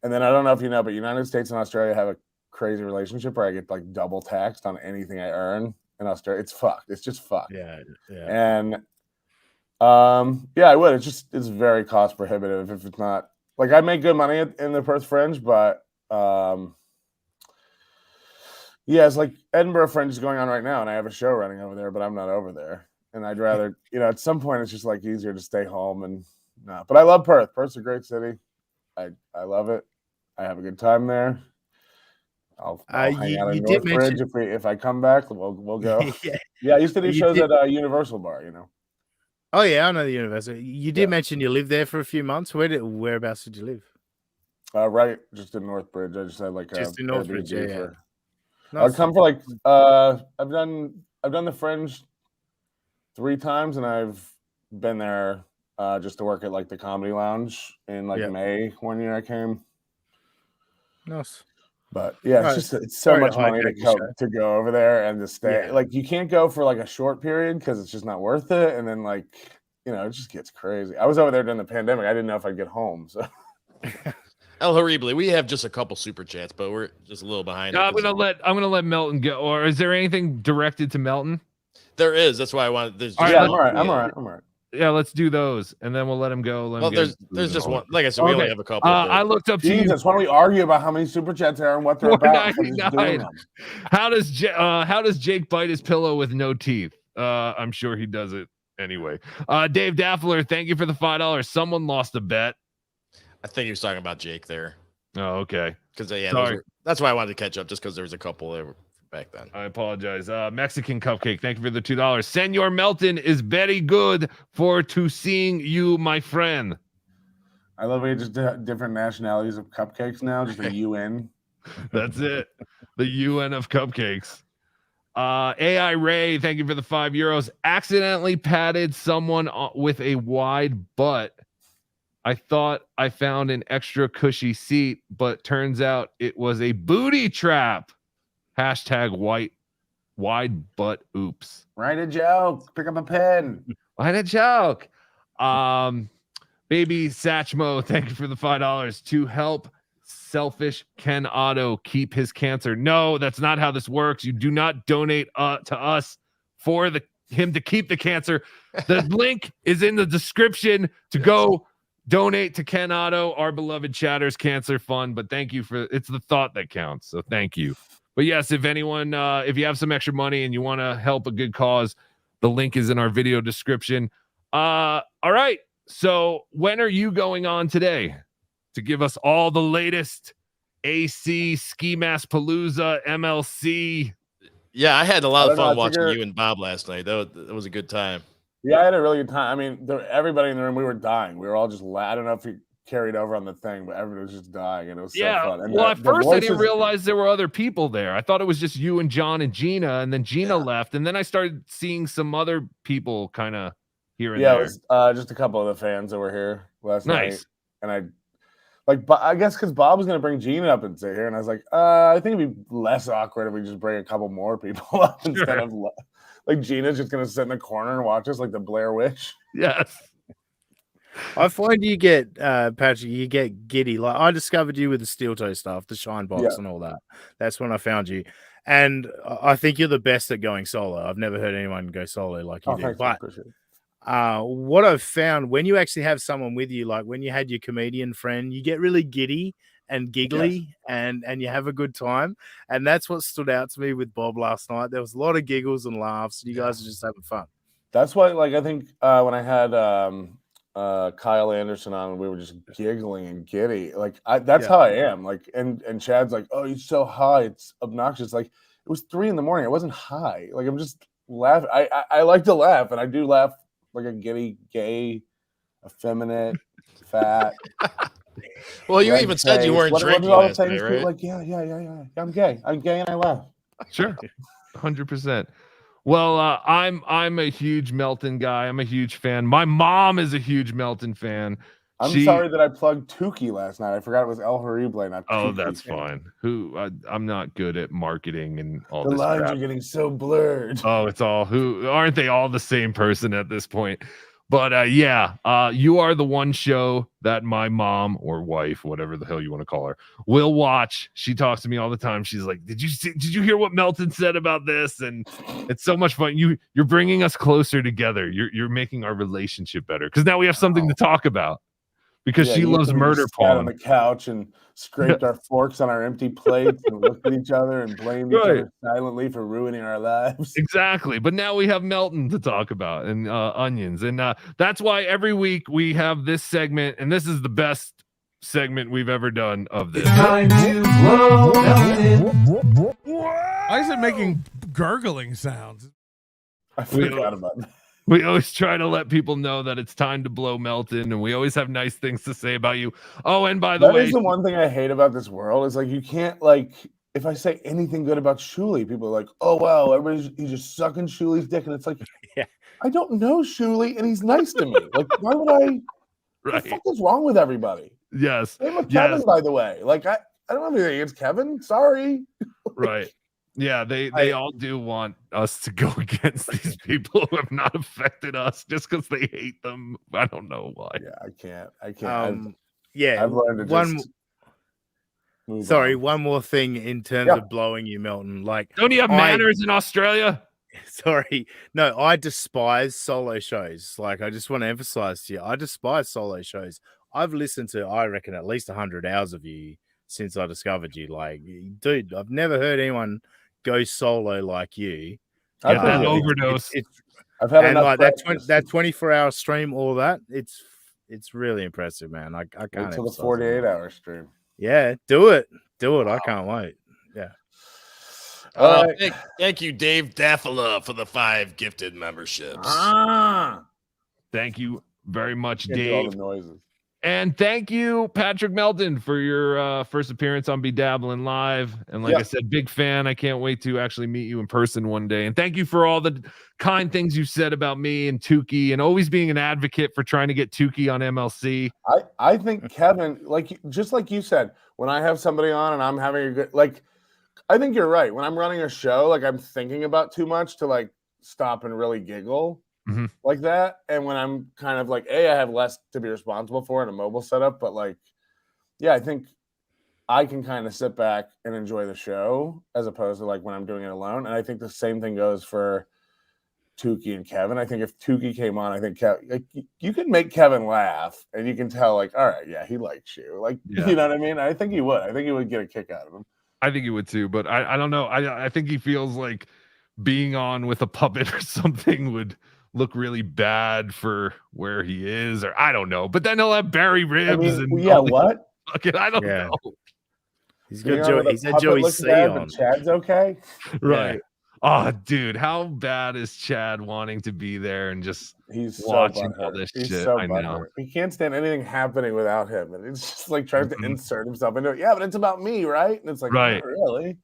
And then I don't know if you know, but United States and Australia have a crazy relationship where I get like double taxed on anything I earn in Australia. It's fucked. It's just fucked. Yeah. And I would. It's very cost prohibitive if it's not like I make good money in the Perth Fringe, but it's like Edinburgh Fringe is going on right now, and I have a show running over there, but I'm not over there. And I'd rather, at some point it's just like easier to stay home and no. But I love Perth. Perth's a great city. I love it. I have a good time there. I'll hang out in Northbridge if I come back. We'll go. I used to do shows at Universal Bar. Oh yeah, I know the Universal. You did mention you lived there for a few months. Whereabouts did you live? Right, just in Northbridge. I just had like just in Northbridge. Yeah. I'd come for like I've done the Fringe 3 times, and I've been there just to work at like the Comedy Lounge in like May one year I came. Nice. But yeah, it's so much money to go over there and to stay. Yeah. Like you can't go for like a short period because it's just not worth it. And then like, it just gets crazy. I was over there during the pandemic. I didn't know if I'd get home. So El Horrible, we have just a couple super chats, but we're just a little behind. I'm gonna let Melton go. Or is there anything directed to Melton? There is. That's why I wanted. There's I'm all right. Yeah, let's do those, and then we'll let him go. There's just one. Like I said, we only have a couple. I looked up Jesus, why don't we argue about how many super chats there are and what they're about? How does Jake bite his pillow with no teeth? I'm sure he does it anyway. Dave Daffler, thank you for the $5. Someone lost a bet. I think he was talking about Jake there. Oh, okay. Because that's why I wanted to catch up, just because there was a couple there back then. I apologize. Mexican Cupcake, thank you for the $2. Senor Melton is very good for to seeing you, my friend. I love how you just different nationalities of cupcakes now, just a UN. That's it. The UN of cupcakes. AI Ray, thank you for the €5. Accidentally patted someone with a wide butt. I thought I found an extra cushy seat, but turns out it was a booty trap. Hashtag wide butt oops. Write a joke. Pick up a pen. Write a joke. Baby Satchmo, thank you for the $5 to help selfish Ken Otto keep his cancer. No, that's not how this works. You do not donate to us for him to keep the cancer. The link is in the description to go donate to Ken Otto, our beloved Chatter's Cancer Fund. But thank you it's the thought that counts. So thank you. But yes, if anyone, if you have some extra money and you want to help a good cause, the link is in our video description. All right. So when are you going on today to give us all the latest AC, Ski Mask Palooza, MLC? Yeah, I had a lot of fun watching you and Bob last night. That was a good time. Yeah, I had a really good time. I mean, everybody in the room, we were dying. We were all just I don't know if you carried over on the thing, but everybody was just dying, and it was so fun. And well, at first I didn't realize there were other people there. I thought it was just you and John and Gina, and then Gina left, and then I started seeing some other people kind of here and there. Yeah, it was just a couple of the fans that were here last night. And I guess because Bob was going to bring Gina up and sit here, and I was like, I think it'd be less awkward if we just bring a couple more people up instead of like Gina's just going to sit in the corner and watch us like the Blair Witch. Yes. I find you get, Patrick, you get giddy. Like I discovered you with the steel toe stuff, the shine box and all that. That's when I found you. And I think you're the best at going solo. I've never heard anyone go solo like you do. But what I've found when you actually have someone with you, like when you had your comedian friend, you get really giddy and giggly and you have a good time. And that's what stood out to me with Bob last night. There was a lot of giggles and laughs. You guys are just having fun. That's why, like, I think when I had Kyle Anderson on, we were just giggling and giddy. Like that's how I am. Like, and Chad's like, oh, he's so high, it's obnoxious. Like it was 3 a.m. I wasn't high. Like I'm just laughing. I like to laugh, and I do laugh like a giddy, gay, effeminate, fat. Well, you even said you weren't drinking last night, right? Like, yeah. I'm gay, and I laugh. Sure, 100%. Well, I'm a huge Melton guy. I'm a huge fan. My mom is a huge Melton fan. I'm sorry that I plugged Tukey last night. I forgot it was El Horrible, not Oh, Tukey. that's fine. I'm not good at marketing and all the this lines crap. are getting so blurred. Oh, it's all aren't they all the same person at this point? But you are the one show that my mom or wife, whatever the hell you want to call her, will watch. She talks to me all the time. She's like, did you hear what Melton said about this? And it's so much fun. You're bringing us closer together. You're making our relationship better because now we have something to talk about. Because she loves murder porn. On the couch and scraped our forks on our empty plates and looked at each other and blamed each other silently for ruining our lives. Exactly. But now we have Melton to talk about and onions. And that's why every week we have this segment. And this is the best segment we've ever done of this. Time to blow Melton. Why is it making gurgling sounds? I forgot about that. We always try to let people know that it's time to blow Melton, and we always have nice things to say about you. Oh, and by the way, that is the one thing I hate about this world is like you can't like if I say anything good about Shuli, people are like, "Oh wow, he's just sucking Shuli's dick," and it's like, I don't know Shuli, and he's nice to me. Like, why would I? What the fuck is wrong with everybody? Yes. Same with Kevin, by the way. Like I don't have anything against Kevin. Sorry. Right. Yeah, they all do want us to go against these people who have not affected us just because they hate them. I don't know why. Yeah, I can't. Yeah, I've learned to just move on. one more thing in terms of blowing you, Melton. Like, don't you have manners in Australia? Sorry, no, I despise solo shows. Like, I just want to emphasize to you, I despise solo shows. I've listened to, I reckon, at least 100 hours of you since I discovered you. Like, dude, I've never heard anyone go solo like you. Get that overdose. I've had enough like practice. that 24-hour stream, all that. It's really impressive, man. I can't. Until the emphasize 48-hour stream. Yeah, do it. I can't wait. Yeah. Thank you, Dave Daffala, for the 5 gifted memberships. Thank you very much, Can't do all Dave. the noises. And thank you, Patrick Melton, for your first appearance on BeDabblin Live. And like I said, big fan. I can't wait to actually meet you in person one day. And thank you for all the kind things you've said about me and Tukey, and always being an advocate for trying to get Tukey on MLC. I think Kevin, just like you said, when I have somebody on and I'm having a good, I think you're right. When I'm running a show, I'm thinking about too much to stop and really giggle. Like that. And when I'm kind of I have less to be responsible for in a mobile setup, but I think I can kind of sit back and enjoy the show as opposed to when I'm doing it alone. And I think the same thing goes for Tukey and Kevin. I think if Tukey came on, I think you can make Kevin laugh and you can tell all right, yeah, he likes you. You know what I mean? I think he would. I think he would get a kick out of him. I think he would too, but I don't know. I think he feels like being on with a puppet or something would look really bad for where he is, or I don't know. But then he'll have Barry ribs and what? I don't know. He's got Joey C on. Chad's okay, right? Oh, dude, how bad is Chad wanting to be there and just watching all this shit? So I know he can't stand anything happening without him, and it's just trying to insert himself into it. Yeah, but it's about me, right? And it's right, not really.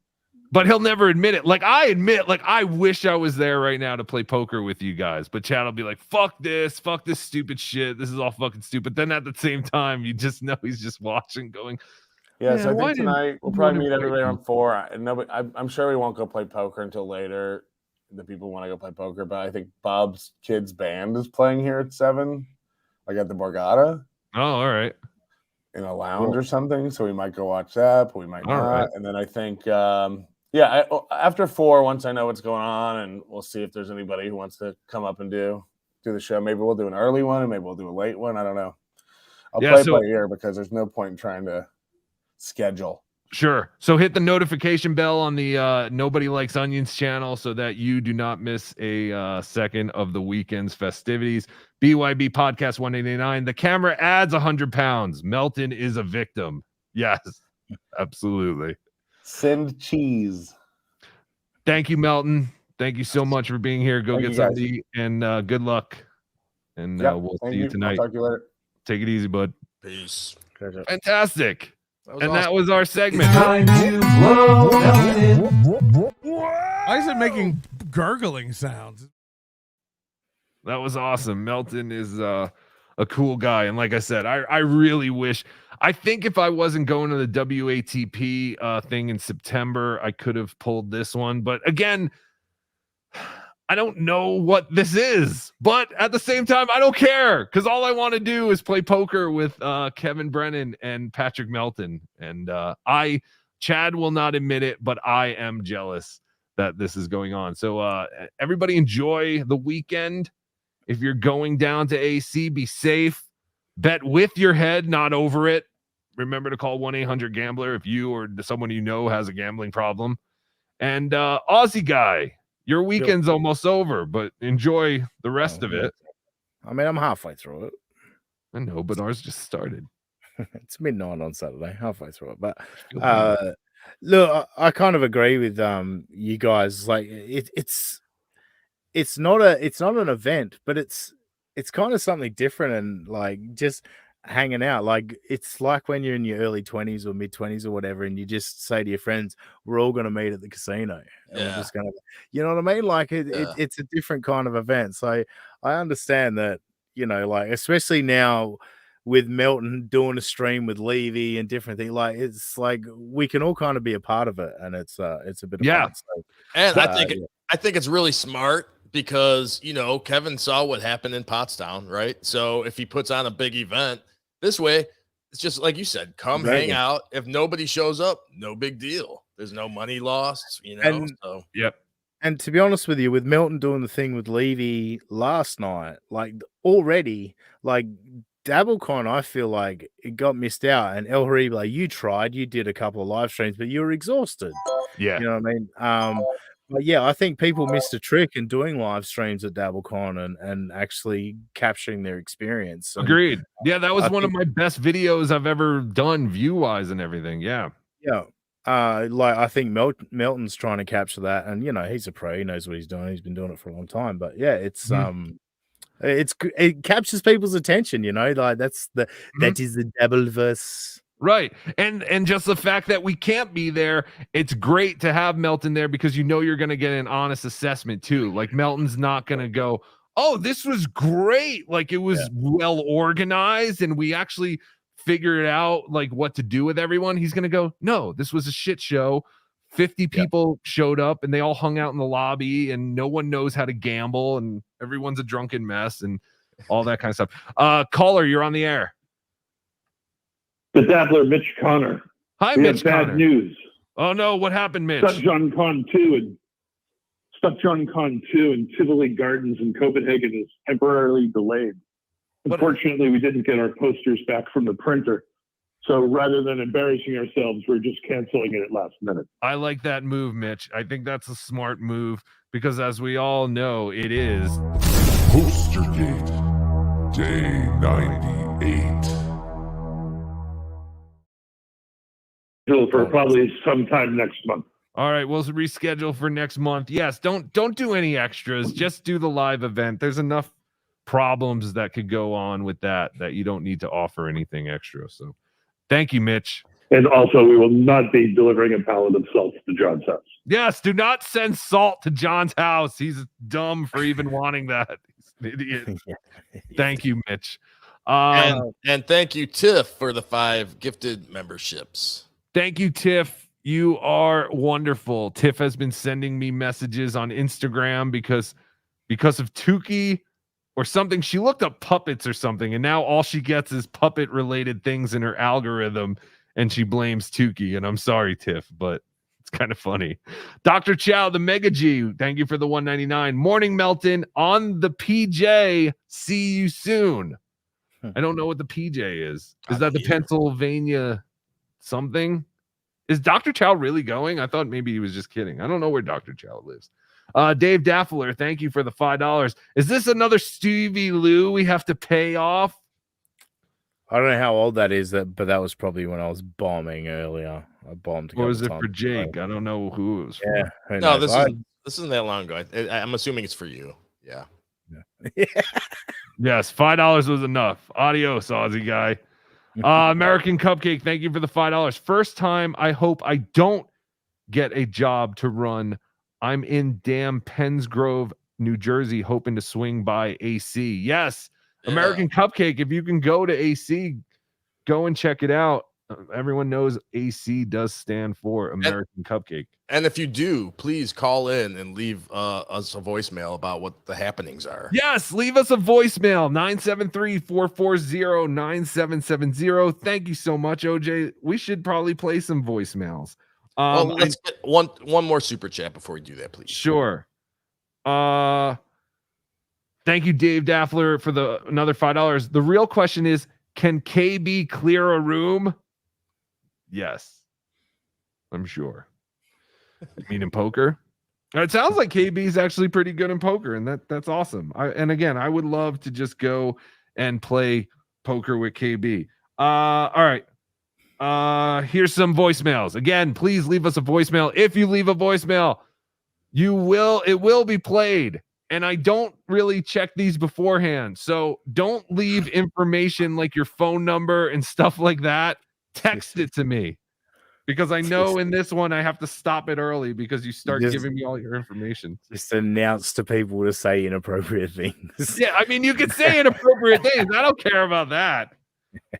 But he'll never admit it. I admit, I wish I was there right now to play poker with you guys. But Chad will be like, fuck this stupid shit. This is all fucking stupid. Then at the same time, you just know he's just watching, going, yeah. So I think tonight we'll probably meet everybody around 4. And I'm sure we won't go play poker until later. The people want to go play poker, but I think Bob's kids' band is playing here at 7. At the Borgata. Oh, all right. In a lounge or something. So we might go watch that, but we might not. Right. And then I think after 4, once I know what's going on, and we'll see if there's anybody who wants to come up and do the show. Maybe we'll do an early one, and maybe we'll do a late one. I don't know. I'll play it by ear because there's no point in trying to schedule. Sure. So hit the notification bell on the Nobody Likes Onions channel so that you do not miss a second of the weekend's festivities. BYB Podcast 189. The camera adds 100 pounds. Melton is a victim. Yes, absolutely. Send cheese. Thank you, Melton. Thank you so much for being here. Go get something to eat, and good luck. And we'll see you tonight. I'll talk to you later. Take it easy, bud. Peace. Fantastic. That was our segment. Why is it making gurgling sounds? That was awesome. Melton is a cool guy. And like I said, I really wish, I think if I wasn't going to the WATP thing in September, I could have pulled this one. But again, I don't know what this is, but at the same time, I don't care because all I want to do is play poker with Kevin Brennan and Patrick Melton. And Chad will not admit it, but I am jealous that this is going on. So everybody enjoy the weekend. If you're going down to AC, be safe. Bet with your head, not over it. Remember to call 1-800-GAMBLER if you or someone you know has a gambling problem. And Aussie guy, your weekend's almost over, but enjoy the rest of it. I mean, I'm halfway through it. I know, but ours just started. It's midnight on Saturday, halfway through it. But look, I kind of agree with you guys. It's not an event, but it's kind of something different and just hanging out. It's like when you're in your early 20s or mid 20s or whatever, and you just say to your friends, we're all going to meet at the casino. And we're just going to, you know what I mean? It's a different kind of event. So I understand that, especially now with Melton doing a stream with Levy and different things. Like it's like we can all kind of be a part of it, and it's a bit of fun. So, And I think it's really smart because Kevin saw what happened in Pottstown, right? So if he puts on a big event this way, it's just like you said, come hang out. If nobody shows up, no big deal. There's no money lost, And, so yep. And to be honest with you, with Melton doing the thing with Levy last night, like already, like DabbleCon, I feel like it got missed out. And El Haribe, like you tried, you did a couple of live streams, but you were exhausted. Yeah. You know what I mean? But yeah, I think people missed a trick in doing live streams at DabbleCon and actually capturing their experience. And, Agreed. Yeah, that was one of my best videos I've ever done, view-wise and everything. Yeah. Yeah. Like I think Melton's trying to capture that, and he's a pro, he knows what he's doing, he's been doing it for a long time. But yeah, it captures people's attention, like that is the Dabbleverse. Right. And just the fact that we can't be there, it's great to have Melton there because you're going to get an honest assessment too. Like Melton's not going to go, oh, this was great. Like it was well organized and we actually figured out like what to do with everyone. He's going to go, no, this was a shit show. 50 people showed up and they all hung out in the lobby and no one knows how to gamble and everyone's a drunken mess and all that kind of stuff. Caller, you're on the air. The Dabbler, Mitch Connor. Hi, we Mitch have bad Connor. news. Oh no, what happened, Mitch? StutJohnCon 2 in Tivoli Gardens in Copenhagen is temporarily delayed. Unfortunately, we didn't get our posters back from the printer. So rather than embarrassing ourselves, we're just canceling it at last minute. I like that move, Mitch. I think that's a smart move because as we all know, it is Postergate Day 98. For probably sometime next month. All right, we'll reschedule for next month. Yes, don't do any extras. Just do the live event. There's enough problems that could go on with that you don't need to offer anything extra. So thank you, Mitch. And also, we will not be delivering a pallet of salt to John's house. Yes, do not send salt to John's house. He's dumb for even wanting that. He's an idiot. Thank you, Mitch. And thank you, Tiff, for the 5 gifted memberships. Thank you, Tiff. You are wonderful. Tiff has been sending me messages on Instagram because of Tukey or something. She looked up puppets or something, and now all she gets is puppet-related things in her algorithm, and she blames Tukey. And I'm sorry, Tiff, but it's kind of funny. Dr. Chow, the Mega G, thank you for the $1.99. Morning, Melton, on the PJ. See you soon. I don't know what the PJ is. Is that the Pennsylvania something? Is Dr. Chow really going? I thought maybe he was just kidding. I don't know where Dr. Chow lives. Dave Daffler, thank you for the $5. Is this another Stevie Lou we have to pay off? I don't know how old that is, but that was probably when I was bombing earlier. I bombed. Or was it for Jake? I don't know who it was for. Yeah. No, this isn't that long ago. I'm assuming it's for you. Yeah. Yes, $5 was enough. Adios, Aussie guy. American Cupcake, thank you for the $5. First time, I hope I don't get a job to run. I'm in damn Pennsgrove, New Jersey, hoping to swing by AC. Yes, American Cupcake, if you can go to AC, go and check it out. Everyone knows AC does stand for American Cupcake. And if you do, please call in and leave us a voicemail about what the happenings are. Yes, leave us a voicemail, 973-440-9770. Thank you so much, OJ. We should probably play some voicemails. Let's get one more super chat before we do that, please. Sure. Thank you, Dave Daffler, for another $5. The real question is, can KB clear a room? Yes, I'm sure. You mean in poker? It sounds like KB is actually pretty good in poker, and that's awesome. And again, I would love to just go and play poker with KB. All right. Here's some voicemails. Again, please leave us a voicemail. If you leave a voicemail, it will be played. And I don't really check these beforehand. So don't leave information like your phone number and stuff like that. Text it to me. Because I know in this one I have to stop it early because you start giving me all your information. Just announce to people to say inappropriate things. Yeah, I mean, you can say inappropriate things. I don't care about that.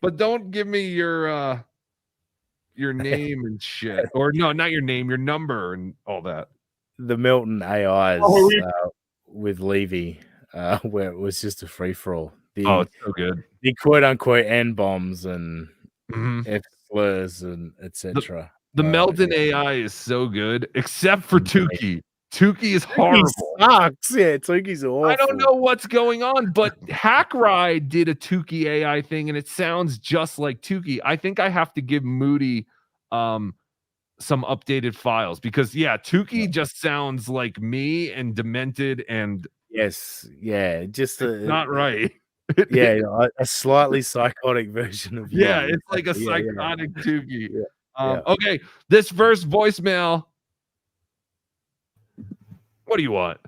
but don't give me your name and shit, or no, not your name, your number and all that. The Milton AIs with Levy, where it was just a free for all. It's so good. The quote unquote N bombs and F slurs and etc. The Melton AI is so good, except for Tukey. Tukey is horrible. Sucks. Yeah, Tukey's awful. I don't know what's going on, but Hackride did a Tukey AI thing, and it sounds just like Tukey. I think I have to give Moody some updated files because Tukey just sounds like me and demented and just not right. A slightly psychotic version of you. It's like a psychotic Tukey. Okay, this first voicemail. What do you want?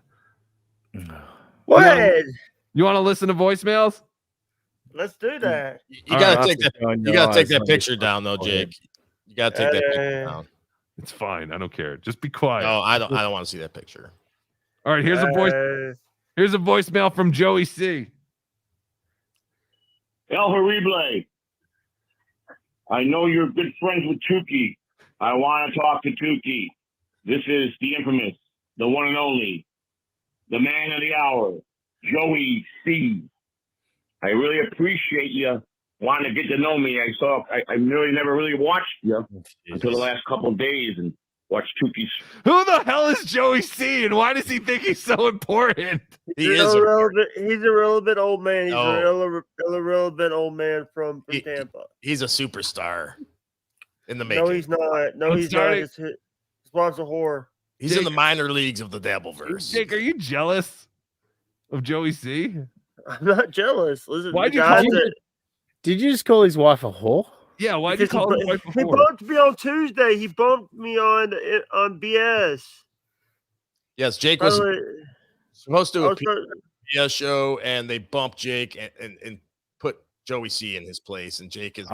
What? You want to listen to voicemails? Let's do that. You gotta take that. You gotta take that picture down, though, Jake. You gotta take that picture down. It's fine. I don't care. Just be quiet. No, I don't want to see that picture. All right. Here's a voice. Here's a voicemail from Joey C. El Horrible. I know you're good friends with Tukey. I want to talk to Tukey. This is the infamous, the one and only, the man of the hour, Joey C. I really appreciate you wanting to get to know me. I really never really watched you until the last couple of days and watched Tukey's. Who the hell is Joey C. and why does he think he's so important? He's a relevant old man. He's a relevant old man from Tampa. He's a superstar in the making. No, he's not. No, he's not. His wife's a whore. He's in the minor leagues of the Dabbleverse. Jake, are you jealous of Joey C? I'm not jealous. Listen, Why'd you did you just call his wife a whore? Yeah, why'd you call his wife a whore? He bumped me on Tuesday. He bumped me on BS. Yes, Jake was supposed to appear on the BS show, and they bumped Jake and put Joey C in his place, and Jake is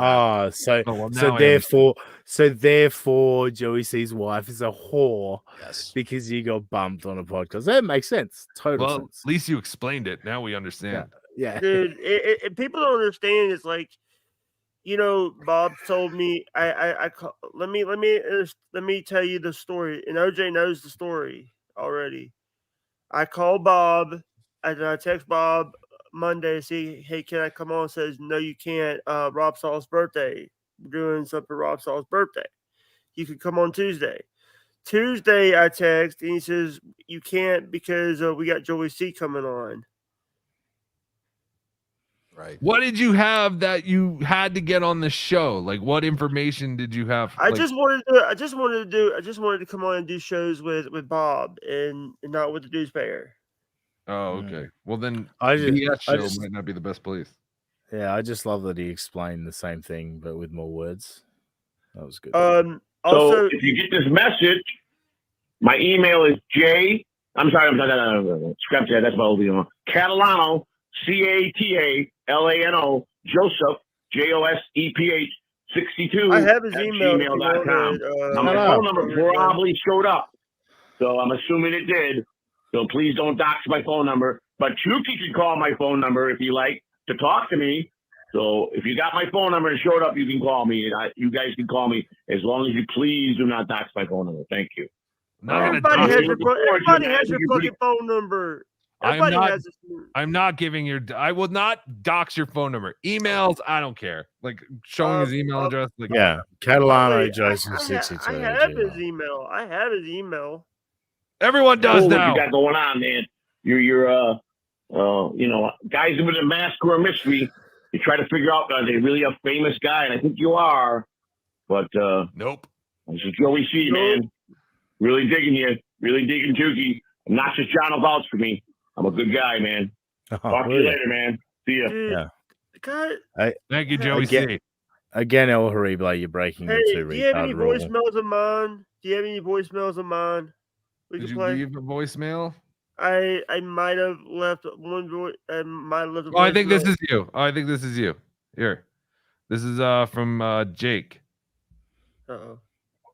therefore Joey C's wife is a whore. Yes, because you got bumped on a podcast. That makes sense. Total sense. At least you explained it. Now we understand. Yeah. Dude, people don't understand. It's like, Bob told me. Let me tell you the story, and OJ knows the story already. I called Bob, and I text Bob Monday to see, hey, can I come on? Says, no, you can't. Rob Saul's birthday. We're doing something for Rob Saul's birthday. You can come on Tuesday. Tuesday, I text, and he says, you can't because we got Joey C coming on. Right. What did you have that you had to get on the show? Like, what information did you have? I just wanted to come on and do shows with Bob and not with the newspaper. Oh, okay. Well, then BS show might not be the best place. Yeah, I just love that he explained the same thing but with more words. That was good. Also, if you get this message, my email is scrap that. That's my old email. Catalano, CATALANO, Joseph, JOSEPH 62. I have his email. Gmail.com. Now, my phone number probably showed up, so I'm assuming it did. So please don't dox my phone number. But Tukey can call my phone number if you like to talk to me. So if you got my phone number and showed up, you can call me. And you guys can call me as long as you please do not dox my phone number. Thank you. Everybody has your fucking phone number. I'm not giving your. I will not dox your phone number. Emails, I don't care. Like showing his email address. Like Catalano Joseph 62. I have his email. Everyone does now. What you got going on, man? You're guys with a mask or a mystery. You try to figure out are they really a famous guy, and I think you are. But nope. This is Joey C, man. Really digging you. Really digging Tukey. Not just John will vouch for me. I'm a good guy, man. Talk to you later, man. See ya. Yeah. God. Thank you, Joey C. Again, El Horrible, you're breaking the two. Do you have any voicemails of mine? Did you leave a voicemail? I might have left one voice. I might have left. I think this is you. Here, this is from Jake. Uh-oh.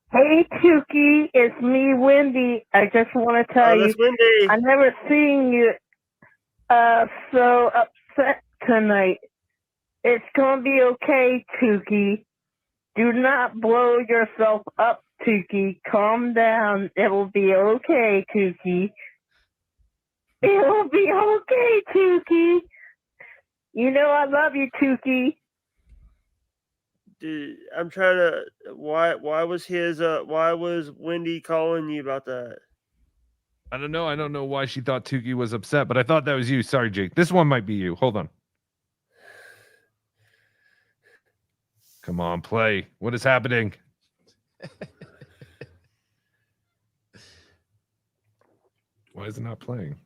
Hey, Tukey, it's me, Wendy. I just want to tell you, Wendy. I never seen you so upset tonight. It's gonna be okay, Tukey. Do not blow yourself up, Tukey. Calm down. It will be okay, Tukey. It will be okay, Tukey. You know I love you, Tukey. Dude, I'm trying to. Why was Wendy calling you about that? I don't know. I don't know why she thought Tukey was upset, but I thought that was you. Sorry, Jake. This one might be you. Hold on. Come on, play. What is happening? Why is it not playing?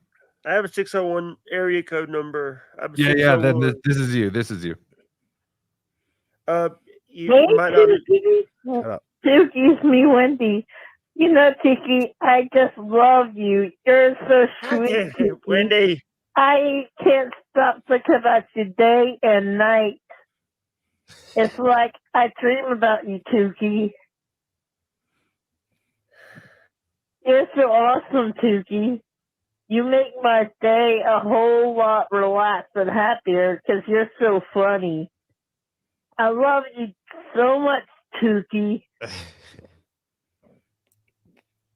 I have a 601 area code number. Yeah. Then this is you. This is you. You might not. Shut up. Tukey's me, Wendy. You know, Tukey, I just love you. You're so sweet, Tukey. Wendy. I can't stop thinking about you day and night. It's like I dream about you, Tukey. You're so awesome, Tukey. You make my day a whole lot relaxed and happier because you're so funny. I love you so much, Tukey.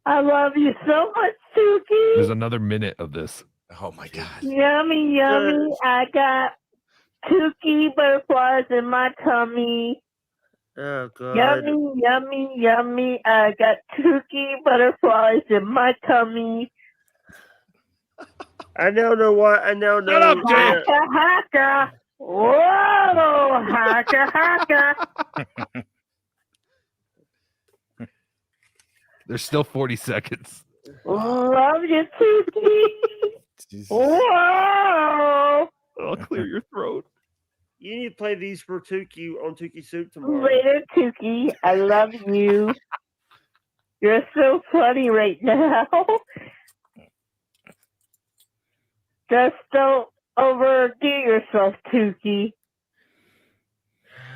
I love you so much, Tukey. There's another minute of this. Oh my god. Yummy, yummy. I got Tukey butterflies in my tummy. Oh god. Yummy, yummy, yummy. I got Tukey butterflies in my tummy. I now know why. I now know. Shut up, Jake. Haka, haka. Whoa, haka, haka. There's still 40 seconds. Love you, Tukey. Whoa. I'll clear your throat. You need to play these for Tukey on Tukey Soup tomorrow. Later, Tukey. I love you. You're so funny right now. Just don't overdo yourself, Tukey.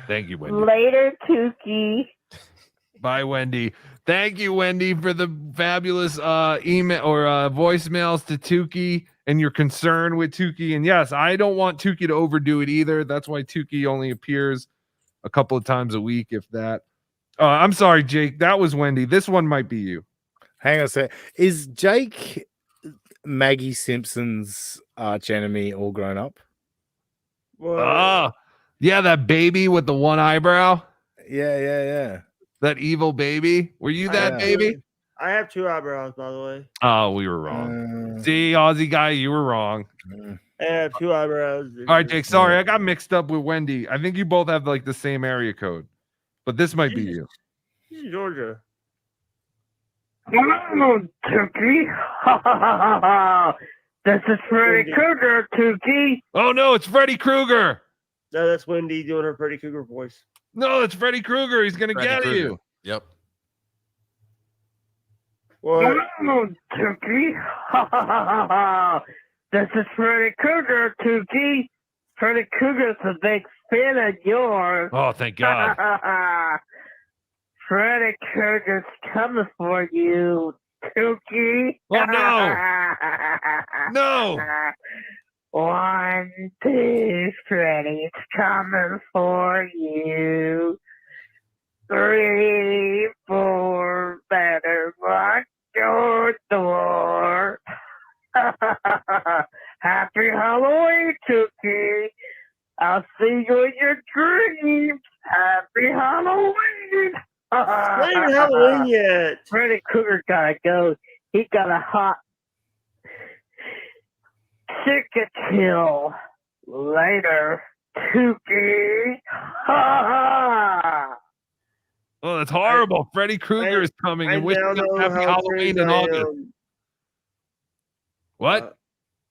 Thank you, Wendy. Later, Tukey. Bye, Wendy. Thank you, Wendy, for the fabulous email or voicemails to Tukey and your concern with Tukey. And yes, I don't want Tukey to overdo it either. That's why Tukey only appears a couple of times a week, if that. I'm sorry, Jake. That was Wendy. This one might be you. Hang on a sec. Is Jake Maggie Simpson's arch enemy all grown up? Oh, yeah, that baby with the one eyebrow. Yeah. That evil baby. Were you that baby? I have two eyebrows, by the way. Oh, we were wrong. See, Aussie guy, you were wrong. I have two eyebrows. All right, Jake. Sorry, I got mixed up with Wendy. I think you both have like the same area code, but this might be you. She's in Georgia. Hello, Tukey. This is Freddy Krueger, Tukey. Oh no, it's Freddy Krueger. No, that's Wendy doing her Freddy Krueger voice. No, it's Freddy Krueger. He's gonna get you. Yep. Hello, Tukey. This is Freddy Krueger, Tukey. Freddy Krueger's a big fan of yours. Oh, thank God. Freddy Krueger's coming for you, Tukey. Oh, no. No. 1, 2, Freddy's coming for you. 3, 4, better lock your door. Happy Halloween, Tukey. I'll see you in your dreams. Happy Halloween. Not even Halloween yet. Freddy Krueger gotta go. He got a hot chicken kill. Later, Tukey. Oh, that's horrible. Freddy Krueger is coming and wishing us happy Halloween in August. What?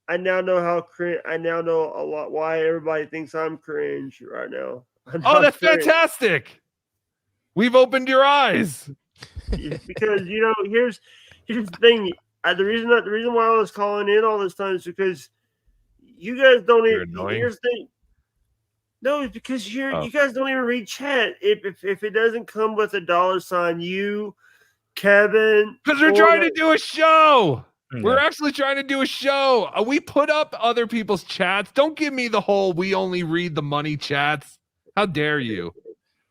I now know how cringe. I now know a lot why everybody thinks I'm cringe right now. Oh, that's fantastic. We've opened your eyes. Because here's the thing. The reason why I was calling in all this time is because you guys don't even. Here's the thing. No, it's because you guys don't even read chat. If it doesn't come with $, you, Kevin, because we're trying to do a show. We're actually trying to do a show. We put up other people's chats. Don't give me the whole we only read the money chats. How dare you?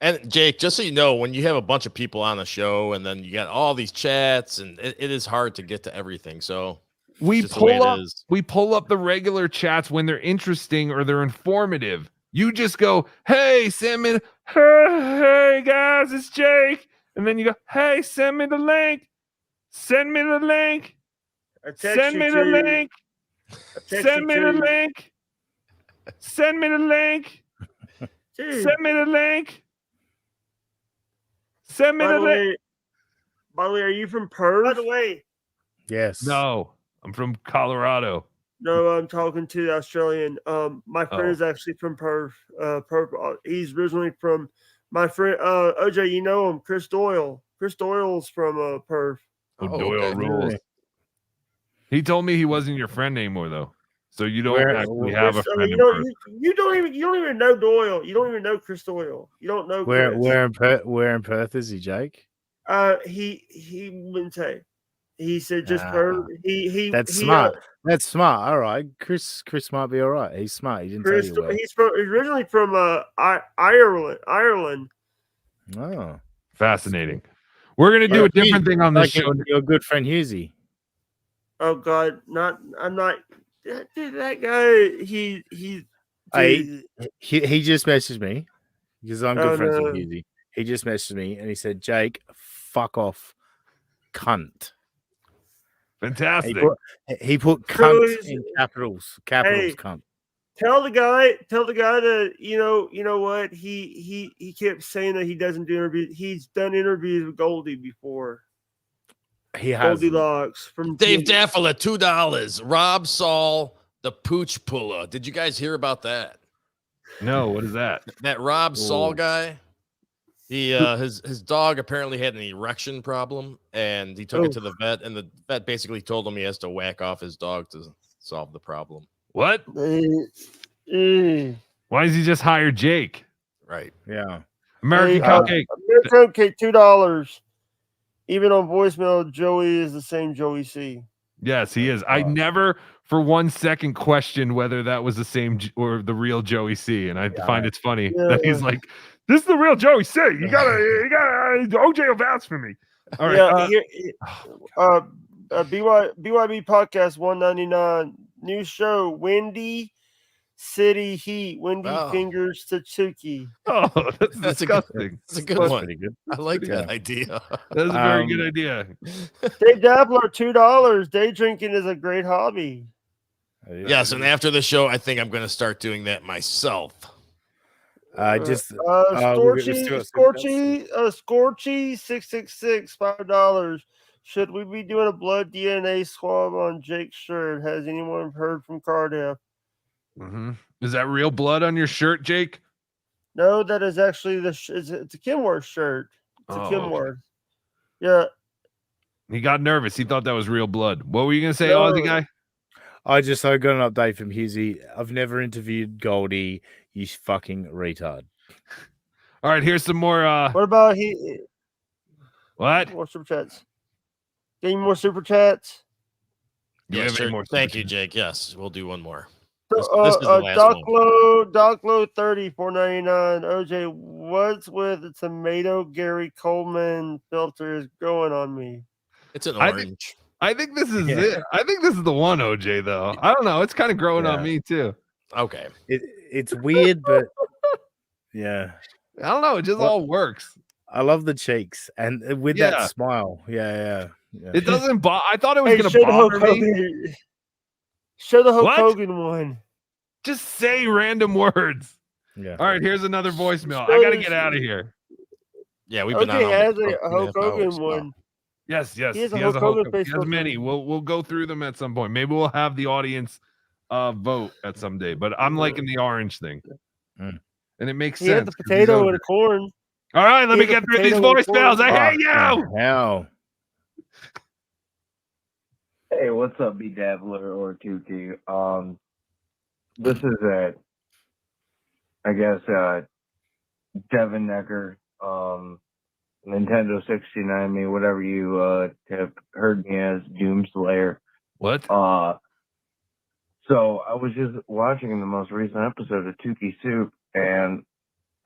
And Jake, just so you know, when you have a bunch of people on the show and then you got all these chats, and it is hard to get to everything. So We just the way pull it up is. we pull up the regular chats when they're interesting or they're informative. You just go, hey, send me, hey guys, it's Jake. And then you go, hey, send me the link. Send me the link. Send me the link. Send me the link. Send me the link. Send me the link. Send me the link. By the way, are you from Perth? By the way, Yes. No, I'm from Colorado. no, I'm talking to the Australian. My friend Oh. is actually from Perth. Perth. He's originally from my friend OJ. You know him, Chris Doyle. Chris Doyle's from Perth. Doyle rules. He told me he wasn't your friend anymore, though. So you don't actually have a friend in Perth. You don't even know Doyle. You don't even know Chris Doyle. You don't know Chris. Where in Perth is he, Jake? He wouldn't say. He said just Perth. That's smart. That's smart. All right, Chris might be all right. He's smart. He didn't tell you where. He's originally from Ireland. Oh, fascinating. We're gonna do a different thing on this show. Your good friend Husey. Oh God, I'm not. Dude, that guy. He just messaged me because I'm good friends with Husey. He just messaged me and he said, "Jake, fuck off, cunt." Fantastic. He put cunt in capitals. Capitals, cunt. Tell the guy that you know what he kept saying that he doesn't do interviews. He's done interviews with Goldie before. He has Goldilocks from Dave Daffel at $2. Rob Saul, the pooch puller. Did you guys hear about that? No, what is that? That Rob Saul guy. He his dog apparently had an erection problem, and he took it to the vet, and the vet basically told him he has to whack off his dog to solve the problem. What? Why does he just hire Jake? Right. Yeah. American Cupcake. American Cupcake, $2. Even on voicemail, Joey is the same Joey C. Yes, he is. I never for 1 second questioned whether that was the same or the real Joey C. And I find it's funny that he's like, this is the real Joey C. You gotta OJ will vouch for me. All right. BYB podcast 199 new show, Windy City Heat, Windy Fingers to Chucky. Oh, that's disgusting. That's a good one. Good. I like that idea. That's a very good idea. Dave Dabbler, $2. Day drinking is a great hobby. Yes, and after the show, I think I'm going to start doing that myself. Scorchy 666 $5. Should we be doing a blood DNA swab on Jake's shirt? Has anyone heard from Cardiff? Mm-hmm. Is that real blood on your shirt, Jake? No, that is actually it's a Kenworth shirt. It's a Kenworth. Yeah. He got nervous. He thought that was real blood. What were you gonna say, Aussie guy? I got an update from Husey. I've never interviewed Goldie. You fucking retard. All right, here's some more. What about What? More super chats. Any more super chats? Yeah, sure. More Thank you, Jake. Yes, we'll do one more. This is the last Doclo 30 $4.99. OJ, what's with the tomato Gary Coleman filter is growing on me? It's an orange. I think this is it. I think this is the one, OJ, though. I don't know. It's kind of growing on me too. Okay. It's weird, but yeah. I don't know. It just all works. I love the cheeks and with that smile. Yeah. It doesn't I thought it was going to bother me. Show the Hulk Hogan one. Just say random words. Yeah. All right, here's another voicemail. I got to get out of here. Yeah, we've been on. Okay, has a Hulk Hogan one. Yes. He has He a has Hulk Hogan. He has many. We'll go through them at some point. Maybe we'll have the audience vote at some day. But I'm liking the orange thing, and it makes sense. He had the potato and the corn. All right, let me get through these voicemails. I hate you. Hell. Hey, what's up, BeDabbler or Tuki? This is Devin Necker, Nintendo 69, whatever you have heard me as, Doomslayer. What? So I was just watching the most recent episode of Tukey Soup, and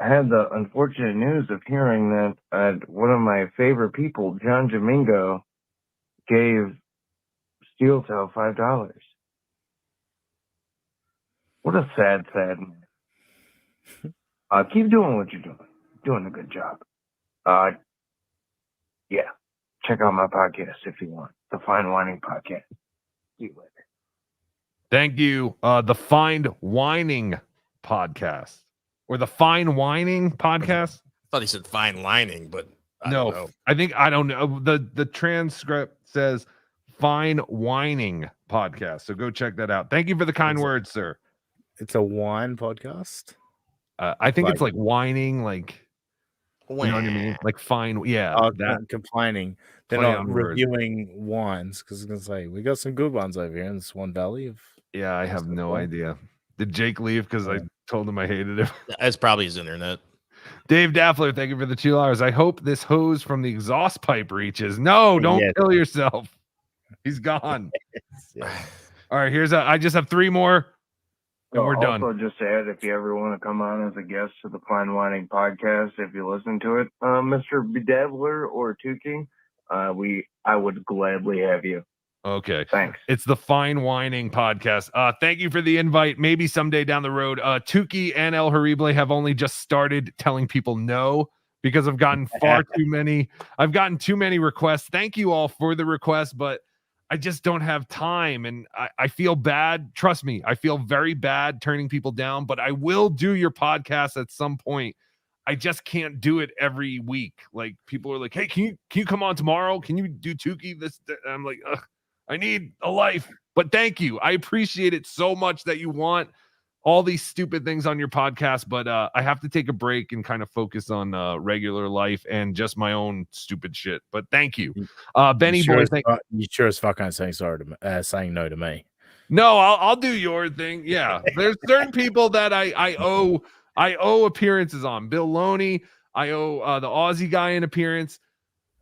I had the unfortunate news of hearing that one of my favorite people, John Domingo, gave Steel Toe $5. What a sad man. Keep doing what you're doing. Doing a good job. Yeah. Check out my podcast if you want. The Fine Whining Podcast. See you later. Thank you. The Fine Whining Podcast. Or the Fine Whining Podcast? I thought he said fine lining, but I don't know. I don't know. The transcript says Fine Whining Podcast. So go check that out. Thank you for the kind words, sir. It's a wine podcast. I think it's like whining, like you know what I mean? Like fine, yeah. That complaining. They're not reviewing wines because I was gonna say we got some good ones over here in the Swan Valley. Yeah, I have no idea. Did Jake leave because I told him I hated him? It's probably his internet. Dave Daffler, thank you for the $2. I hope this hose from the exhaust pipe reaches. No, don't kill yourself. He's gone. All right, I just have 3 more. And we're done. Also, just add, if you ever want to come on as a guest to the Fine Whining Podcast, if you listen to it, Mr. BeDabbler or Tukey, I would gladly have you. Okay. Thanks. It's the Fine Whining Podcast. Thank you for the invite. Maybe someday down the road. Tukey and El Horrible have only just started telling people no because I've gotten too many. I've gotten too many requests. Thank you all for the requests, but I just don't have time, and I feel bad. Trust me, I feel very bad turning people down, but I will do your podcast at some point. I just can't do it every week. Like, people are like, hey, can you come on tomorrow? Can you do Tukey this? And I'm like, ugh, I need a life. But thank you. I appreciate it so much that you want all these stupid things on your podcast, but I have to take a break and kind of focus on regular life and just my own stupid shit. But thank you. Benny you Boy, you sure as fuck aren't saying saying no to me. No, I'll do your thing. Yeah. There's certain people that I owe appearances on. Bill Loney, I owe the Aussie guy an appearance.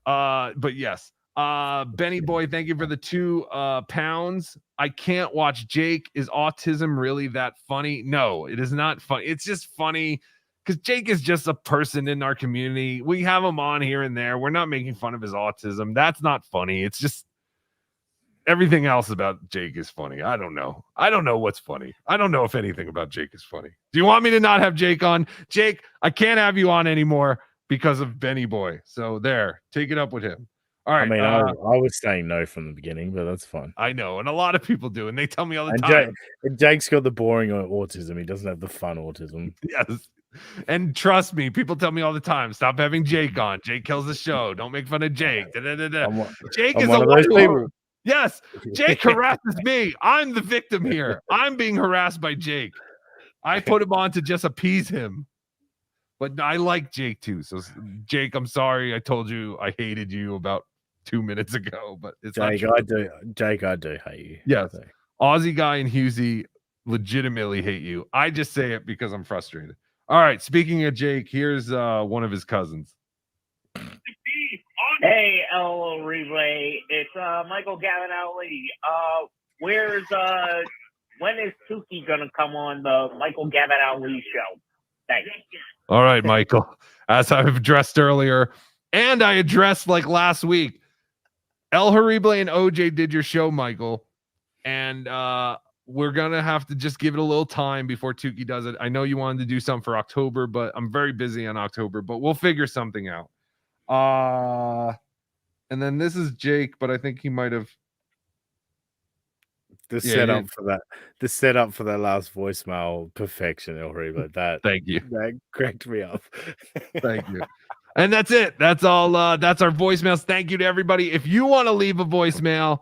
But yes. Benny Boy, thank you for the 2 pounds. I can't watch Jake. Is autism really that funny? No, it is not funny. It's just funny because Jake is just a person in our community. We have him on here and there. We're not making fun of his autism. That's not funny. It's just everything else about Jake is funny. I don't know. I don't know what's funny. I don't know if anything about Jake is funny. Do you want me to not have Jake on? Jake, I can't have you on anymore because of Benny Boy. So there, take it up with him. All right. I mean, I was saying no from the beginning, but that's fine. I know, and a lot of people do, and they tell me all the time. Jake's got the boring autism. He doesn't have the fun autism. Yes. And trust me, people tell me all the time, stop having Jake on. Jake kills the show. Don't make fun of Jake. Jake is one of those people. Yes, Jake harasses me. I'm the victim here. I'm being harassed by Jake. I put him on to just appease him. But I like Jake too. So Jake, I'm sorry. I told you I hated you about 2 minutes ago, but it's Jake, not Jake, I do hate you. Yes. Aussie guy and Husey legitimately hate you. I just say it because I'm frustrated. All right. Speaking of Jake, here's one of his cousins. Hey, El Relay. It's Michael Gavinelli. When is Tukey gonna come on the Michael Gavinelli show? Thanks. All right, Michael. As I've addressed earlier, and I addressed like last week, El Horrible and OJ did your show, Michael. And we're going to have to just give it a little time before Tukey does it. I know you wanted to do something for October, but I'm very busy on October, but we'll figure something out. And then this is Jake, but I think he might have. The setup for that last voicemail, perfection, El Horrible. That thank you. That cracked me up. Thank you. And that's it. That's all. That's our voicemails. Thank you to everybody. If you want to leave a voicemail,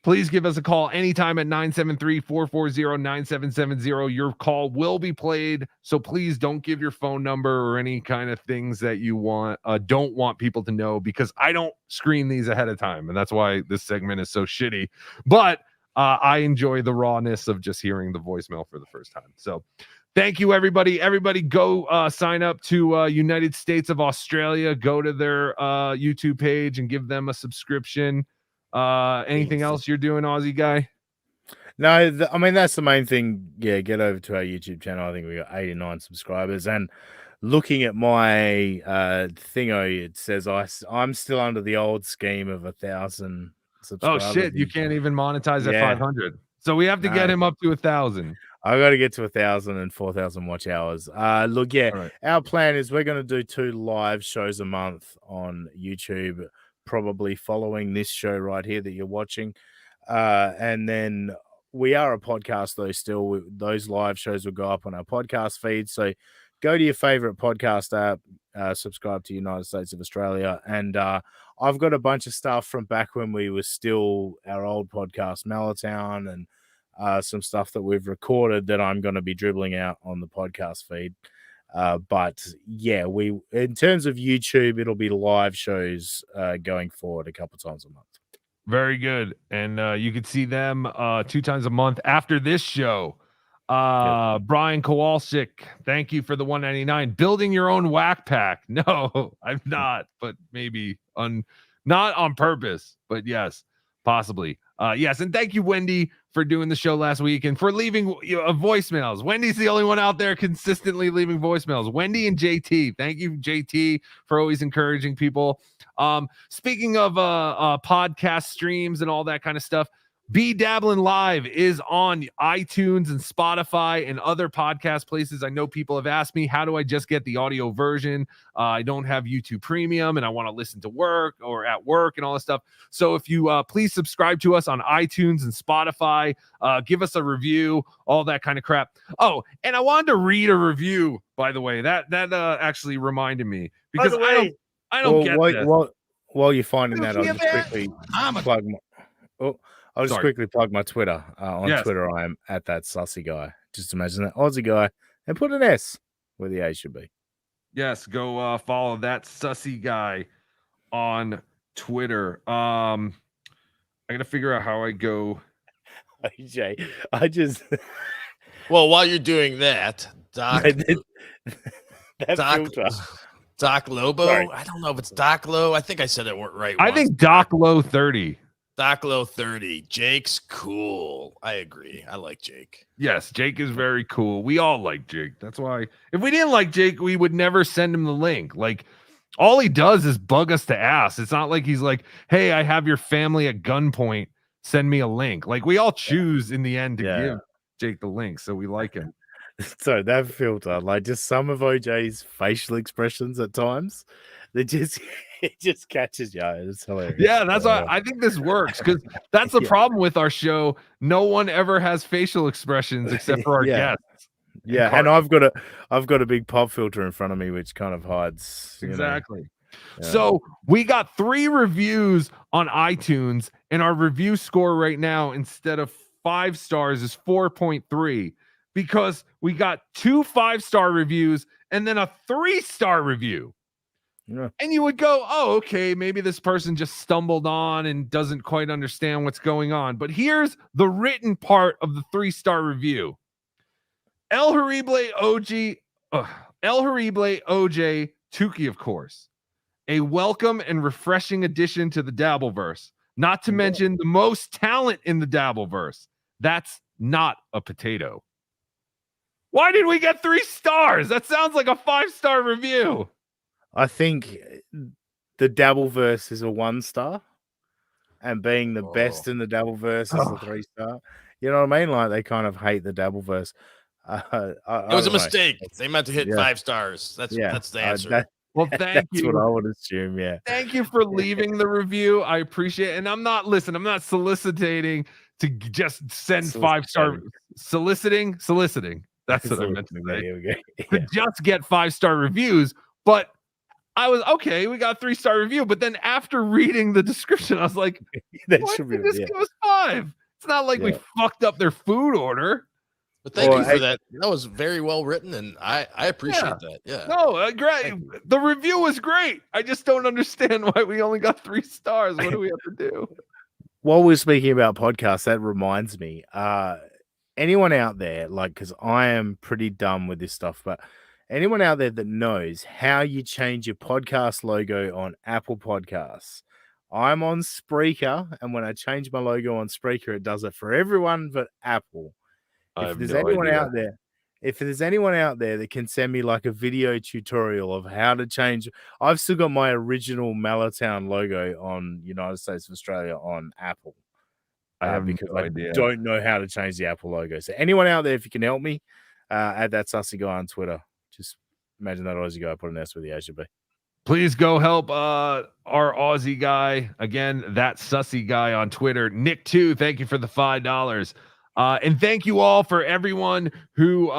please give us a call anytime at 973-440-9770. Your call will be played. So please don't give your phone number or any kind of things that you don't want people to know, because I don't screen these ahead of time. And that's why this segment is so shitty. But I enjoy the rawness of just hearing the voicemail for the first time. So thank you, everybody. Everybody go sign up to United States of Australia. Go to their YouTube page and give them a subscription. Anything else you're doing, Aussie guy? No, I mean, that's the main thing. Yeah, get over to our YouTube channel. I think we got 89 subscribers. And looking at my thingo, it says I'm still under the old scheme of 1,000 subscribers. Oh, shit. You can't even monetize at Yeah. 500. So we have to get him up to 1,000. I got to get to 1,000 and 4,000 watch hours. Look, yeah, our plan is we're going to do 2 live shows a month on YouTube, probably following this show right here that you're watching. And then we are a podcast, though, still. Those live shows will go up on our podcast feed. So go to your favorite podcast app, subscribe to United States of Australia. And I've got a bunch of stuff from back when we were still our old podcast, Mellowtown, and some stuff that we've recorded that I'm going to be dribbling out on the podcast feed. But yeah, in terms of YouTube, it'll be live shows going forward a couple times a month. Very good. And you can see them 2 times a month after this show. Brian Kowalczyk, thank you for the $1.99. Building your own whack pack. No, I'm not, but maybe not on purpose, but yes, possibly. Yes, and thank you, Wendy, for doing the show last week and for leaving voicemails. Wendy's the only one out there consistently leaving voicemails. Wendy and JT, thank you, JT, for always encouraging people. Speaking of podcast streams and all that kind of stuff, BeDabblin Live is on iTunes and Spotify and other podcast places. I know people have asked me, how do I just get the audio version? I don't have YouTube Premium and I want to listen to work or at work and all this stuff. So if you please subscribe to us on iTunes and Spotify, give us a review, all that kind of crap. Oh, and I wanted to read a review, by the way. That actually reminded me because I don't get this. While you're finding that, I'll just quickly plug my... I'll just quickly plug my Twitter. On Twitter, I am at that sussy guy. Just imagine that Aussie guy and put an S where the A should be. Yes, go follow that sussy guy on Twitter. I gotta figure out how I go. AJ, I just well, while you're doing that, Doc Lobo. Sorry. I don't know if it's Doc Low. I think I said it right. I think Doc Low 30. Doc Low 30. Jake's cool. I agree. I like Jake. Yes, Jake is very cool. We all like Jake. That's why if we didn't like Jake, we would never send him the link. Like all he does is bug us to ass. It's not like he's like, hey, I have your family at gunpoint. Send me a link. Like we all choose in the end to give Jake the link. So we like him. So that filter, like just some of OJ's facial expressions at times, it just catches you. It's hilarious. Yeah, that's why I think this works because that's the problem with our show. No one ever has facial expressions except for our guests. Yeah, and I've got a big pop filter in front of me which kind of hides. Exactly. So we got 3 reviews on iTunes, and our review score right now, instead of 5 stars, is 4.3. Because we got 2 5-star reviews and then a 3-star review. Yeah. And you would go, oh, okay, maybe this person just stumbled on and doesn't quite understand what's going on. But here's the written part of the 3-star review. El Horrible OJ, Tukey, of course. A welcome and refreshing addition to the Dabbleverse. Not to mention the most talent in the Dabbleverse. That's not a potato. Why did we get 3 stars? That sounds like a 5-star review. I think the Dabbleverse is a 1-star, and being the best in the Dabbleverse is a 3-star. You know what I mean? Like they kind of hate the Dabbleverse. It was a mistake. They meant to hit 5 stars. That's the answer. Well, thank you. That's what I would assume. Yeah. Thank you for leaving the review. I appreciate it. And I'm not soliciting to just send 5-star soliciting. That's what I meant to say. To just get 5-star reviews, but I was okay. We got a 3-star review, but then after reading the description, I was like, "Why did they just give us 5? It's not like we fucked up their food order." But thank you for that. That was very well written, and I appreciate that. Yeah. No, great. The review was great. I just don't understand why we only got 3 stars. What do we have to do? While we're speaking about podcasts, that reminds me. Anyone out there, like, because I am pretty dumb with this stuff, but anyone out there that knows how you change your podcast logo on Apple Podcasts, I'm on Spreaker, and when I change my logo on Spreaker, it does it for everyone but Apple. If there's anyone out there that can send me like a video tutorial of how to change, I've still got my original Mallertown logo on United States of Australia on Apple. I have because no idea. I don't know how to change the Apple logo. So anyone out there, if you can help me, add that sussy guy on Twitter. Just imagine that Aussie guy put an S with the A should be. Please go help our Aussie guy. Again, that sussy guy on Twitter. Nick, too, thank you for the $5. And thank you all for everyone who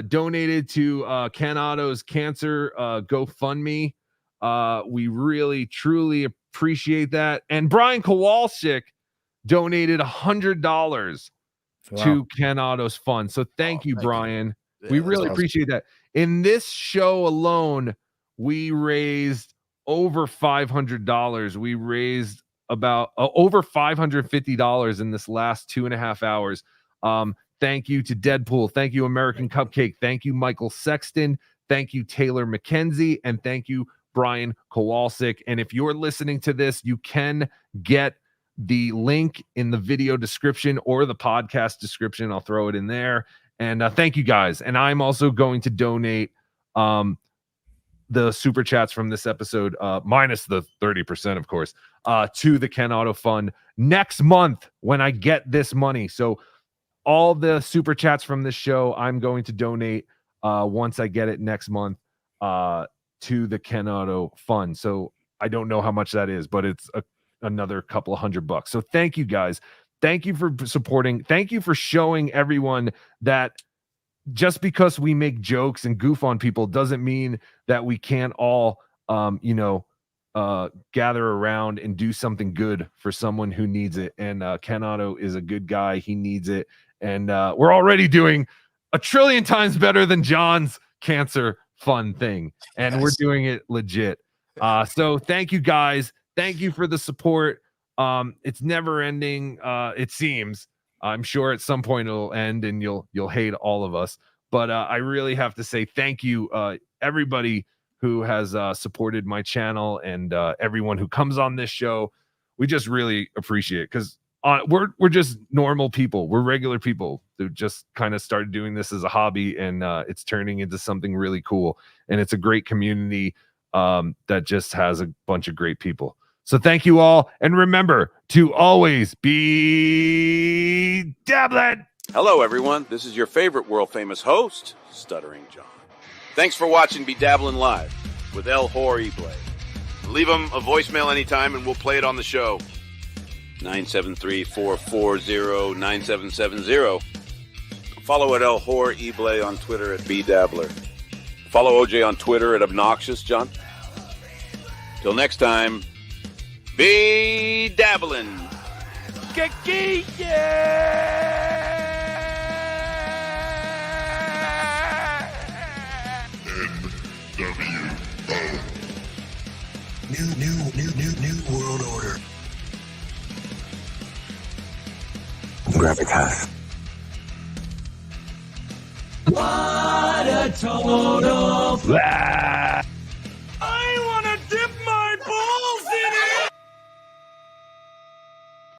donated to Ken Otto's cancer GoFundMe. We really, truly appreciate that. And Brian Kowalczyk donated $100 to Ken Otto's fund. So thank you, Brian. Yeah, we really appreciate that. In this show alone, we raised over $500. We raised about over $550 in this last 2.5 hours. Thank you to Deadpool. Thank you, American Cupcake. Thank you, Michael Sexton. Thank you, Taylor McKenzie. And thank you, Brian Kowalczyk. And if you're listening to this, you can get the link in the video description or the podcast description. I'll throw it in there. And thank you guys. And I'm also going to donate the super chats from this episode, minus the 30%, of course, to the Ken Otto Fund next month when I get this money. So all the super chats from this show, I'm going to donate once I get it next month to the Ken Otto Fund. So I don't know how much that is, but it's another couple of $100. So thank you guys. Thank you for supporting. Thank you for showing everyone that just because we make jokes and goof on people doesn't mean that we can't all, gather around and do something good for someone who needs it. And Ken Otto is a good guy. He needs it. And we're already doing 1 trillion times better than John's cancer fund thing. And we're doing it legit. So thank you guys. Thank you for the support. It's never ending. It seems. I'm sure at some point it'll end and you'll hate all of us. But I really have to say thank you, everybody who has supported my channel and everyone who comes on this show. We just really appreciate it because we're just normal people. We're regular people who just kind of started doing this as a hobby, and it's turning into something really cool. And it's a great community that just has a bunch of great people. So thank you all. And remember to always be dabbling. Hello, everyone. This is your favorite world-famous host, Stuttering John. Thanks for watching BeDabblin Live with El Horrible. Leave him a voicemail anytime, and we'll play it on the show. 973-440-9770. Follow at El Horrible on Twitter at BeDabbler. Follow OJ on Twitter at Obnoxious John. Till next time, BeDabblin. New world order. Gravitas. What a total flash.